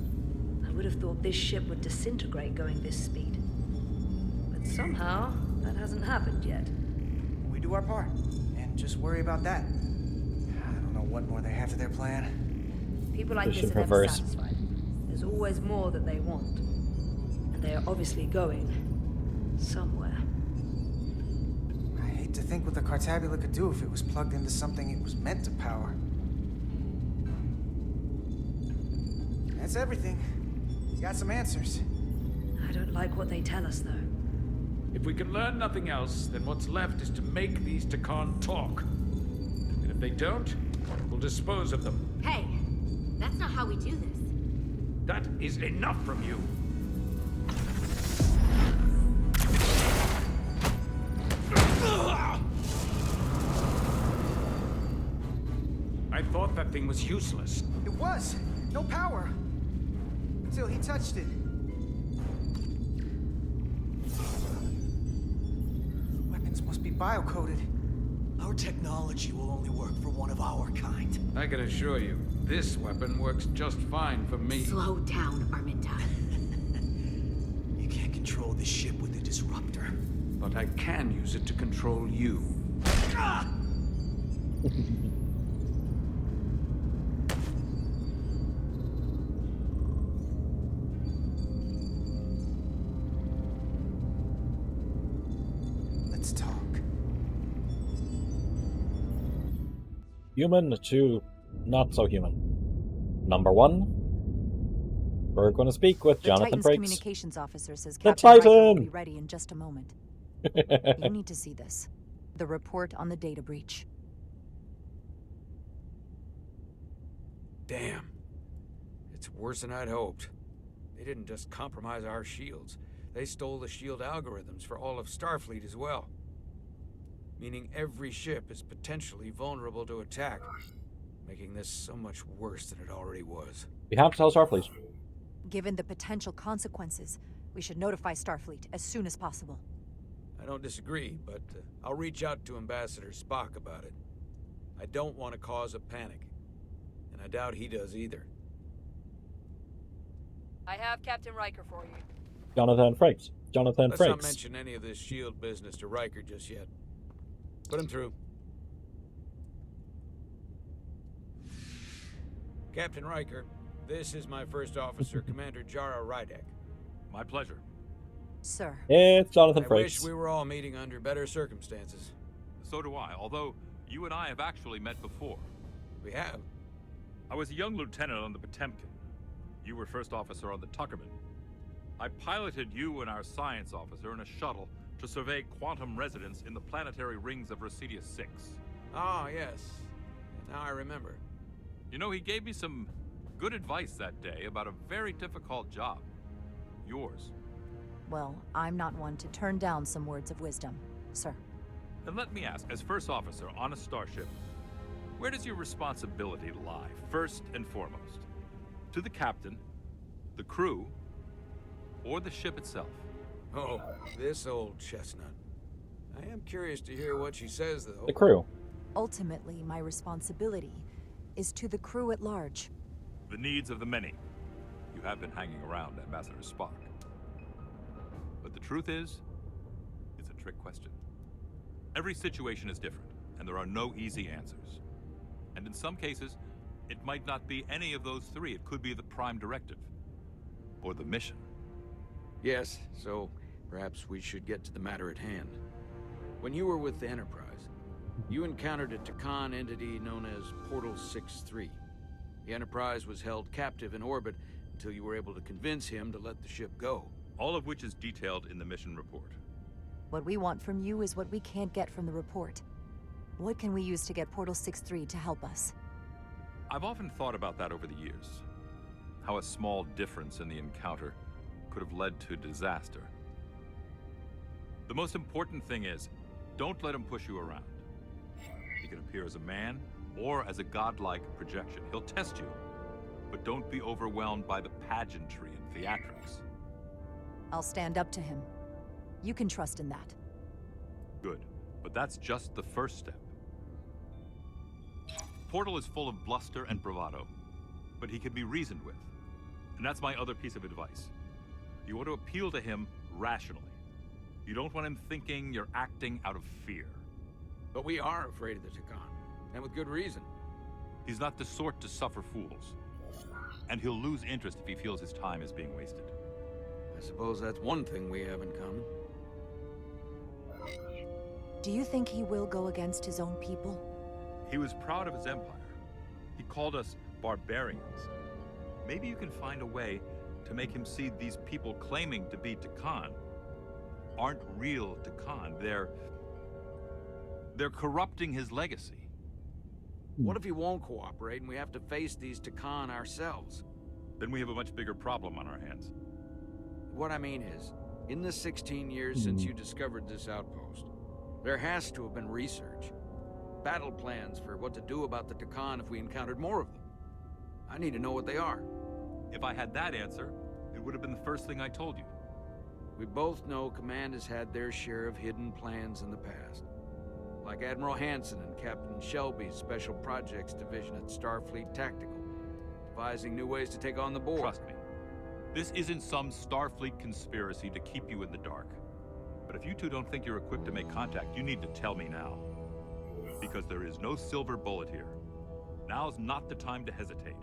I would have thought this ship would disintegrate going this speed. But somehow, that hasn't happened yet. We do our part, and just worry about that. I don't know what more they have to their plan. People like this are never satisfied. There's always more that they want. And they are obviously going somewhere. I hate to think what the Cartabula could do if it was plugged into something it was meant to power. That's everything. We got some answers. I don't like what they tell us, though. If we can learn nothing else, then what's left is to make these Takan talk. And if they don't, we'll dispose of them. Hey, that's not how we do this. That is enough from you. I thought that thing was useless. It was. No power. Until he touched it. Weapons must be biocoded. Our technology will only work for one of our kind. I can assure you, this weapon works just fine for me. Slow down, Arminta. You can't control this ship with a disruptor. But I can use it to control you. human to not so human. Number 1, we're going to speak with The Jonathan Titan's Frakes. communications officer says The Captain Riker will Titan! be ready in just a moment. You need to see this. The report on the data breach. Damn. It's worse than I'd hoped. They didn't just compromise our shields. They stole the shield algorithms for all of Starfleet as well. Meaning every ship is potentially vulnerable to attack, making this so much worse than it already was. We have to tell Starfleet. Given the potential consequences, we should notify Starfleet as soon as possible. I don't disagree, but I'll reach out to Ambassador Spock about it. I don't want to cause a panic, and I doubt he does either. I have Captain Riker for you. Jonathan Frakes. Jonathan Let's not Frakes. mention any of this shield business to Riker just yet. Put him through. Captain Riker, this is my first officer, Commander Jara Rydek. My pleasure. Sir. It's Jonathan I Frakes. wish we were all meeting under better circumstances. So do I, although you and I have actually met before. We have? I was a young lieutenant on the Potemkin. You were first officer on the Tuckerman. I piloted you and our science officer in a shuttle to survey quantum resonance in the planetary rings of Resurgence 6. Ah, yes. Now I remember. You know, he gave me some good advice that day about a very difficult job. Yours. Well, I'm not one to turn down some words of wisdom, sir. Then let me ask, as first officer on a starship, where does your responsibility lie, first and foremost? To the captain, the crew, or the ship itself? Oh, this old chestnut. I am curious to hear what she says, though. The crew. Ultimately, my responsibility is to the crew at large. The needs of the many. You have been hanging around Ambassador Spock. But the truth is, it's a trick question. Every situation is different, and there are no easy answers. And in some cases, it might not be any of those three. It could be the prime directive. Or the mission. Yes, so perhaps we should get to the matter at hand. When you were with the Enterprise, you encountered a Takan entity known as Portal 6-3. The Enterprise was held captive in orbit until you were able to convince him to let the ship go. All of which is detailed in the mission report. What we want from you is what we can't get from the report. What can we use to get Portal 6-3 to help us? I've often thought about that over the years. How a small difference in the encounter could have led to disaster. The most important thing is, don't let him push you around. He can appear as a man or as a godlike projection. He'll test you, but don't be overwhelmed by the pageantry and theatrics. I'll stand up to him. You can trust in that. Good, but that's just the first step. Portal is full of bluster and bravado, but he can be reasoned with. And that's my other piece of advice. You want to appeal to him rationally. You don't want him thinking you're acting out of fear. But we are afraid of the Takan, and with good reason. He's not the sort to suffer fools. And he'll lose interest if he feels his time is being wasted. I suppose that's one thing we have in common. Do you think he will go against his own people? He was proud of his empire. He called us barbarians. Maybe you can find a way to make him see these people claiming to be Takan aren't real Takan. They're corrupting his legacy. What if he won't cooperate and we have to face these Takan ourselves? Then we have a much bigger problem on our hands. What I mean is, in the 16 years since you discovered this outpost, there has to have been research. Battle plans for what to do about the Takan if we encountered more of them. I need to know what they are. If I had that answer, it would have been the first thing I told you. We both know Command has had their share of hidden plans in the past. Like Admiral Hansen and Captain Shelby's Special Projects Division at Starfleet Tactical, devising new ways to take on the board. Trust me, this isn't some Starfleet conspiracy to keep you in the dark. But if you two don't think you're equipped to make contact, you need to tell me now. Because there is no silver bullet here. Now's not the time to hesitate.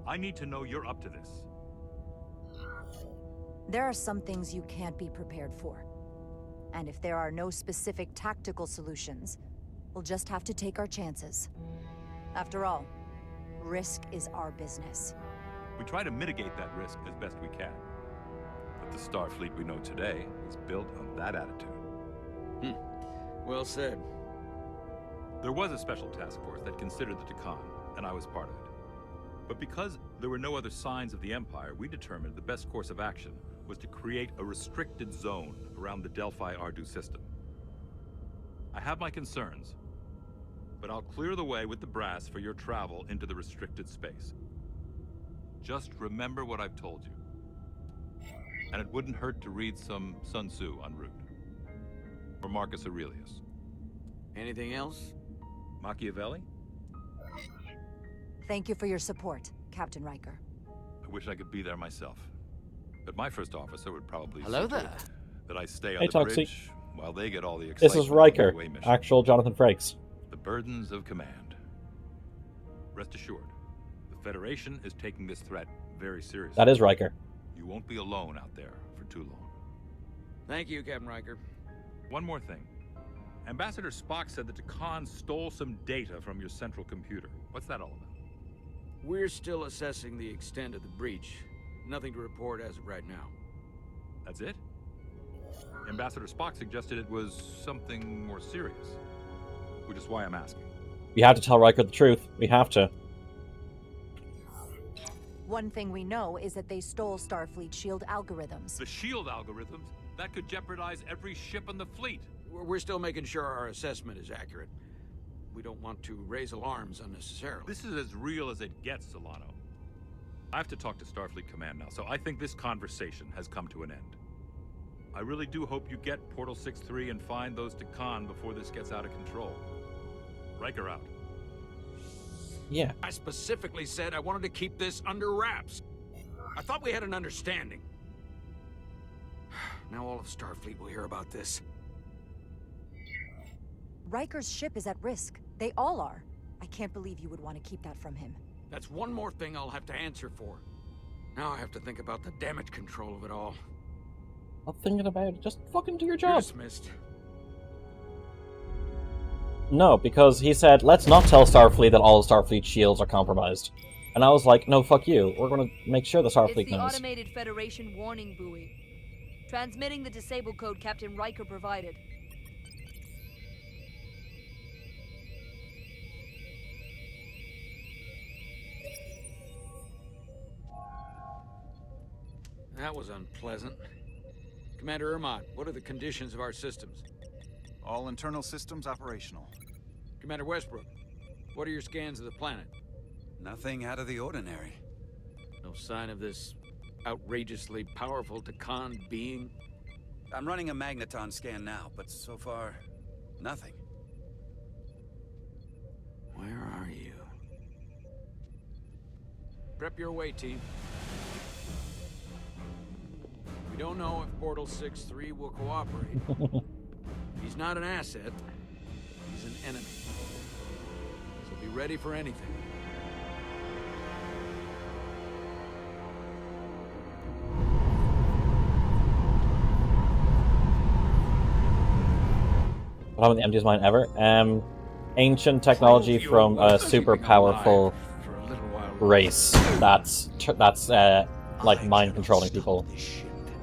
I need to know you're up to this. There are some things you can't be prepared for. And if there are no specific tactical solutions, we'll just have to take our chances. After all, risk is our business. We try to mitigate that risk as best we can. But the Starfleet we know today is built on that attitude. Well said. There was a special task force that considered the Takan, and I was part of it. But because there were no other signs of the Empire, we determined the best course of action was to create a restricted zone around the Delphi-Ardu system. I have my concerns, but I'll clear the way with the brass for your travel into the restricted space. Just remember what I've told you. And it wouldn't hurt to read some Sun Tzu en route. Or Marcus Aurelius. Anything else? Machiavelli? Thank you for your support, Captain Riker. I wish I could be there myself. But my first officer would probably Hello see to there. it that I stay on Hey, the Toxie. bridge while they get all the excitement. This is Riker, of the away mission. actual Jonathan Frakes. The burdens of command. Rest assured, the Federation is taking this threat very seriously. That is Riker. You won't be alone out there for too long. Thank you, Captain Riker. One more thing. Ambassador Spock said that Takan stole some data from your central computer. What's that all about? We're still assessing the extent of the breach. Nothing to report as of right now. That's it? Ambassador Spock suggested it was something more serious. Which is why I'm asking. We have to tell Riker the truth. We have to. One thing we know is that they stole Starfleet shield algorithms. The shield algorithms? That could jeopardize every ship in the fleet. We're still making sure our assessment is accurate. We don't want to raise alarms unnecessarily. This is as real as it gets, Solano. I have to talk to Starfleet Command now, so I think this conversation has come to an end. I really do hope you get Portal 6-3 and find those Takan before this gets out of control. Riker out. Yeah. I specifically said I wanted to keep this under wraps. I thought we had an understanding. Now all of Starfleet will hear about this. Riker's ship is at risk. They all are. I can't believe you would want to keep that from him. That's one more thing I'll have to answer for. Now I have to think about the damage control of it all. Not thinking about it. Just fucking do your You're job. dismissed. No, because he said, let's not tell Starfleet that all Starfleet shields are compromised. And I was like, no, fuck you. We're going to make sure the Starfleet It's the knows. automated Federation warning buoy. Transmitting the disable code Captain Riker provided. That was unpleasant. Commander Ermont, what are the conditions of our systems? All internal systems operational. Commander Westbrook, what are your scans of the planet? Nothing out of the ordinary. No sign of this outrageously powerful Takan being? I'm running a magneton scan now, but so far, nothing. Where are you? Prep your way, team. We don't know if Portal 6-3 will cooperate. He's not an asset. He's an enemy. So be ready for anything. I haven't the emptiest mind ever. Ancient technology from a super powerful race that's like mind controlling people.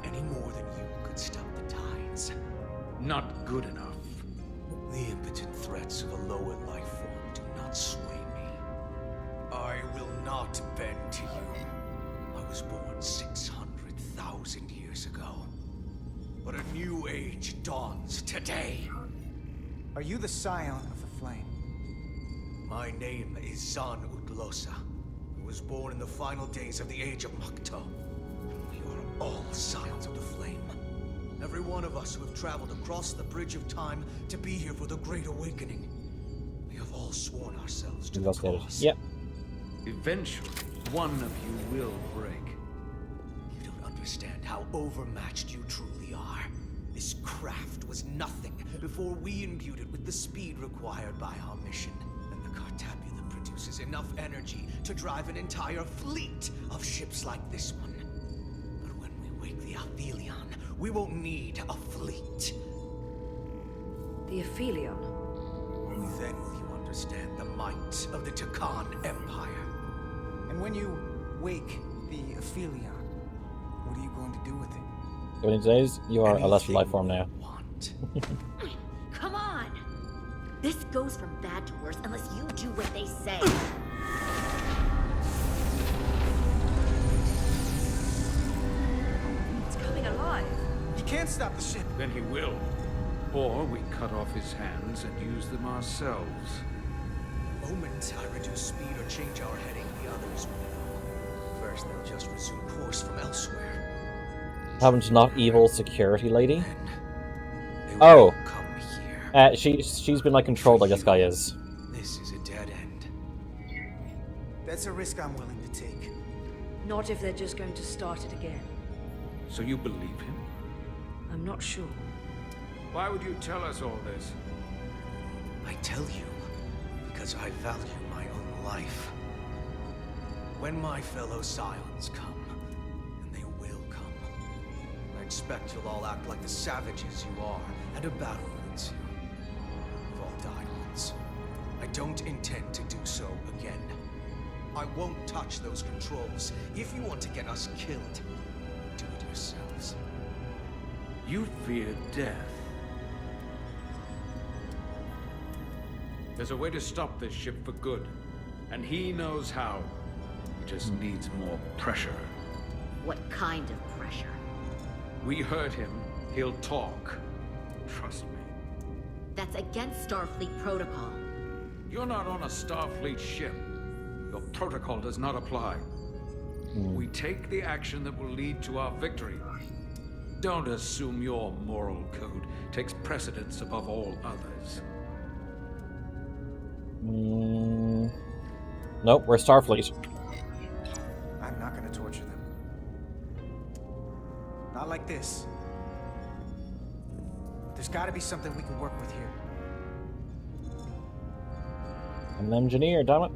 Any more than you could stop the tides. Not good enough. The impotent threats of a lower life form do not sway me. I will not bend to you. I was born 600,000 years ago. But a new age dawns today. Are you the scion of the flame? My name is Zan Utlosa. I was born in the final days of the Age of Makto. We are all scions of the flame. Every one of us who have traveled across the bridge of time to be here for the Great Awakening. We have all sworn ourselves to the cause. Yep. Eventually, one of you will break. You don't understand how overmatched you truly are. This craft was nothing before we imbued it with the speed required by our mission. And the Cartabulum produces enough energy to drive an entire fleet of ships like this one. But when we wake the Aphelion, we won't need a fleet. The Aphelion? Only then will you understand the might of the Takan Empire. And when you wake the Aphelion, what are you going to do with it? 20 days, you are a lesser life form now. Come on! This goes from bad to worse unless you do what they say. It's coming alive. He can't stop the ship. Then he will. Or we cut off his hands and use them ourselves. The moment I reduce speed or change our heading, the others will know. First, they'll just resume course from elsewhere. Haven't not evil security lady? Oh. She's been like controlled like this guy is. This is a dead end. That's a risk I'm willing to take. Not if they're just going to start it again. So you believe him? I'm not sure. Why would you tell us all this? I tell you, because I value my own life. When my fellow Scions come, and they will come, I expect you'll all act like the savages you are, and a battle will ensue. You've all died once. I don't intend to do so again. I won't touch those controls. If you want to get us killed, do it yourselves. You fear death. There's a way to stop this ship for good, and he knows how. He just needs more pressure. What kind of pressure? We heard him. He'll talk. Trust me. That's against Starfleet protocol. You're not on a Starfleet ship. Your protocol does not apply. We take the action that will lead to our victory. Don't assume your moral code takes precedence above all others. Nope, we're Starfleet. I'm not gonna torture them. Not like this. There's gotta be something we can work with here. I'm an engineer, damn it.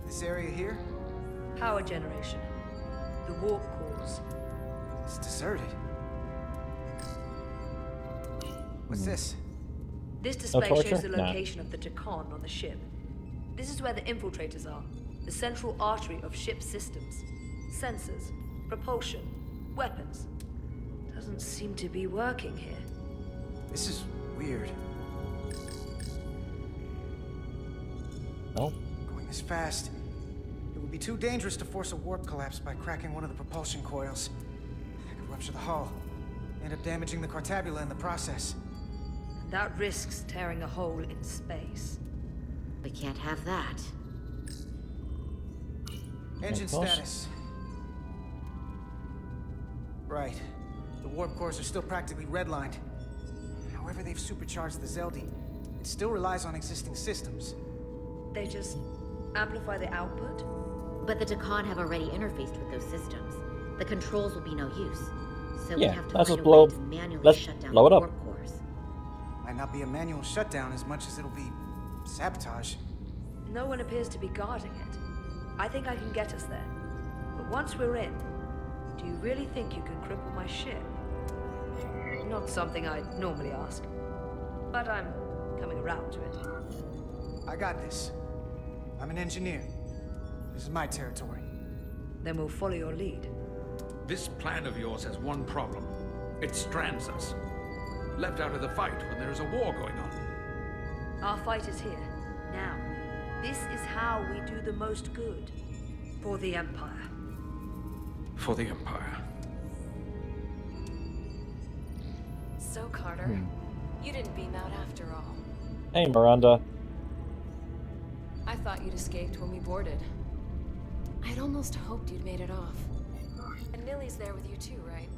This area here? Power generation. The warp cores. It's deserted. What's this? This display torture? shows the Nah. location of the Takan on the ship. This is where the infiltrators are, the central artery of ship systems. Sensors, propulsion, weapons. Doesn't seem to be working here. This is weird. No. Going this fast, it would be too dangerous to force a warp collapse by cracking one of the propulsion coils. I could rupture the hull, end up damaging the Cartabula in the process. And that risks tearing a hole in space. We can't have that. Engine Of course. status. Right. The warp cores are still practically redlined. However they've supercharged the Zeldi, it still relies on existing systems. They just amplify the output? But the Takan have already interfaced with those systems. The controls will be no use. So we Yeah, have to let's find just a way to manually let's shut down blow the it up. warp cores. Might not be a manual shutdown as much as it'll be sabotage. No one appears to be guarding it. I think I can get us there. But once we're in, do you really think you can cripple my ship? Not something I'd normally ask. But I'm coming around to it. I got this. I'm an engineer. This is my territory. Then we'll follow your lead. This plan of yours has one problem. It strands us. Left out of the fight when there is a war going on. Our fight is here, now. This is how we do the most good. For the Empire. For the Empire. So, Carter, you didn't beam out after all. Hey, Miranda. I thought you'd escaped when we boarded. I'd almost hoped you'd made it off. And Millie's there with you too, right?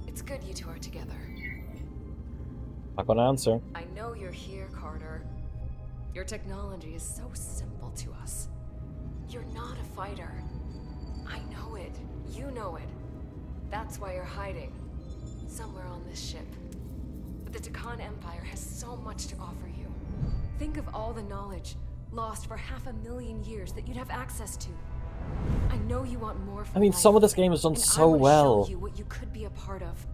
It's good you two are together. Not gonna answer. I know you're here, Carter. Your technology is so simple to us. You're not a fighter. I know it. You know it. That's why you're hiding. Somewhere on this ship. But the Takan Empire has so much to offer you. Think of all the knowledge lost for 500,000 years that you'd have access to. I know you want more from I mean, life, some of this game is done and so I want to well. show you what you could be a part of.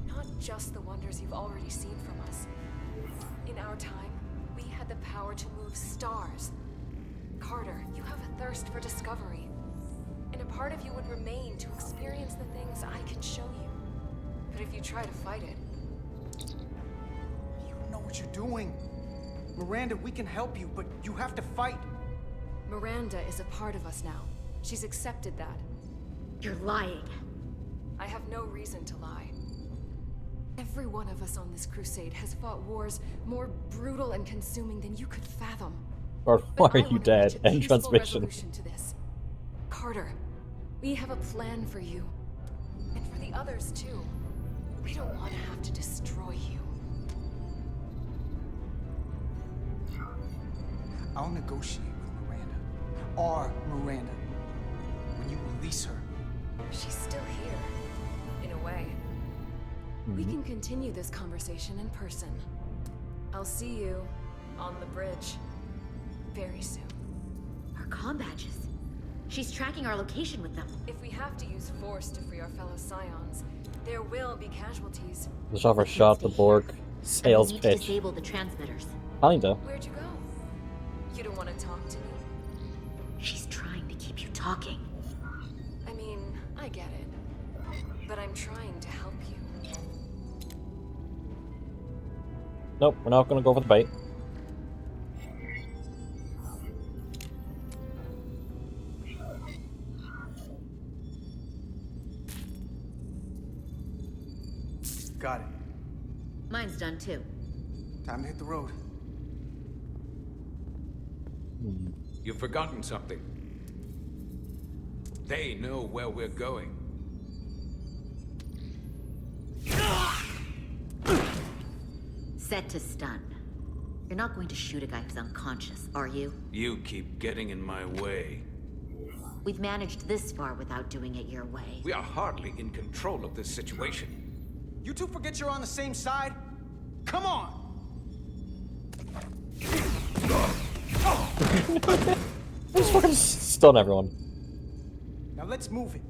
Not just the wonders you've already seen from us. In our time, we had the power to move stars. Carter, you have a thirst for discovery. And a part of you would remain to experience the things I can show you. But if you try to fight it... You know what you're doing. Miranda, we can help you, but you have to fight. Miranda is a part of us now. She's accepted that. You're lying. I have no reason to lie. Every one of us on this crusade has fought wars more brutal and consuming than you could fathom. Or why are you dead? End transmission. Resolution to this. Carter, we have a plan for you. And for the others, too. We don't want to have to destroy you. I'll negotiate with Miranda. Our Miranda. When you release her. She's still here. In a way. We can continue this conversation in person. I'll see you on the bridge very soon. Our comm badges. She's tracking our location with them. If we have to use force to free our fellow scions, there will be casualties. The shopper shot the Borg sales we need to pitch. disable the transmitters. Kinda. Where'd you go? You don't want to talk to me? She's trying to keep you talking. I mean, I get it. But I'm trying to help you. Nope, we're not gonna go for the bait. Got it. Mine's done too. Time to hit the road. You've forgotten something. They know where we're going. Set to stun. You're not going to shoot a guy who's unconscious, are you? You keep getting in my way. We've managed this far without doing it your way. We are hardly in control of this situation. You two forget you're on the same side? Come on! Just fucking stun everyone. Now let's move it.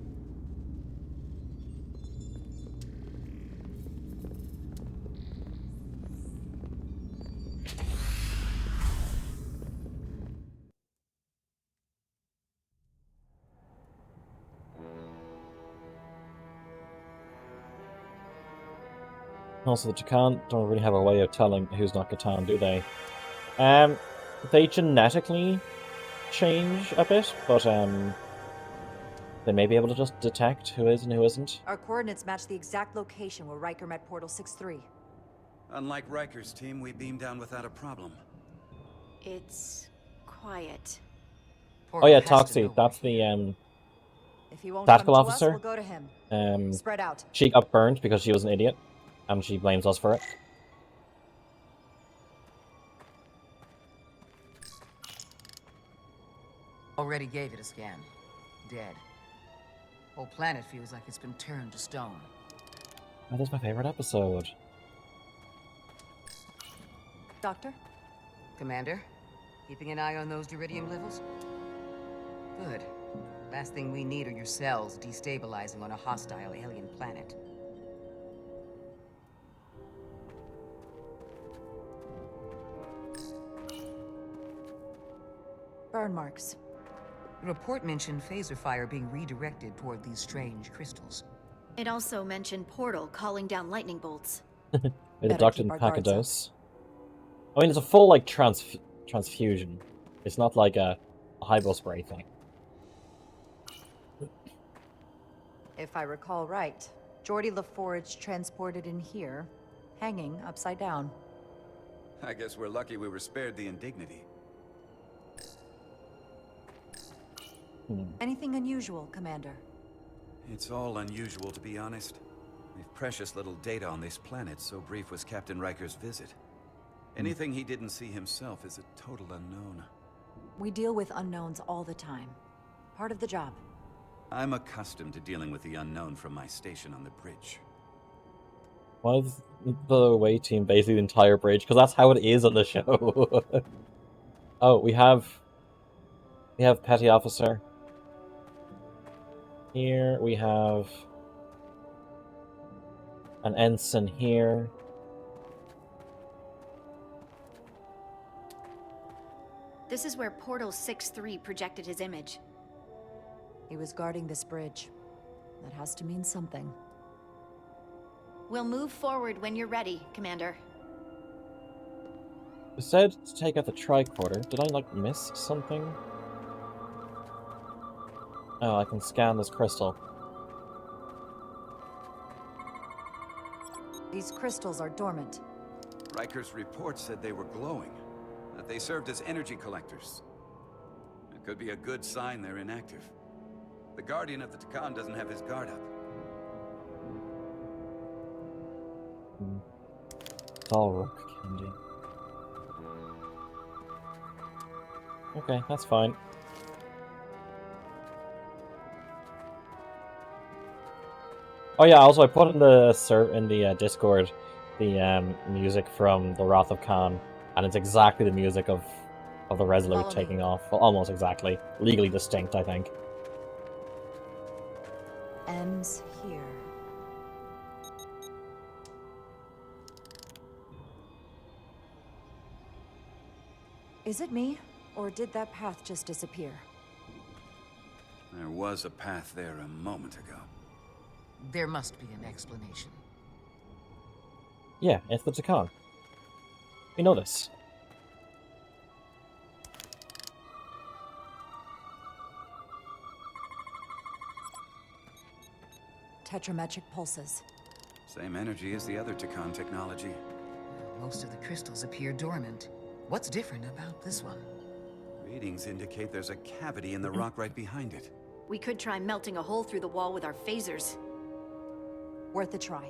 Also, the Takan don't really have a way of telling who's not Catan, do they? They genetically change a bit, but they may be able to just detect who is and who isn't. Our coordinates match the exact location where Riker met Portal 6-3. Unlike Riker's team, we beamed down without a problem. It's quiet. Oh yeah, Toxie. That's the If he won't tactical come to officer. us, we'll go to him. Spread out. She got burned because she was an idiot, and she blames us for it. Already gave it a scan. Dead. Whole planet feels like it's been turned to stone. That was my favorite episode. Doctor? Commander? Keeping an eye on those Duridium levels? Good. Last thing we need are your cells destabilizing on a hostile alien planet. Burn marks. The report mentioned phaser fire being redirected toward these strange crystals. It also mentioned Portal calling down lightning bolts. They deducted in pack a dose. I mean, it's a full like transfusion. It's not like a hypo spray thing. If I recall right, Geordi LaForge transported in here, hanging upside down. I guess we're lucky we were spared the indignity. Anything unusual, Commander? It's all unusual, to be honest. We've precious little data on this planet, so brief was Captain Riker's visit. Anything he didn't see himself is a total unknown. We deal with unknowns all the time. Part of the job. I'm accustomed to dealing with the unknown from my station on the bridge. Why is the away team basically the entire bridge? Because that's how it is on the show. Oh, we have Petty Officer. Here we have An ensign here. This is where Portal 6-3 projected his image. He was guarding this bridge. That has to mean something. We'll move forward when you're ready, Commander. It said to take out the tricorder. Did I, like, miss something? Oh, I can scan this crystal. These crystals are dormant. Riker's report said they were glowing, that they served as energy collectors. It could be a good sign they're inactive. The Guardian of the Takan doesn't have his guard up. It's all rook candy. Okay, that's fine. Oh yeah, also I put in the Discord the music from the Wrath of Khan, and it's exactly the music of the Resolute taking off. Well, almost exactly. Legally distinct, I think. Ends here. Is it me, or did that path just disappear? There was a path there a moment ago. There must be an explanation. Yeah, it's the Takan. We know this. Tetrametric pulses. Same energy as the other Takan technology. Most of the crystals appear dormant. What's different about this one? Readings indicate there's a cavity in the rock right behind it. We could try melting a hole through the wall with our phasers. Worth a try.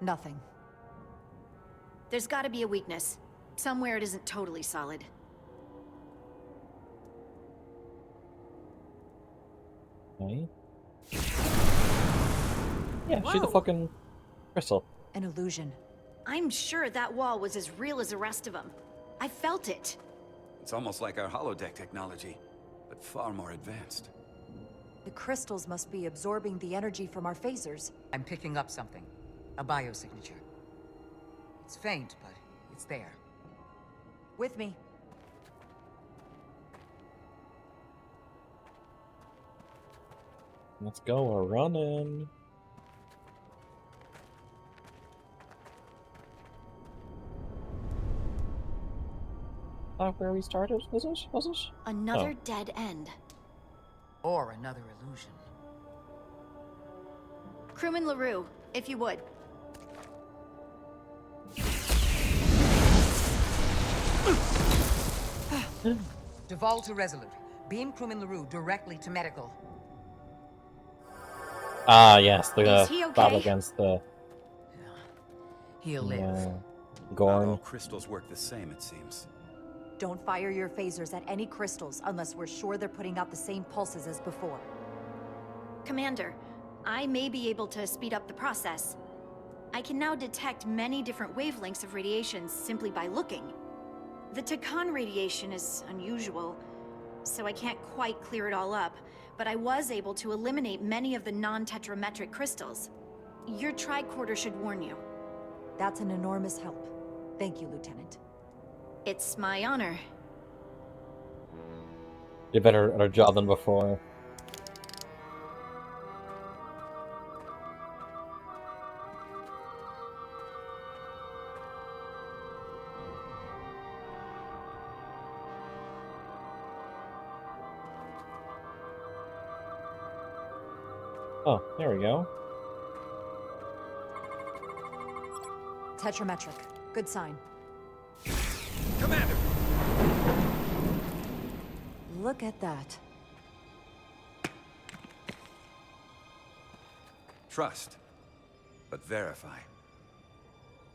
Nothing. There's gotta be a weakness. Somewhere it isn't totally solid. Okay. Yeah, Whoa. she's the fucking crystal. An illusion. I'm sure that wall was as real as the rest of them. I felt it. It's almost like our holodeck technology, but far more advanced. The crystals must be absorbing the energy from our phasers. I'm picking up something. A biosignature. It's faint, but it's there. With me. Let's go, we're running. Where we started, was it? Another dead end. Or another illusion. Crewman LaRue, if you would. Duval to Resolute. Beam Crewman LaRue directly to medical. Ah, yes, the Is he battle okay? against the... He'll live. Gorn. Not all crystals work the same, it seems. Don't fire your phasers at any crystals unless we're sure they're putting out the same pulses as before. Commander, I may be able to speed up the process. I can now detect many different wavelengths of radiation simply by looking. The Takan radiation is unusual, so I can't quite clear it all up, but I was able to eliminate many of the non-tetrametric crystals. Your tricorder should warn you. That's an enormous help. Thank you, Lieutenant. It's my honor. Did better at our job than before. Oh, there we go. Tetrametric. Good sign. Commander! Look at that. Trust, but verify.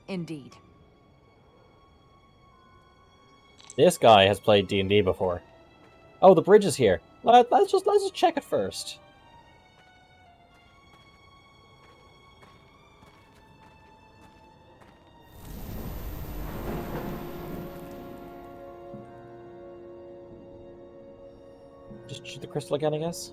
Indeed. This guy has played D&D before. Oh, the bridge is here. Let's just check it first. Just shoot the crystal again, I guess.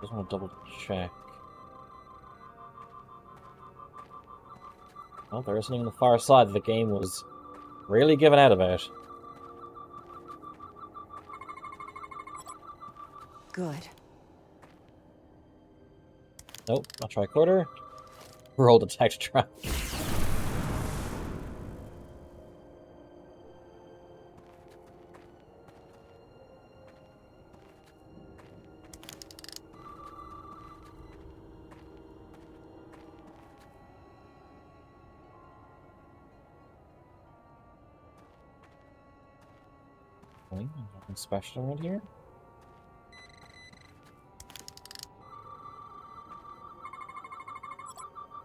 Just want to double check. Well, there isn't on the far side that the game was really giving out about. Good. Nope, not tricorder. Roll detect trap. Nothing special around here.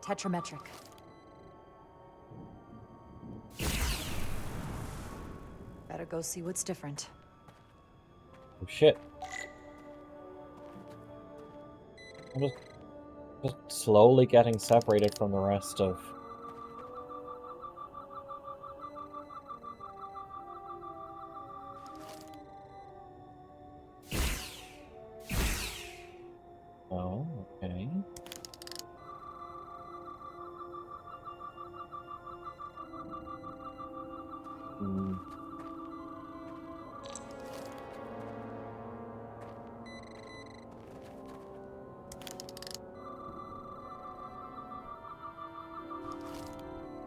Tetrametric. Better go see what's different. Oh shit. I'm just slowly getting separated from the rest of... Oh, okay. Hmm.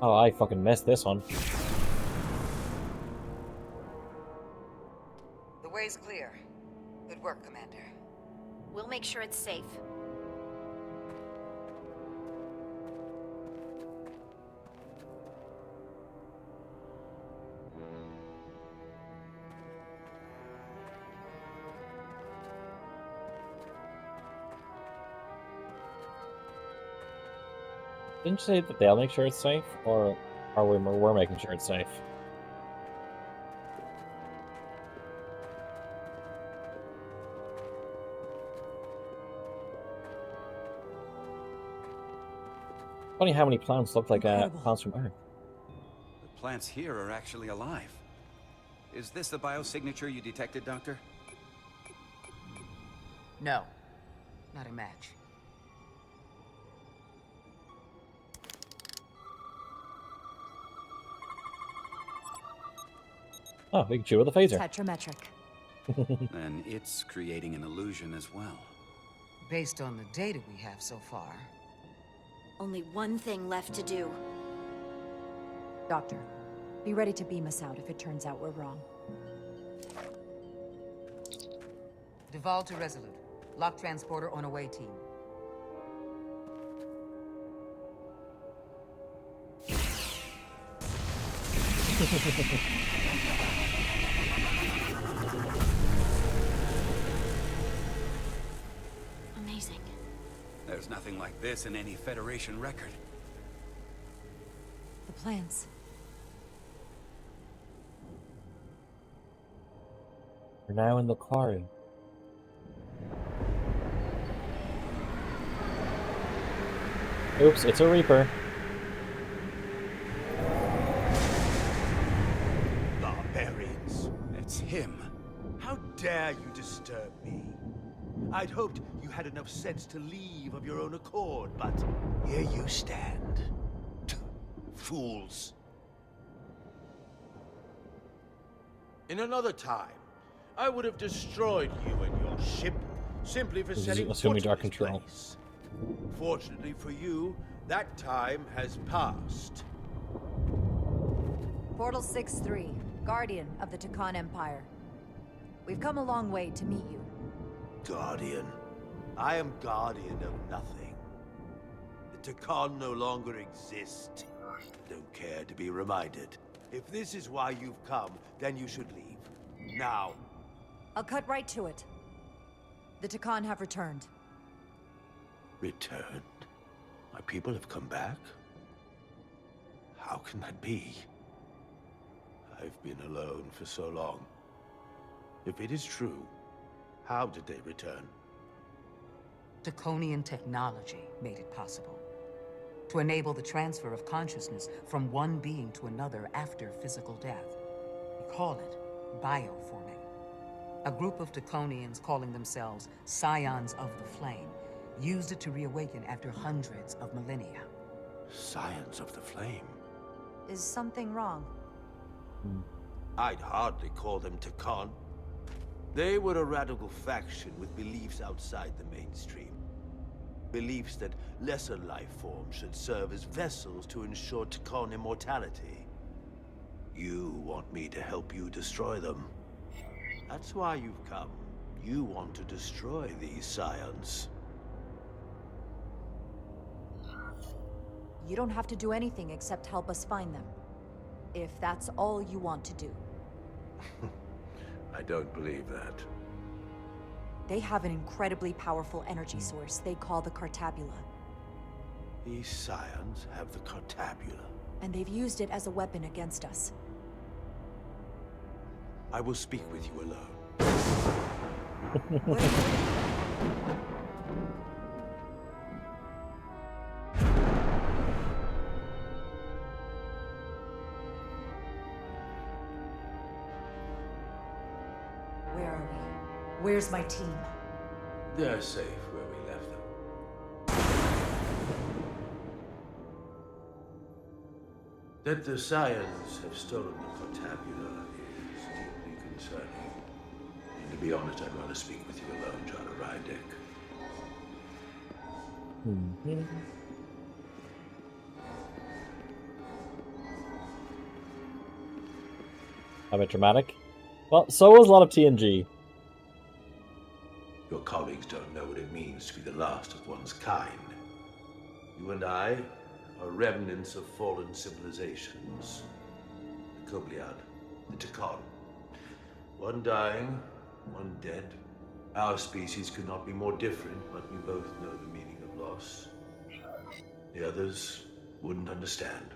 Oh, I fucking missed this one. The way's clear. Good work, Commander. We'll make sure it's safe. Didn't you say that they'll make sure it's safe? Or are we're making sure it's safe? Funny how many plants look like plants from Earth. The plants here are actually alive. Is this the biosignature you detected, Doctor? No. Not a match. Oh, we can shoot with a phaser. Tetrametric. And it's creating an illusion as well. Based on the data we have so far. Only one thing left to do. Doctor, be ready to beam us out if it turns out we're wrong. Duval to Resolute. Lock transporter on away team. Amazing. There's nothing like this in any Federation record. The plans. We're now in the quarry. Oops, it's a Reaper. Barbarians. It's him. How dare you disturb me? I'd hoped you had enough sense to leave of your own accord, but here you stand. Fools. In another time, I would have destroyed you and your ship simply for setting foot in dark this control. place. Fortunately for you, that time has passed. Portal 6-3, Guardian of the Takan Empire. We've come a long way to meet you. Guardian? I am Guardian of nothing. The Takan no longer exist. Don't care to be reminded. If this is why you've come, then you should leave. Now. I'll cut right to it. The Takan have returned. Returned? My people have come back? How can that be? I've been alone for so long. If it is true, how did they return? Draconian technology made it possible. To enable the transfer of consciousness from one being to another after physical death. We call it bioforming. A group of Draconians calling themselves Scions of the Flame used it to reawaken after hundreds of millennia. Scions of the Flame? Is something wrong? I'd hardly call them Takan. They were a radical faction with beliefs outside the mainstream. Beliefs that lesser life forms should serve as vessels to ensure Takan immortality. You want me to help you destroy them. That's why you've come. You want to destroy these Scions. You don't have to do anything except help us find them. If that's all you want to do. I don't believe that. They have an incredibly powerful energy source they call the Cartabula. These Scions have the Cartabula. And they've used it as a weapon against us. I will speak with you alone. Where are we? Where's my team? They're safe where we left them. That the Scions have stolen the Cartabula is deeply concerning. And to be honest, I'd rather speak with you alone, Jara Rydek. A bit dramatic. Well, so was a lot of TNG. Your colleagues don't know what it means to be the last of one's kind. You and I are remnants of fallen civilizations. The Kobliad, the Takan. One dying, one dead. Our species could not be more different, but we both know the meaning of loss. The others wouldn't understand.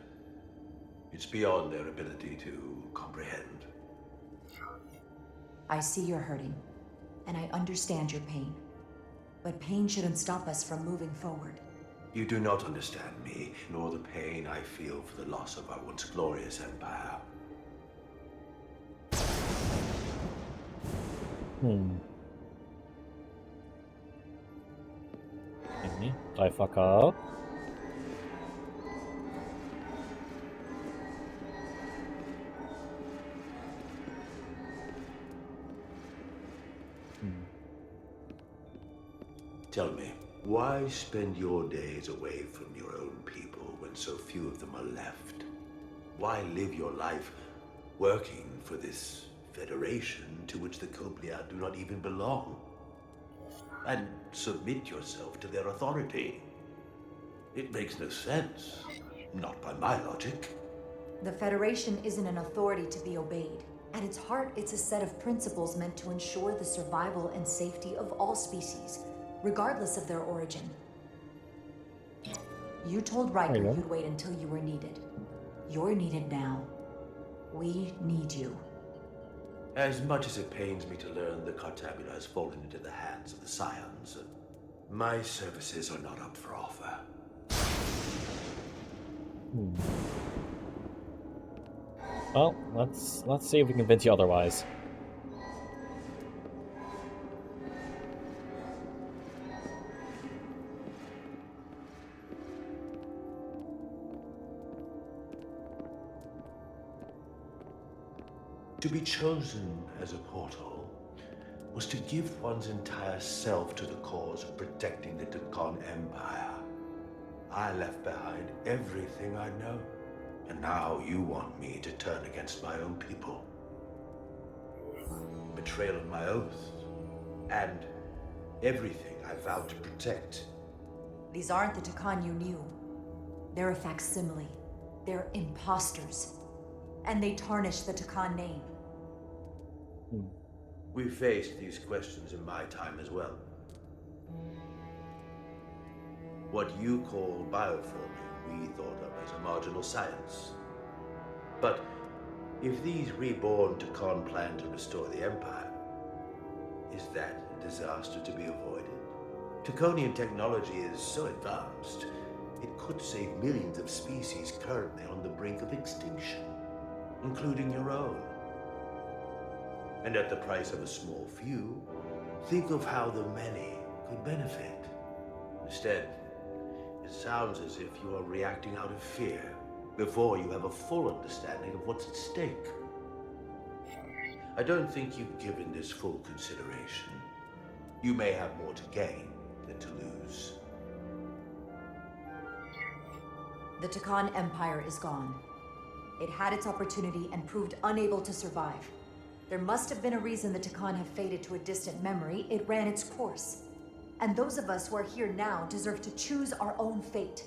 It's beyond their ability to comprehend. I see you're hurting, and I understand your pain. But pain shouldn't stop us from moving forward. You do not understand me, nor the pain I feel for the loss of our once glorious empire. Okay. Did I fuck up? Tell me, why spend your days away from your own people when so few of them are left? Why live your life working for this federation to which the Kobliad do not even belong? And submit yourself to their authority? It makes no sense. Not by my logic. The Federation isn't an authority to be obeyed. At its heart, it's a set of principles meant to ensure the survival and safety of all species, regardless of their origin. You told Riker you'd wait until you were needed. You're needed now. We need you. As much as it pains me to learn the Cartabula has fallen into the hands of the Scions, my services are not up for offer. Well, let's see if we can convince you otherwise. To be chosen as a portal was to give one's entire self to the cause of protecting the Takan Empire. I left behind everything I know, and now you want me to turn against my own people. Betrayal of my oath, and everything I vowed to protect. These aren't the Takan you knew. They're a facsimile. They're imposters. And they tarnish the Takan name. We faced these questions in my time as well. What you call bioforming, we thought of as a marginal science. But if these reborn Takan plan to restore the Empire, is that a disaster to be avoided? Taconian technology is so advanced, it could save millions of species currently on the brink of extinction, including your own. And at the price of a small few, think of how the many could benefit. Instead, it sounds as if you are reacting out of fear before you have a full understanding of what's at stake. I don't think you've given this full consideration. You may have more to gain than to lose. The Takan Empire is gone. It had its opportunity and proved unable to survive. There must have been a reason the Takan have faded to a distant memory. It ran its course. And those of us who are here now deserve to choose our own fate.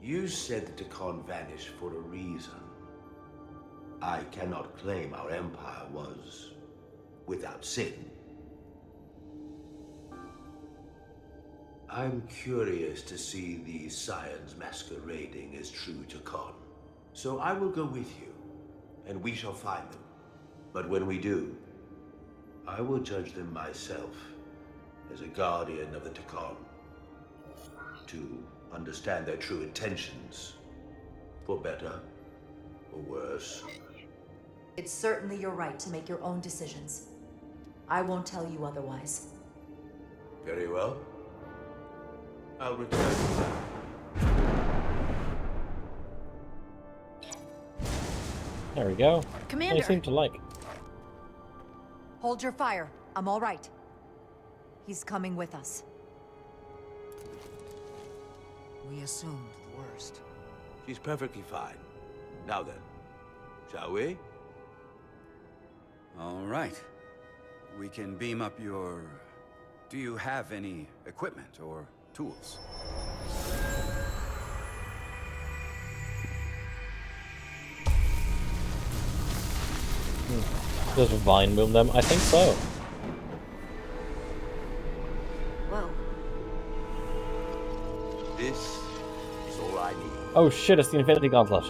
You said the Takan vanished for a reason. I cannot claim our empire was without sin. I'm curious to see these scions masquerading as true Takan. So I will go with you, and we shall find them. But when we do, I will judge them myself as a guardian of the Takan, to understand their true intentions, for better or worse. It's certainly your right to make your own decisions. I won't tell you otherwise. Very well. I'll return now. There we go. Commander! They seem to like. Hold your fire. I'm all right. He's coming with us. We assumed the worst. She's perfectly fine. Now then, shall we? All right. We can beam up your... Do you have any equipment or tools? Does Vine move them? I think so. Whoa. This is all I need. Oh shit, it's the Infinity Gauntlet.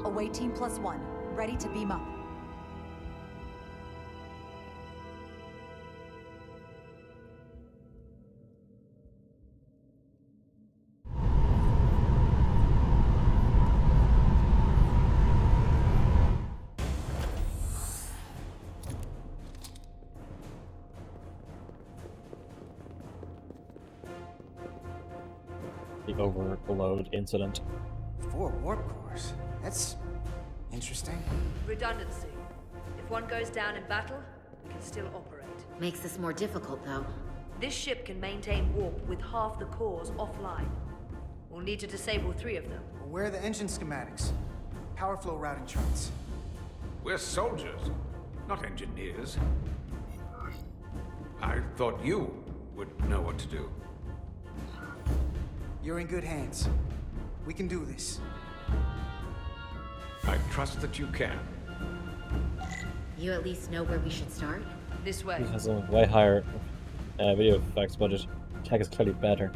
Away team +1, ready to beam up. The overload incident. 4 warp cores. That's interesting. Redundancy. If one goes down in battle, we can still operate. Makes this more difficult, though. This ship can maintain warp with half the cores offline. We'll need to disable 3 of them. Well, where are the engine schematics? Power flow routing charts. We're soldiers, not engineers. I thought you would know what to do. You're in good hands. We can do this. I trust that you can. You at least know where we should start? This way. He has a way higher video effects budget. Tech is clearly better.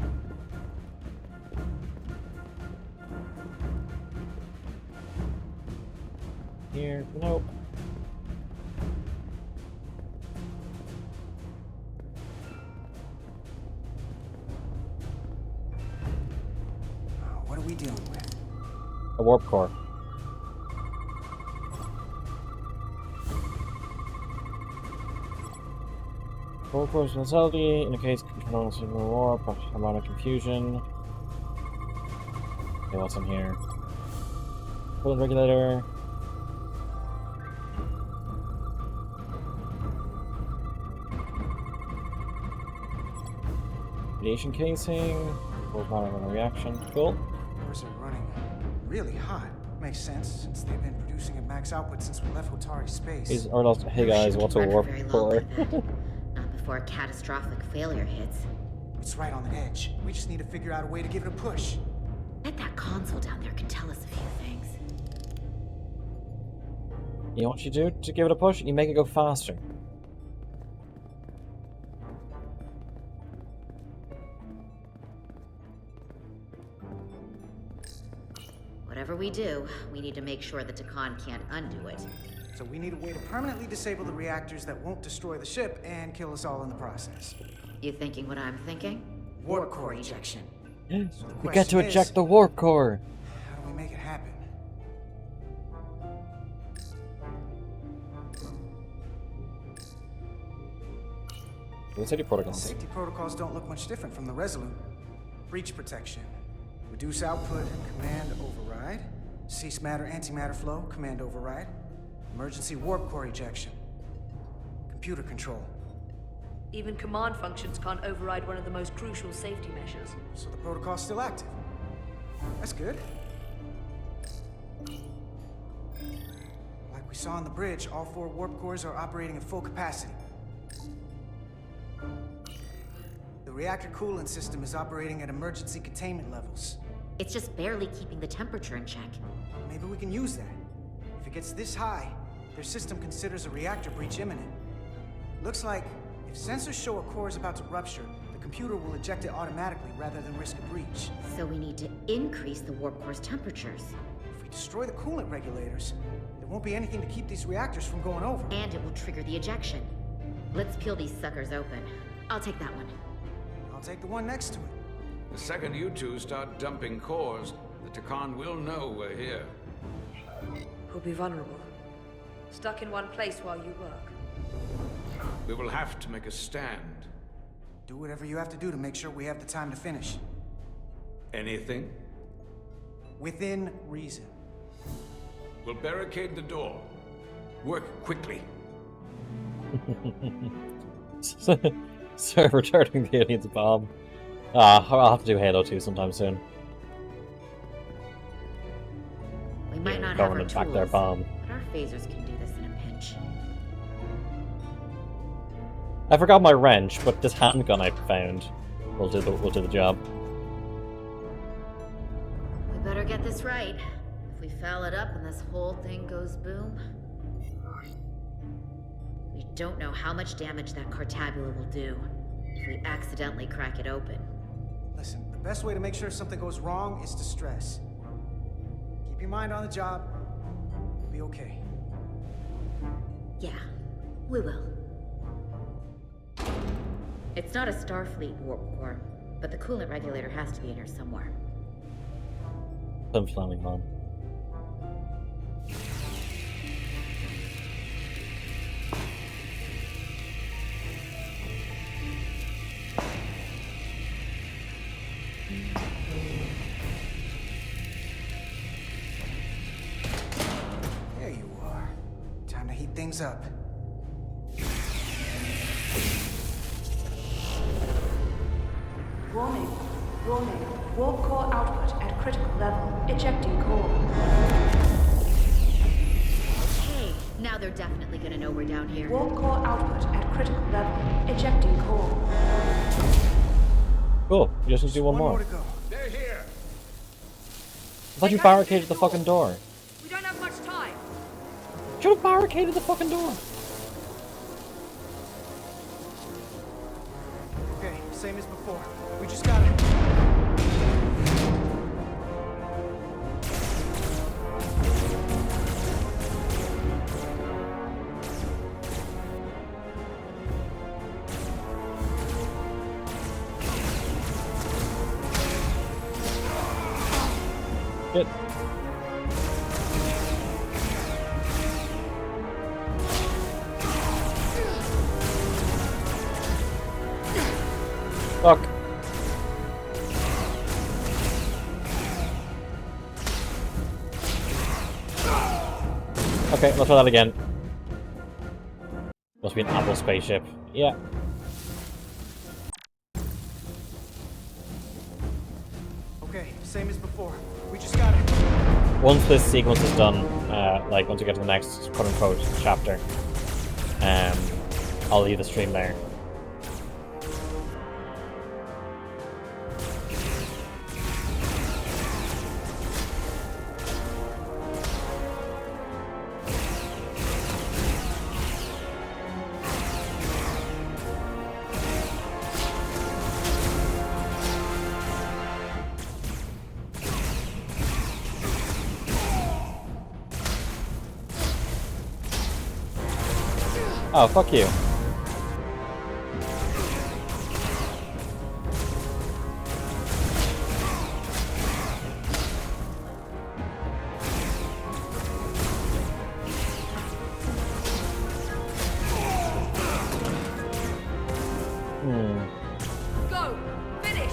Here, nope. What are we dealing with? A warp core. Warp core's mentality indicates control signal warp, harmonic confusion. Okay, what's in here? Coolant regulator. Radiation casing. Full power reaction. Cool. Cores are running really hot. Makes sense, since they've been producing at max output since we left Hotari space. He's Arnold. Hey guys, what's a warp core? Not before a catastrophic failure hits. It's right on the edge. We just need to figure out a way to give it a push. Bet that console down there could tell us a few things. You know what you do to give it a push? You make it go faster. Whatever we do, we need to make sure the Takan can't undo it. So we need a way to permanently disable the reactors that won't destroy the ship and kill us all in the process. You thinking what I'm thinking? Warp core ejection. So We get to eject the warp core. How do we make it happen? The safety protocols. Safety protocols don't look much different from the Resolute. Breach protection. Reduce output, command override. Cease matter, antimatter flow, command override. Emergency warp core ejection. Computer control. Even command functions can't override one of the most crucial safety measures. So the protocol's still active. That's good. Like we saw on the bridge, all 4 warp cores are operating at full capacity. The reactor coolant system is operating at emergency containment levels. It's just barely keeping the temperature in check. Maybe we can use that. If it gets this high, their system considers a reactor breach imminent. Looks like if sensors show a core is about to rupture, the computer will eject it automatically rather than risk a breach. So we need to increase the warp core's temperatures. If we destroy the coolant regulators, there won't be anything to keep these reactors from going over. And it will trigger the ejection. Let's peel these suckers open. I'll take that one. I'll take the one next to it. The second you two start dumping cores, the Takan will know we're here. We'll be vulnerable. Stuck in one place while you work. We will have to make a stand. Do whatever you have to do to make sure we have the time to finish. Anything? Within reason. We'll barricade the door. Work quickly. Sir, returning the alien's bomb. I'll have to do Halo 2 sometime soon. We might not have our Government tools, back their bomb. but our phasers can do this in a pinch. I forgot my wrench, but this handgun I found will do the job. We better get this right. If we foul it up and this whole thing goes boom, we don't know how much damage that Cartabula will do if we accidentally crack it open. Listen, the best way to make sure something goes wrong is to stress. Keep your mind on the job. You'll be okay. Yeah, we will. It's not a Starfleet warp core, but the coolant regulator has to be in here somewhere. I'm flying home. There you are. Time to heat things up. Warning. Warning. Warp core output at critical level. Ejecting core. Okay, now they're definitely gonna know we're down here. Warp core output at critical level. Ejecting core. Cool. You just need to do one more. to go. They're here. I thought you barricaded the fucking door. We don't have much time. Should have barricaded the fucking door. Okay, same as before. We just gotta... Good. Fuck. Okay, let's try that again. Must be an Apple spaceship. Yeah. Okay, same as before. We just gotta... Once this sequence is done, like once we get to the next quote-unquote chapter, I'll leave the stream there. Oh, fuck you. Go! Finish!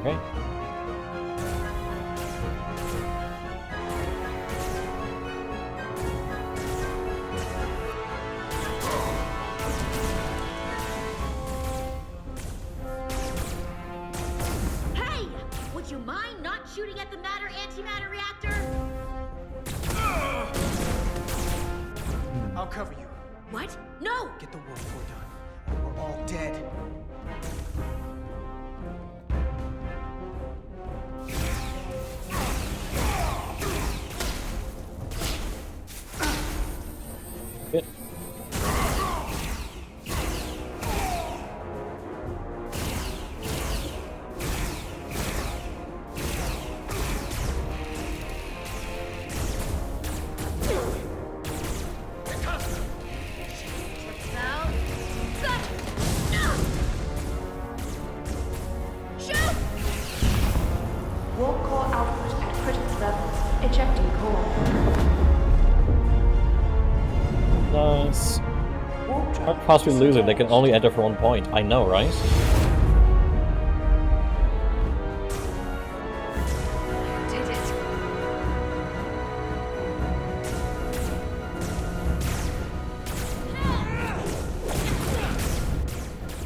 Okay. Hey! Would you mind not shooting at the matter-antimatter reactor? I'll cover you. What? No! Get the world war done, or we're all dead. Good. Warp core output at critical levels. Ejecting core. Nice. Can't possibly lose it. They can only enter for 1 point. I know, right? Did it.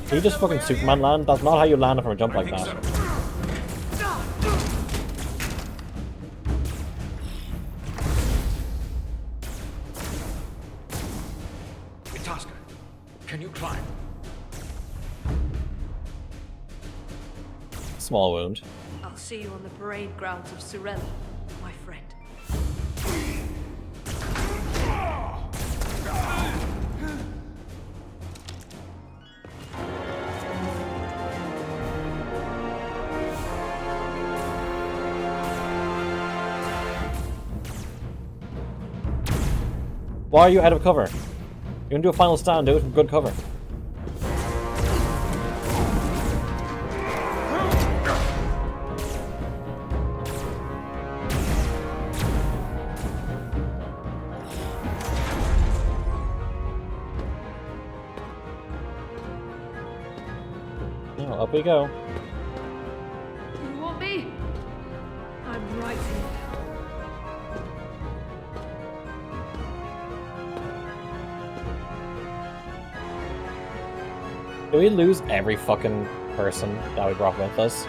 Did you just fucking Superman land? That's not how you land from a jump like that. Itasca, can you climb? Small wound. I'll see you on the parade grounds of Sorella, my friend. Why are you out of cover? You're gonna do a final stand, do it from good cover. Oh, up we go. You want me? I'm right here. Did we lose every fucking person that we brought with us?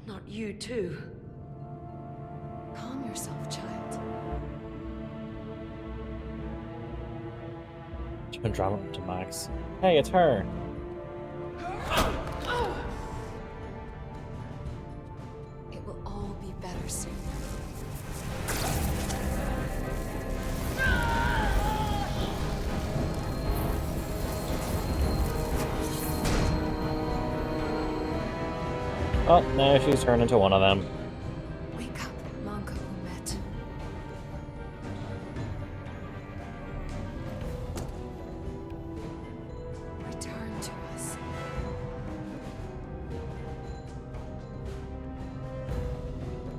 Not you too. Calm yourself, child. She's been drama to max. Hey, it's her. It will all be better soon. Oh, now she's turned into one of them. Wake up, Monka Umet. Return to us.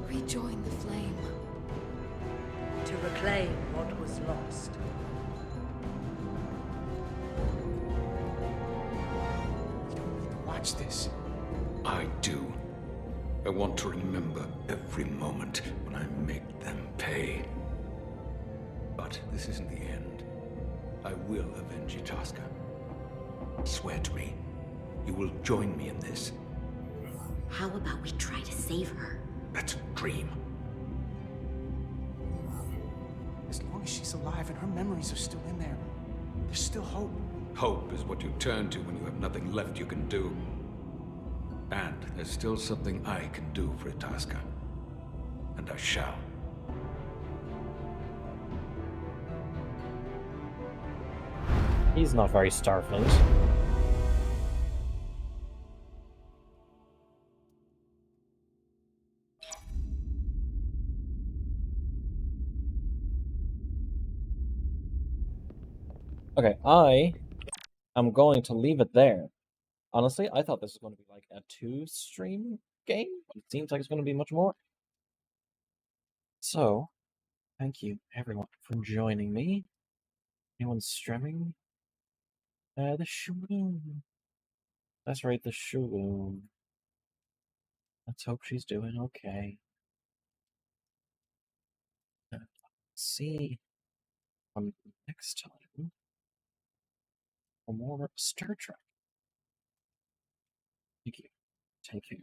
Rejoin the flame. To reclaim what was lost. Watch this. I do. I want to remember every moment when I make them pay. But this isn't the end. I will avenge Itasca. Swear to me, you will join me in this. How about we try to save her? That's a dream. As long as she's alive and her memories are still in there, there's still hope. Hope is what you turn to when you have nothing left you can do. And there's still something I can do for Itasca. And I shall. He's not very Starfleet. Okay, I am going to leave it there. Honestly, I thought this was going to be like a 2-stream game, but it seems like it's going to be much more. So, thank you everyone for joining me. Anyone streaming? The Shroom. That's right, the Shroom. Let's hope she's doing okay. Let's see next time for more Star Trek. Thank you. Take care.